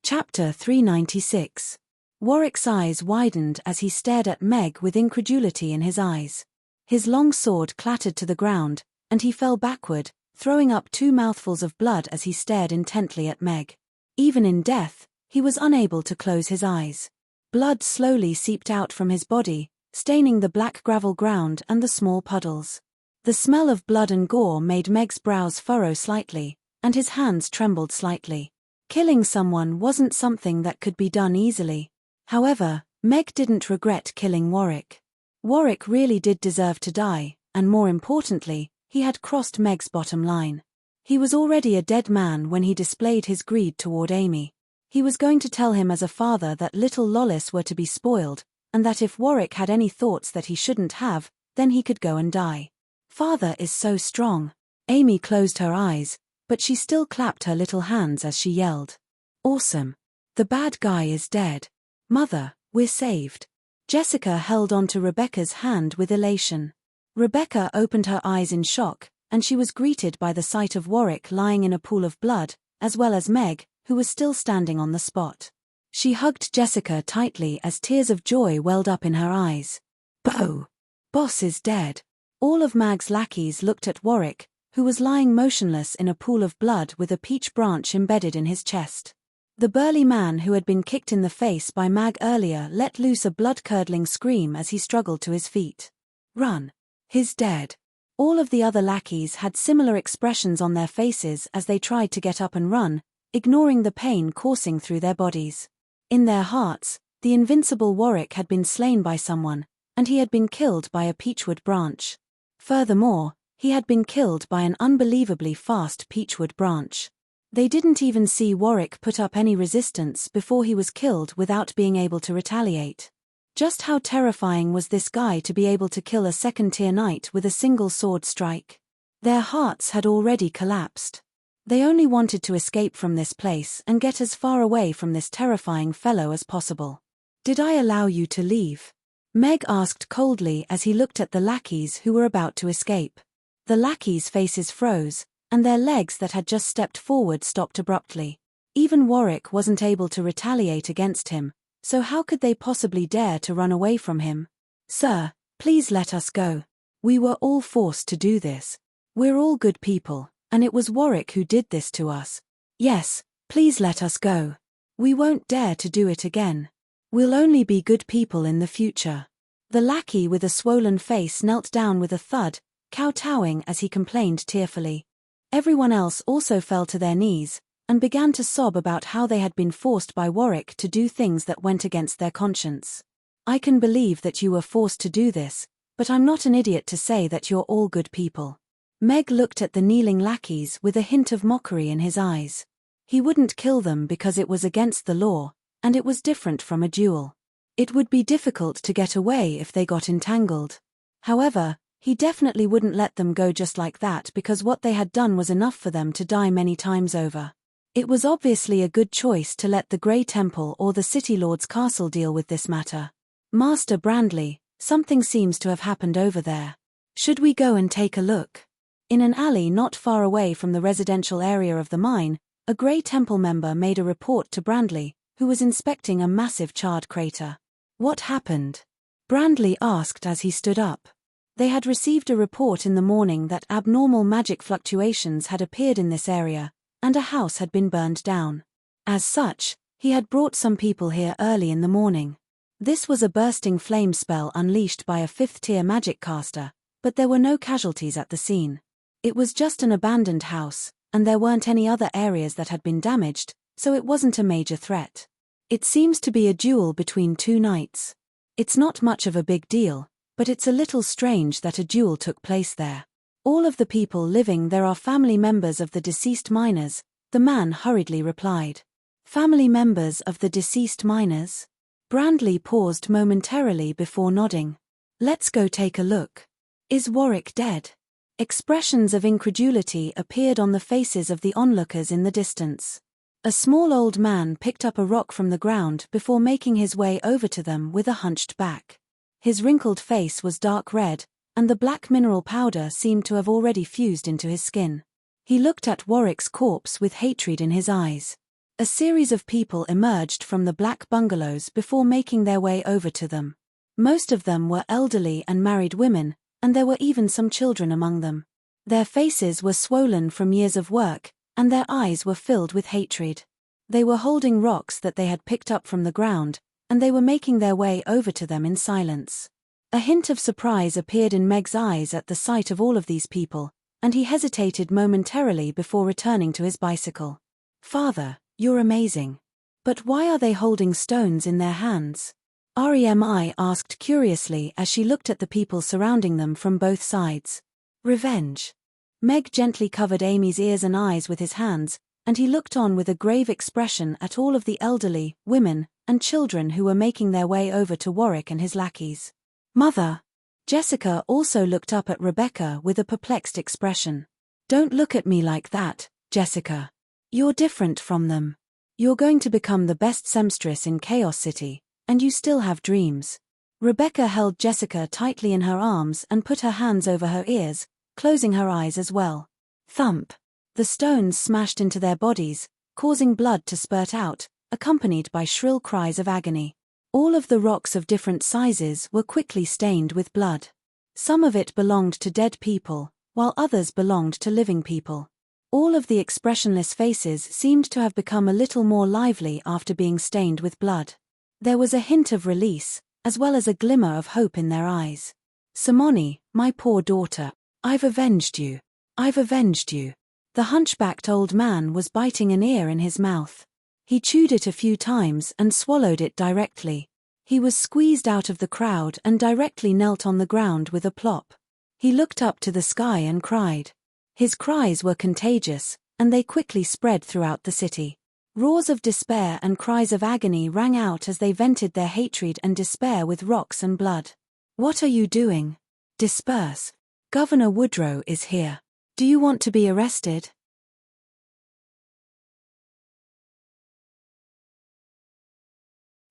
Chapter 396. Warwick's eyes widened as he stared at Meg with incredulity in his eyes. His long sword clattered to the ground, and he fell backward, throwing up 2 mouthfuls of blood as he stared intently at Meg. Even in death, he was unable to close his eyes. Blood slowly seeped out from his body, staining the black gravel ground and the small puddles. The smell of blood and gore made Meg's brows furrow slightly, and his hands trembled slightly. Killing someone wasn't something that could be done easily. However, Meg didn't regret killing Warwick. Warwick really did deserve to die, and more importantly, he had crossed Meg's bottom line. He was already a dead man when he displayed his greed toward Amy. He was going to tell him as a father that little Lollis were to be spoiled, and that if Warwick had any thoughts that he shouldn't have, then he could go and die. Father is so strong. Amy closed her eyes, but she still clapped her little hands as she yelled. Awesome. The bad guy is dead. Mother, we're saved. Jessica held onto Rebecca's hand with elation. Rebecca opened her eyes in shock, and she was greeted by the sight of Warwick lying in a pool of blood, as well as Meg, who was still standing on the spot. She hugged Jessica tightly as tears of joy welled up in her eyes. Bo! Boss is dead. All of Mag's lackeys looked at Warwick, who was lying motionless in a pool of blood with a peach branch embedded in his chest. The burly man who had been kicked in the face by Mag earlier let loose a blood-curdling scream as he struggled to his feet. Run. He's dead. All of the other lackeys had similar expressions on their faces as they tried to get up and run, ignoring the pain coursing through their bodies. In their hearts, the invincible Warwick had been slain by someone, and he had been killed by a peachwood branch. Furthermore, he had been killed by an unbelievably fast peachwood branch. They didn't even see Warwick put up any resistance before he was killed without being able to retaliate. Just how terrifying was this guy to be able to kill a second-tier knight with a single sword strike? Their hearts had already collapsed. They only wanted to escape from this place and get as far away from this terrifying fellow as possible. Did I allow you to leave? Meg asked coldly as he looked at the lackeys who were about to escape. The lackeys' faces froze, and their legs that had just stepped forward stopped abruptly. Even Warwick wasn't able to retaliate against him, so how could they possibly dare to run away from him? Sir, please let us go. We were all forced to do this. We're all good people, and it was Warwick who did this to us. Yes, please let us go. We won't dare to do it again. We'll only be good people in the future. The lackey with a swollen face knelt down with a thud, kowtowing as he complained tearfully. Everyone else also fell to their knees, and began to sob about how they had been forced by Warwick to do things that went against their conscience. I can believe that you were forced to do this, but I'm not an idiot to say that you're all good people. Meg looked at the kneeling lackeys with a hint of mockery in his eyes. He wouldn't kill them because it was against the law, and it was different from a duel. It would be difficult to get away if they got entangled. However, he definitely wouldn't let them go just like that because what they had done was enough for them to die many times over. It was obviously a good choice to let the Grey Temple or the City Lord's castle deal with this matter. Master Brandley, something seems to have happened over there. Should we go and take a look? In an alley not far away from the residential area of the mine, a Grey Temple member made a report to Brandley, who was inspecting a massive charred crater. What happened? Brandley asked as he stood up. They had received a report in the morning that abnormal magic fluctuations had appeared in this area, and a house had been burned down. As such, he had brought some people here early in the morning. This was a bursting flame spell unleashed by a 5th-tier magic caster, but there were no casualties at the scene. It was just an abandoned house, and there weren't any other areas that had been damaged, so it wasn't a major threat. It seems to be a duel between 2 knights. It's not much of a big deal, but it's a little strange that a duel took place there. All of the people living there are family members of the deceased miners, the man hurriedly replied. Family members of the deceased miners? Brandley paused momentarily before nodding. Let's go take a look. Is Warwick dead? Expressions of incredulity appeared on the faces of the onlookers in the distance. A small old man picked up a rock from the ground before making his way over to them with a hunched back. His wrinkled face was dark red, and the black mineral powder seemed to have already fused into his skin. He looked at Warwick's corpse with hatred in his eyes. A series of people emerged from the black bungalows before making their way over to them. Most of them were elderly and married women, and there were even some children among them. Their faces were swollen from years of work, and their eyes were filled with hatred. They were holding rocks that they had picked up from the ground, and they were making their way over to them in silence. A hint of surprise appeared in Meg's eyes at the sight of all of these people, and he hesitated momentarily before returning to his bicycle. Father, you're amazing. But why are they holding stones in their hands? Remi asked curiously as she looked at the people surrounding them from both sides. Revenge. Meg gently covered Amy's ears and eyes with his hands, and he looked on with a grave expression at all of the elderly, women, and children who were making their way over to Warwick and his lackeys. Mother! Jessica also looked up at Rebecca with a perplexed expression. Don't look at me like that, Jessica. You're different from them. You're going to become the best seamstress in Chaos City, and you still have dreams. Rebecca held Jessica tightly in her arms and put her hands over her ears, closing her eyes as well. Thump! The stones smashed into their bodies, causing blood to spurt out, accompanied by shrill cries of agony. All of the rocks of different sizes were quickly stained with blood. Some of it belonged to dead people, while others belonged to living people. All of the expressionless faces seemed to have become a little more lively after being stained with blood. There was a hint of release, as well as a glimmer of hope in their eyes. Simone, my poor daughter, I've avenged you. I've avenged you. The hunchbacked old man was biting an ear in his mouth. He chewed it a few times and swallowed it directly. He was squeezed out of the crowd and directly knelt on the ground with a plop. He looked up to the sky and cried. His cries were contagious, and they quickly spread throughout the city. Roars of despair and cries of agony rang out as they vented their hatred and despair with rocks and blood. What are you doing? Disperse. Governor Woodrow is here. Do you want to be arrested?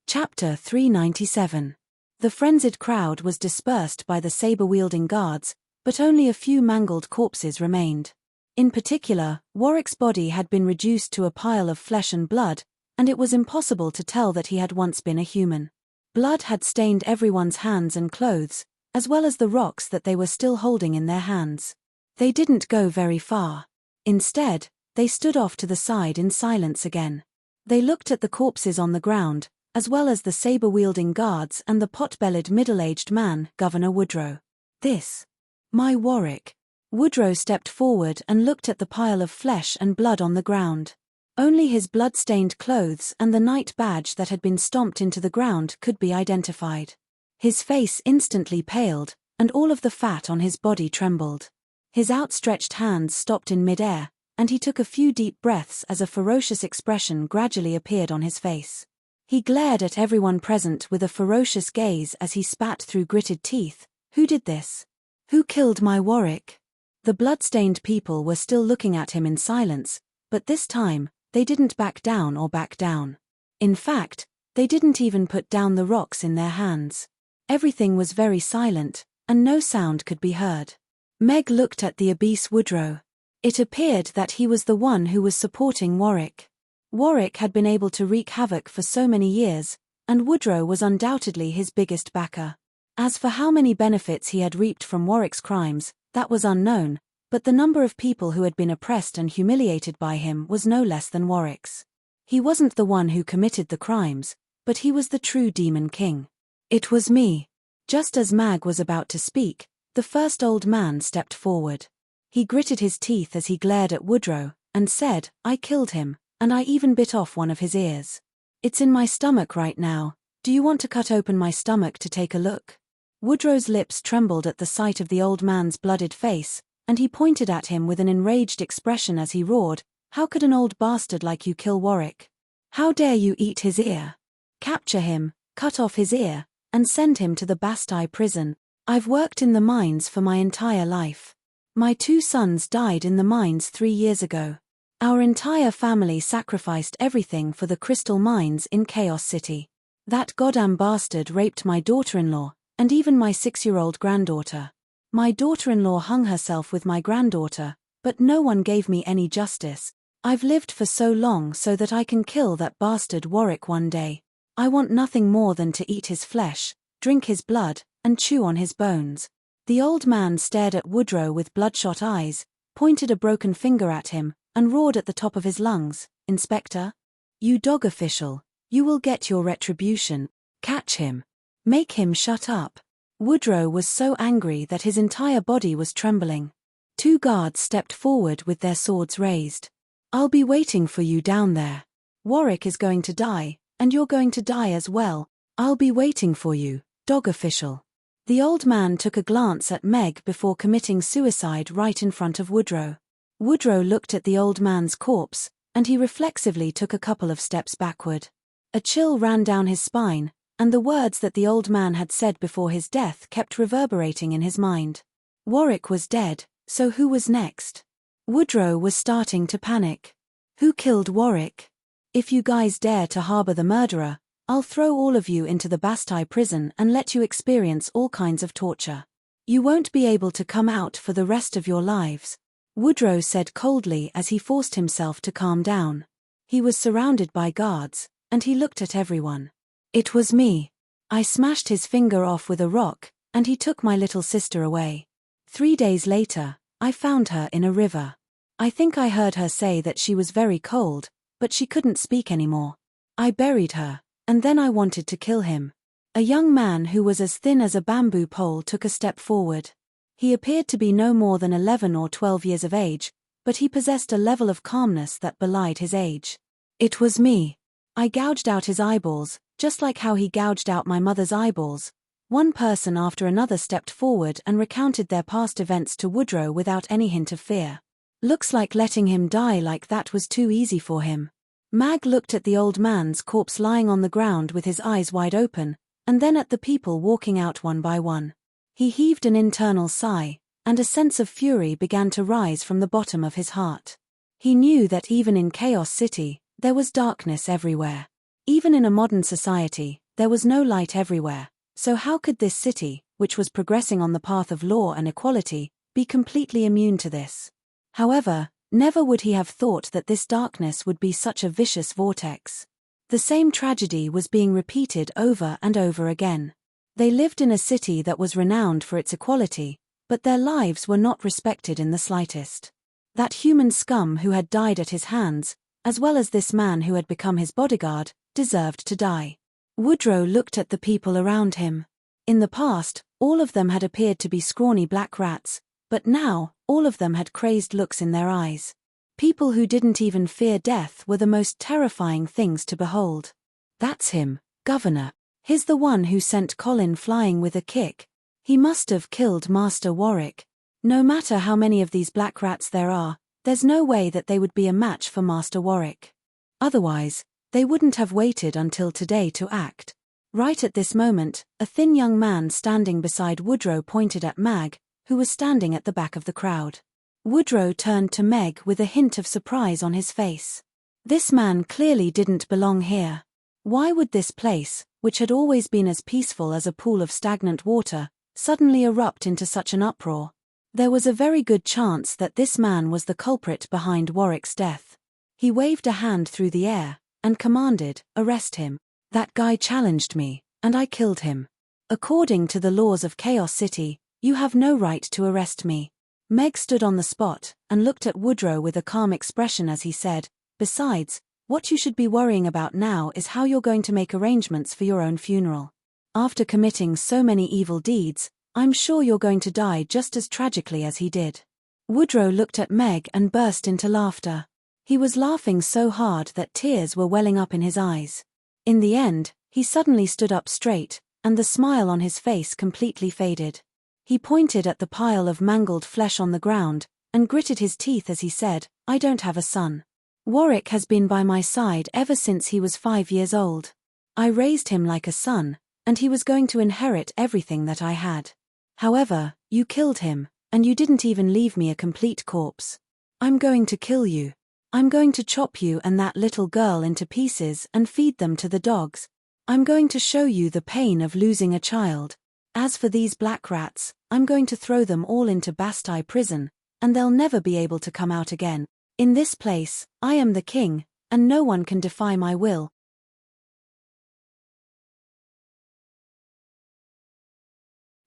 Chapter 397. The frenzied crowd was dispersed by the saber-wielding guards, but only a few mangled corpses remained. In particular, Warwick's body had been reduced to a pile of flesh and blood, and it was impossible to tell that he had once been a human. Blood had stained everyone's hands and clothes, as well as the rocks that they were still holding in their hands. They didn't go very far. Instead, they stood off to the side in silence again. They looked at the corpses on the ground, as well as the saber-wielding guards and the pot-bellied middle-aged man, Governor Woodrow. This. My Warwick. Woodrow stepped forward and looked at the pile of flesh and blood on the ground. Only his blood-stained clothes and the knight badge that had been stomped into the ground could be identified. His face instantly paled, and all of the fat on his body trembled. His outstretched hands stopped in mid-air, and he took a few deep breaths as a ferocious expression gradually appeared on his face. He glared at everyone present with a ferocious gaze as he spat through gritted teeth. Who did this? Who killed my Warwick? The blood-stained people were still looking at him in silence, but this time, they didn't back down or back down. In fact, they didn't even put down the rocks in their hands. Everything was very silent, and no sound could be heard. Meg looked at the obese Woodrow. It appeared that he was the one who was supporting Warwick. Warwick had been able to wreak havoc for so many years, and Woodrow was undoubtedly his biggest backer. As for how many benefits he had reaped from Warwick's crimes, that was unknown, but the number of people who had been oppressed and humiliated by him was no less than Warwick's. He wasn't the one who committed the crimes, but he was the true Demon King. It was me. Just as Mag was about to speak, the first old man stepped forward. He gritted his teeth as he glared at Woodrow, and said, I killed him, and I even bit off one of his ears. It's in my stomach right now. Do you want to cut open my stomach to take a look? Woodrow's lips trembled at the sight of the old man's blooded face, and he pointed at him with an enraged expression as he roared, "How could an old bastard like you kill Warwick? How dare you eat his ear? Capture him, cut off his ear, and send him to the Bastille prison. I've worked in the mines for my entire life. My 2 sons died in the mines 3 years ago. Our entire family sacrificed everything for the crystal mines in Chaos City. That goddamn bastard raped my daughter-in-law, and even my 6-year-old granddaughter. My daughter-in-law hung herself with my granddaughter, but no one gave me any justice. I've lived for so long so that I can kill that bastard Warwick one day. I want nothing more than to eat his flesh, drink his blood, and chew on his bones." The old man stared at Woodrow with bloodshot eyes, pointed a broken finger at him, and roared at the top of his lungs, "Inspector? You dog official, you will get your retribution. Catch him. Make him shut up." Woodrow was so angry that his entire body was trembling. 2 guards stepped forward with their swords raised. "I'll be waiting for you down there. Warwick is going to die, and you're going to die as well. I'll be waiting for you, dog official." The old man took a glance at Meg before committing suicide right in front of Woodrow. Woodrow looked at the old man's corpse, and he reflexively took a couple of steps backward. A chill ran down his spine, and the words that the old man had said before his death kept reverberating in his mind. Warwick was dead, so who was next? Woodrow was starting to panic. Who killed Warwick? If you guys dare to harbor the murderer, I'll throw all of you into the Bastille prison and let you experience all kinds of torture. You won't be able to come out for the rest of your lives," Woodrow said coldly as he forced himself to calm down. He was surrounded by guards, and he looked at everyone. "It was me. I smashed his finger off with a rock, and he took my little sister away. 3 days later, I found her in a river. I think I heard her say that she was very cold, but she couldn't speak anymore. I buried her, and then I wanted to kill him." A young man who was as thin as a bamboo pole took a step forward. He appeared to be no more than 11 or 12 years of age, but he possessed a level of calmness that belied his age. "It was me. I gouged out his eyeballs, just like how he gouged out my mother's eyeballs." One person after another stepped forward and recounted their past events to Woodrow without any hint of fear. Looks like letting him die like that was too easy for him. Mag looked at the old man's corpse lying on the ground with his eyes wide open, and then at the people walking out one by one. He heaved an internal sigh, and a sense of fury began to rise from the bottom of his heart. He knew that even in Chaos City, there was darkness everywhere. Even in a modern society, there was no light everywhere, so how could this city, which was progressing on the path of law and equality, be completely immune to this? However, never would he have thought that this darkness would be such a vicious vortex. The same tragedy was being repeated over and over again. They lived in a city that was renowned for its equality, but their lives were not respected in the slightest. That human scum who had died at his hands, as well as this man who had become his bodyguard, deserved to die. Woodrow looked at the people around him. In the past, all of them had appeared to be scrawny black rats, but now, all of them had crazed looks in their eyes. People who didn't even fear death were the most terrifying things to behold. "That's him, Governor. He's the one who sent Colin flying with a kick. He must have killed Master Warwick. No matter how many of these black rats there are, there's no way that they would be a match for Master Warwick. Otherwise, they wouldn't have waited until today to act." Right at this moment, a thin young man standing beside Woodrow pointed at Mag, who was standing at the back of the crowd. Woodrow turned to Meg with a hint of surprise on his face. This man clearly didn't belong here. Why would this place, which had always been as peaceful as a pool of stagnant water, suddenly erupt into such an uproar? There was a very good chance that this man was the culprit behind Warwick's death. He waved a hand through the air, and commanded, "Arrest him. That guy challenged me, and I killed him. According to the laws of Chaos City, you have no right to arrest me." Meg stood on the spot, and looked at Woodrow with a calm expression as he said, "Besides, what you should be worrying about now is how you're going to make arrangements for your own funeral. After committing so many evil deeds, I'm sure you're going to die just as tragically as he did." Woodrow looked at Meg and burst into laughter. He was laughing so hard that tears were welling up in his eyes. In the end, he suddenly stood up straight, and the smile on his face completely faded. He pointed at the pile of mangled flesh on the ground, and gritted his teeth as he said, "I don't have a son. Warwick has been by my side ever since he was 5 years old. I raised him like a son, and he was going to inherit everything that I had. However, you killed him, and you didn't even leave me a complete corpse. I'm going to kill you. I'm going to chop you and that little girl into pieces and feed them to the dogs. I'm going to show you the pain of losing a child. As for these black rats, I'm going to throw them all into Bastille prison, and they'll never be able to come out again. In this place, I am the king, and no one can defy my will."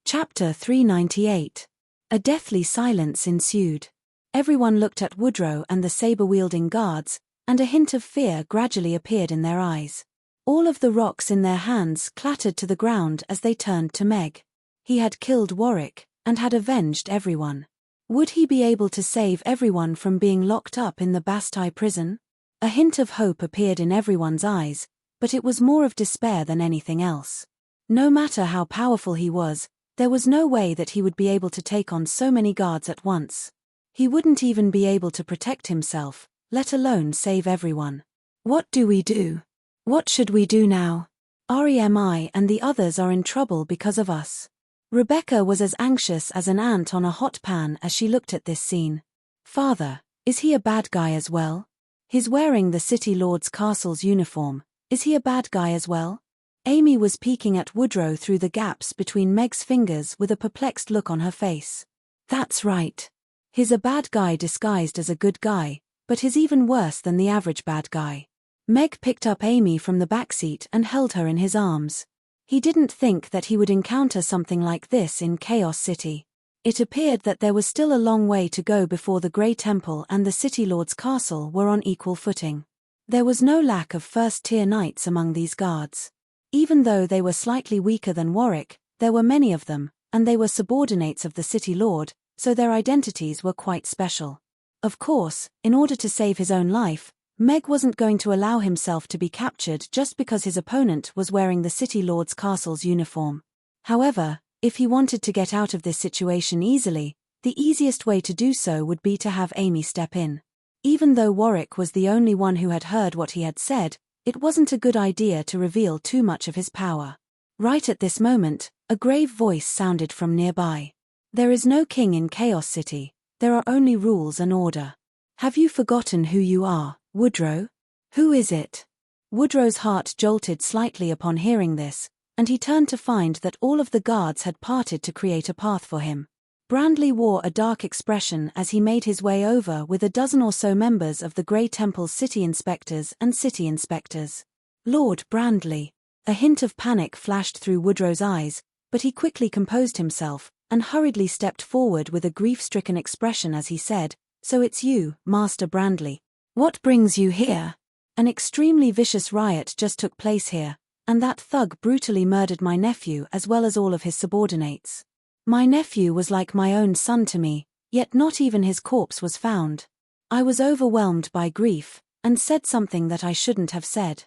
Chapter 398. A deathly silence ensued. Everyone looked at Woodrow and the saber-wielding guards, and a hint of fear gradually appeared in their eyes. All of the rocks in their hands clattered to the ground as they turned to Meg. He had killed Warwick, and had avenged everyone. Would he be able to save everyone from being locked up in the Bastille prison? A hint of hope appeared in everyone's eyes, but it was more of despair than anything else. No matter how powerful he was, there was no way that he would be able to take on so many guards at once. He wouldn't even be able to protect himself, let alone save everyone. What do we do? What should we do now? Remi and the others are in trouble because of us. Rebecca was as anxious as an ant on a hot pan as she looked at this scene. Father, is he a bad guy as well? He's wearing the City Lord's Castle's uniform. Is he a bad guy as well? Amy was peeking at Woodrow through the gaps between Meg's fingers with a perplexed look on her face. That's right. He's a bad guy disguised as a good guy, but he's even worse than the average bad guy. Meg picked up Amy from the backseat and held her in his arms. He didn't think that he would encounter something like this in Chaos City. It appeared that there was still a long way to go before the Grey Temple and the City Lord's Castle were on equal footing. There was no lack of first-tier knights among these guards. Even though they were slightly weaker than Warwick, there were many of them, and they were subordinates of the City Lord, so their identities were quite special. Of course, in order to save his own life, Meg wasn't going to allow himself to be captured just because his opponent was wearing the City Lord's Castle's uniform. However, if he wanted to get out of this situation easily, the easiest way to do so would be to have Amy step in. Even though Warwick was the only one who had heard what he had said, it wasn't a good idea to reveal too much of his power. Right at this moment, a grave voice sounded from nearby. There is no king in Chaos City, there are only rules and order. Have you forgotten who you are, Woodrow? Who is it? Woodrow's heart jolted slightly upon hearing this, and he turned to find that all of the guards had parted to create a path for him. Brandley wore a dark expression as he made his way over with a dozen or so members of the Grey Temple's city inspectors and city inspectors. Lord Brandley. A hint of panic flashed through Woodrow's eyes, but he quickly composed himself, and hurriedly stepped forward with a grief-stricken expression as he said, "So it's you, Master Brandley. What brings you here? An extremely vicious riot just took place here, and that thug brutally murdered my nephew as well as all of his subordinates. My nephew was like my own son to me, yet not even his corpse was found. I was overwhelmed by grief, and said something that I shouldn't have said.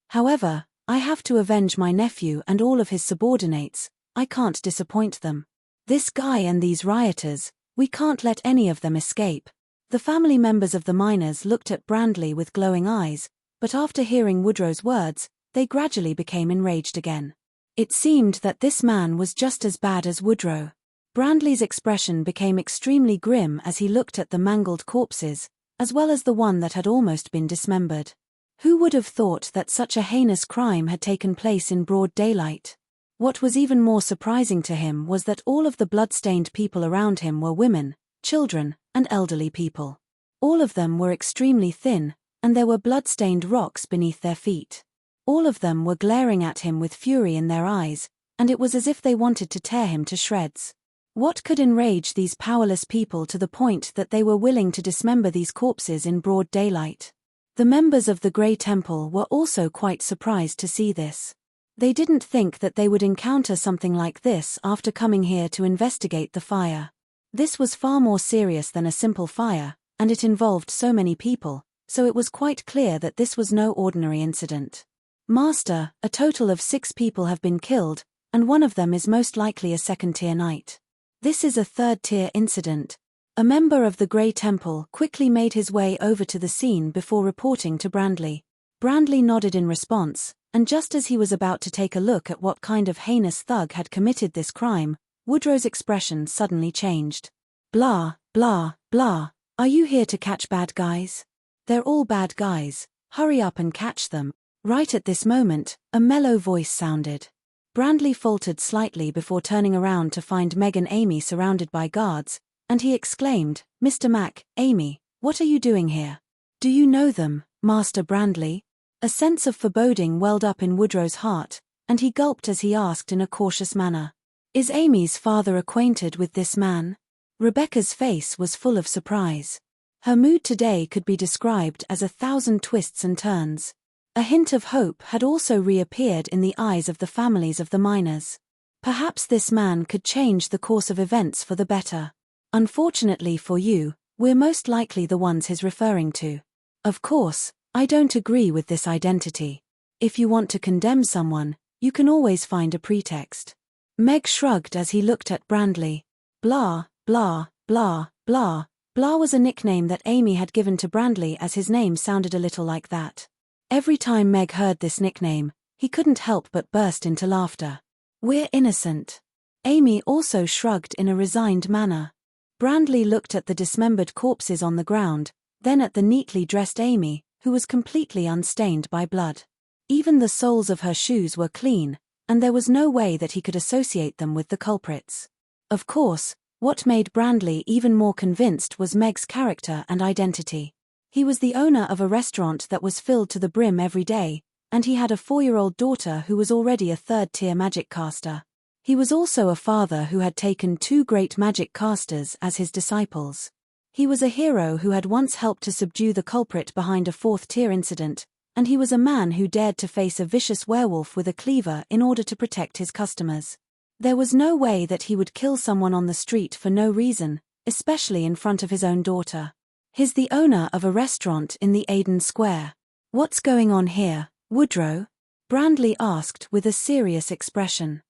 However, I have to avenge my nephew and all of his subordinates. I can't disappoint them. This guy and these rioters, we can't let any of them escape." The family members of the miners looked at Brandley with glowing eyes, but after hearing Woodrow's words, they gradually became enraged again. It seemed that this man was just as bad as Woodrow. Brandley's expression became extremely grim as he looked at the mangled corpses, as well as the one that had almost been dismembered. Who would have thought that such a heinous crime had taken place in broad daylight? What was even more surprising to him was that all of the blood-stained people around him were women, children, and elderly people. All of them were extremely thin, and there were blood-stained rocks beneath their feet. All of them were glaring at him with fury in their eyes, and it was as if they wanted to tear him to shreds. What could enrage these powerless people to the point that they were willing to dismember these corpses in broad daylight? The members of the Grey Temple were also quite surprised to see this. They didn't think that they would encounter something like this after coming here to investigate the fire. This was far more serious than a simple fire, and it involved so many people, so it was quite clear that this was no ordinary incident. "Master, a total of 6 people have been killed, and one of them is most likely a second-tier knight. This is a third-tier incident. A member of the Grey Temple quickly made his way over to the scene before reporting to Brandley. Brandley nodded in response, and just as he was about to take a look at what kind of heinous thug had committed this crime, Woodrow's expression suddenly changed. Blah, blah, blah. Are you here to catch bad guys? They're all bad guys. Hurry up and catch them. Right at this moment, a mellow voice sounded. Brandley faltered slightly before turning around to find Meg and Amy surrounded by guards, and he exclaimed, "Mr. Mac, Amy, what are you doing here? Do you know them, Master Brandley?" A sense of foreboding welled up in Woodrow's heart, and he gulped as he asked in a cautious manner, "Is Amy's father acquainted with this man?" Rebecca's face was full of surprise. Her mood today could be described as 1,000 twists and turns. A hint of hope had also reappeared in the eyes of the families of the miners. Perhaps this man could change the course of events for the better. Unfortunately for you, we're most likely the ones he's referring to. Of course, I don't agree with this identity. If you want to condemn someone, you can always find a pretext. Meg shrugged as he looked at Brandley. Blah, blah, blah, blah. Blah was a nickname that Amy had given to Brandley as his name sounded a little like that. Every time Meg heard this nickname, he couldn't help but burst into laughter. We're innocent. Amy also shrugged in a resigned manner. Brandley looked at the dismembered corpses on the ground, then at the neatly dressed Amy, who was completely unstained by blood. Even the soles of her shoes were clean, and there was no way that he could associate them with the culprits. Of course, what made Brandley even more convinced was Meg's character and identity. He was the owner of a restaurant that was filled to the brim every day, and he had a 4-year-old daughter who was already a third-tier magic caster. He was also a father who had taken 2 great magic casters as his disciples. He was a hero who had once helped to subdue the culprit behind a 4th-tier incident, and he was a man who dared to face a vicious werewolf with a cleaver in order to protect his customers. There was no way that he would kill someone on the street for no reason, especially in front of his own daughter. He's the owner of a restaurant in the Aiden Square. What's going on here, Woodrow? Brandley asked with a serious expression.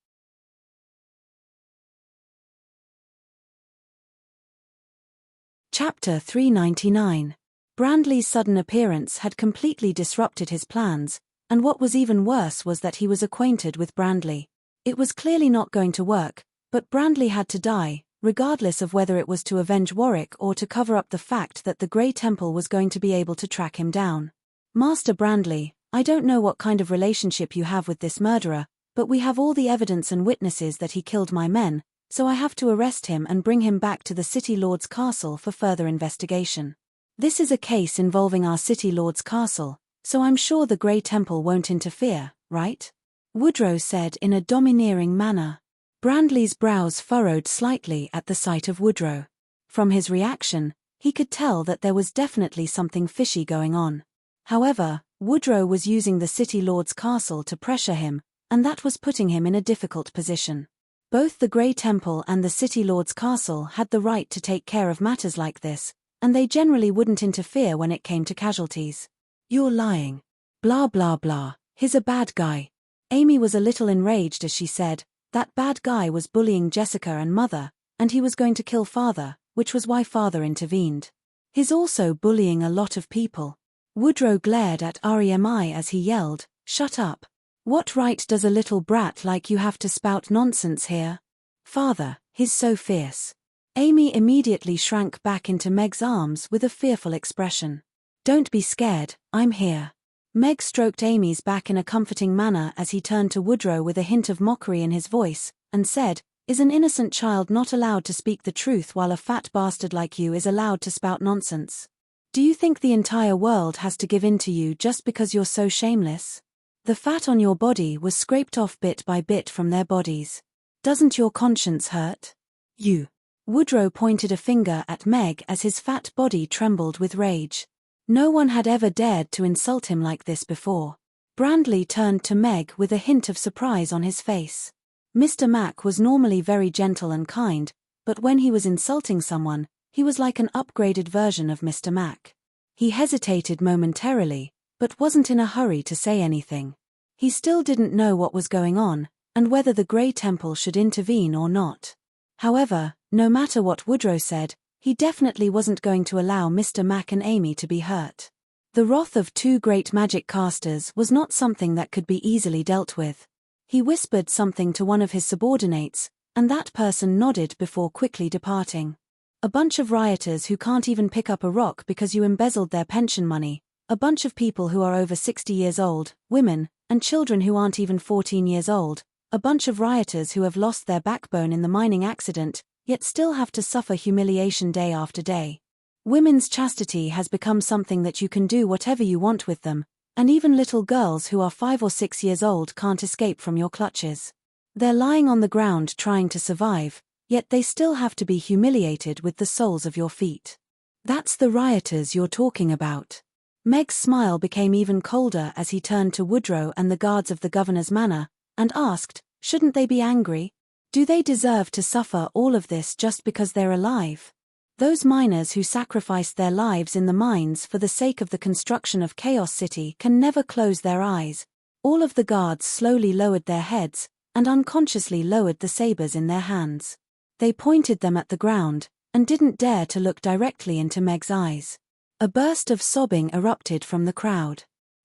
Chapter 399. Brandley's sudden appearance had completely disrupted his plans, and what was even worse was that he was acquainted with Brandley. It was clearly not going to work, but Brandley had to die, regardless of whether it was to avenge Warwick or to cover up the fact that the Grey Temple was going to be able to track him down. Master Brandley, I don't know what kind of relationship you have with this murderer, but we have all the evidence and witnesses that he killed my men, so I have to arrest him and bring him back to the City Lord's castle for further investigation. This is a case involving our City Lord's castle, so I'm sure the Grey Temple won't interfere, right? Woodrow said in a domineering manner. Brandley's brows furrowed slightly at the sight of Woodrow. From his reaction, he could tell that there was definitely something fishy going on. However, Woodrow was using the City Lord's castle to pressure him, and that was putting him in a difficult position. Both the Grey Temple and the City Lord's castle had the right to take care of matters like this, and they generally wouldn't interfere when it came to casualties. You're lying. Blah blah blah, he's a bad guy. Amy was a little enraged as she said, that bad guy was bullying Jessica and Mother, and he was going to kill Father, which was why Father intervened. He's also bullying a lot of people. Woodrow glared at Remi as he yelled, "Shut up. What right does a little brat like you have to spout nonsense here? Father, he's so fierce." Amy immediately shrank back into Meg's arms with a fearful expression. "Don't be scared, I'm here." Meg stroked Amy's back in a comforting manner as he turned to Woodrow with a hint of mockery in his voice, and said, "Is an innocent child not allowed to speak the truth while a fat bastard like you is allowed to spout nonsense? Do you think the entire world has to give in to you just because you're so shameless? The fat on your body was scraped off bit by bit from their bodies. Doesn't your conscience hurt? You." Woodrow pointed a finger at Meg as his fat body trembled with rage. No one had ever dared to insult him like this before. Brandley turned to Meg with a hint of surprise on his face. Mr. Mac was normally very gentle and kind, but when he was insulting someone, he was like an upgraded version of Mr. Mac. He hesitated momentarily, but wasn't in a hurry to say anything. He still didn't know what was going on, and whether the Grey Temple should intervene or not. However, no matter what Woodrow said, he definitely wasn't going to allow Mr. Mac and Amy to be hurt. The wrath of two great magic casters was not something that could be easily dealt with. He whispered something to one of his subordinates, and that person nodded before quickly departing. A bunch of rioters who can't even pick up a rock because you embezzled their pension money, a bunch of people who are over 60 years old, women, and children who aren't even 14 years old, a bunch of rioters who have lost their backbone in the mining accident, yet still have to suffer humiliation day after day. Women's chastity has become something that you can do whatever you want with them, and even little girls who are 5 or 6 years old can't escape from your clutches. They're lying on the ground trying to survive, yet they still have to be humiliated with the soles of your feet. That's the rioters you're talking about. Meg's smile became even colder as he turned to Woodrow and the guards of the governor's manor, and asked, shouldn't they be angry? Do they deserve to suffer all of this just because they're alive? Those miners who sacrificed their lives in the mines for the sake of the construction of Chaos City can never close their eyes. All of the guards slowly lowered their heads, and unconsciously lowered the sabers in their hands. They pointed them at the ground, and didn't dare to look directly into Meg's eyes. A burst of sobbing erupted from the crowd.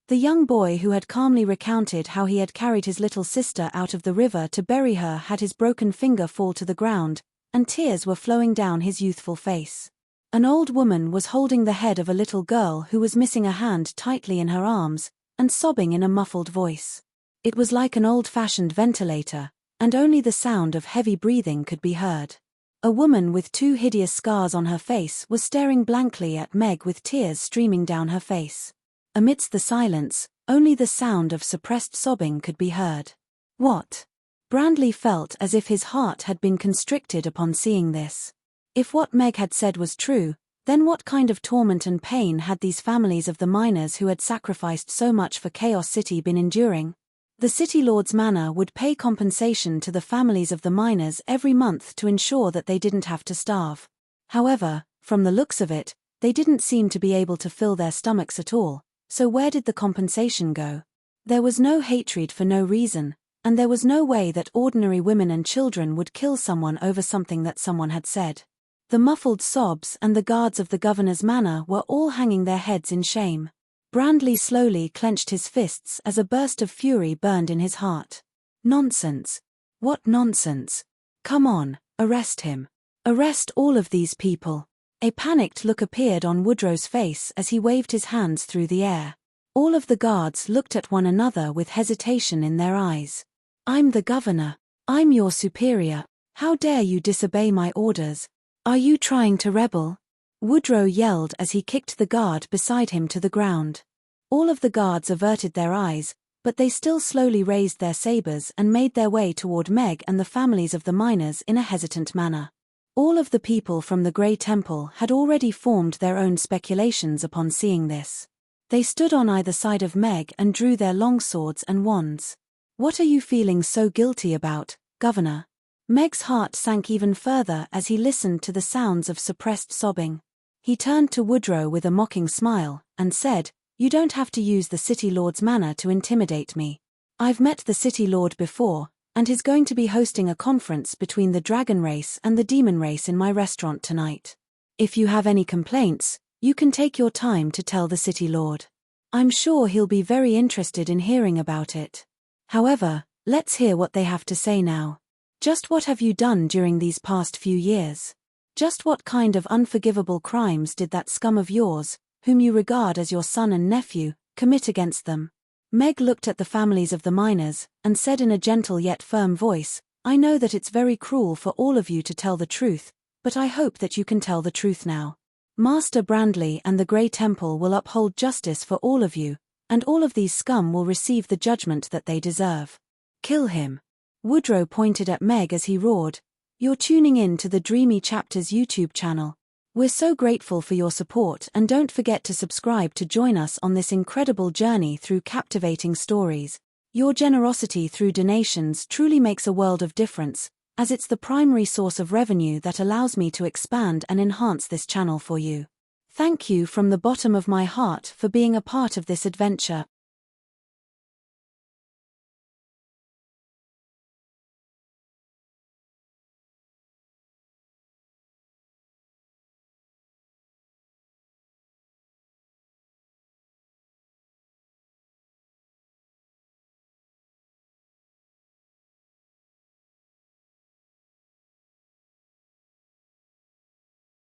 The young boy who had calmly recounted how he had carried his little sister out of the river to bury her had his broken finger fall to the ground, and tears were flowing down his youthful face. An old woman was holding the head of a little girl who was missing a hand tightly in her arms, and sobbing in a muffled voice. It was like an old-fashioned ventilator, and only the sound of heavy breathing could be heard. A woman with 2 hideous scars on her face was staring blankly at Meg with tears streaming down her face. Amidst the silence, only the sound of suppressed sobbing could be heard. What? Brandley felt as if his heart had been constricted upon seeing this. If what Meg had said was true, then what kind of torment and pain had these families of the miners who had sacrificed so much for Chaos City been enduring? The City Lord's manor would pay compensation to the families of the miners every month to ensure that they didn't have to starve. However, from the looks of it, they didn't seem to be able to fill their stomachs at all, so where did the compensation go? There was no hatred for no reason, and there was no way that ordinary women and children would kill someone over something that someone had said. The muffled sobs and the guards of the governor's manor were all hanging their heads in shame. Brandley slowly clenched his fists as a burst of fury burned in his heart. Nonsense. What nonsense? Come on, arrest him. Arrest all of these people. A panicked look appeared on Woodrow's face as he waved his hands through the air. All of the guards looked at one another with hesitation in their eyes. I'm the governor. I'm your superior. How dare you disobey my orders? Are you trying to rebel? Woodrow yelled as he kicked the guard beside him to the ground. All of the guards averted their eyes, but they still slowly raised their sabers and made their way toward Meg and the families of the miners in a hesitant manner. All of the people from the Grey Temple had already formed their own speculations upon seeing this. They stood on either side of Meg and drew their long swords and wands. What are you feeling so guilty about, Governor? Meg's heart sank even further as he listened to the sounds of suppressed sobbing. He turned to Woodrow with a mocking smile, and said, "You don't have to use the City Lord's manor to intimidate me. I've met the City Lord before, and he's going to be hosting a conference between the dragon race and the demon race in my restaurant tonight. If you have any complaints, you can take your time to tell the City Lord. I'm sure he'll be very interested in hearing about it. However, let's hear what they have to say now. Just what have you done during these past few years? Just what kind of unforgivable crimes did that scum of yours, whom you regard as your son and nephew, commit against them?" Meg looked at the families of the miners, and said in a gentle yet firm voice, "I know that it's very cruel for all of you to tell the truth, but I hope that you can tell the truth now. Master Brandley and the Grey Temple will uphold justice for all of you, and all of these scum will receive the judgment that they deserve. Kill him." Woodrow pointed at Meg as he roared, "You're tuning in to the Dreamy Chapters YouTube channel. We're so grateful for your support, and don't forget to subscribe to join us on this incredible journey through captivating stories. Your generosity through donations truly makes a world of difference, as it's the primary source of revenue that allows me to expand and enhance this channel for you. Thank you from the bottom of my heart for being a part of this adventure."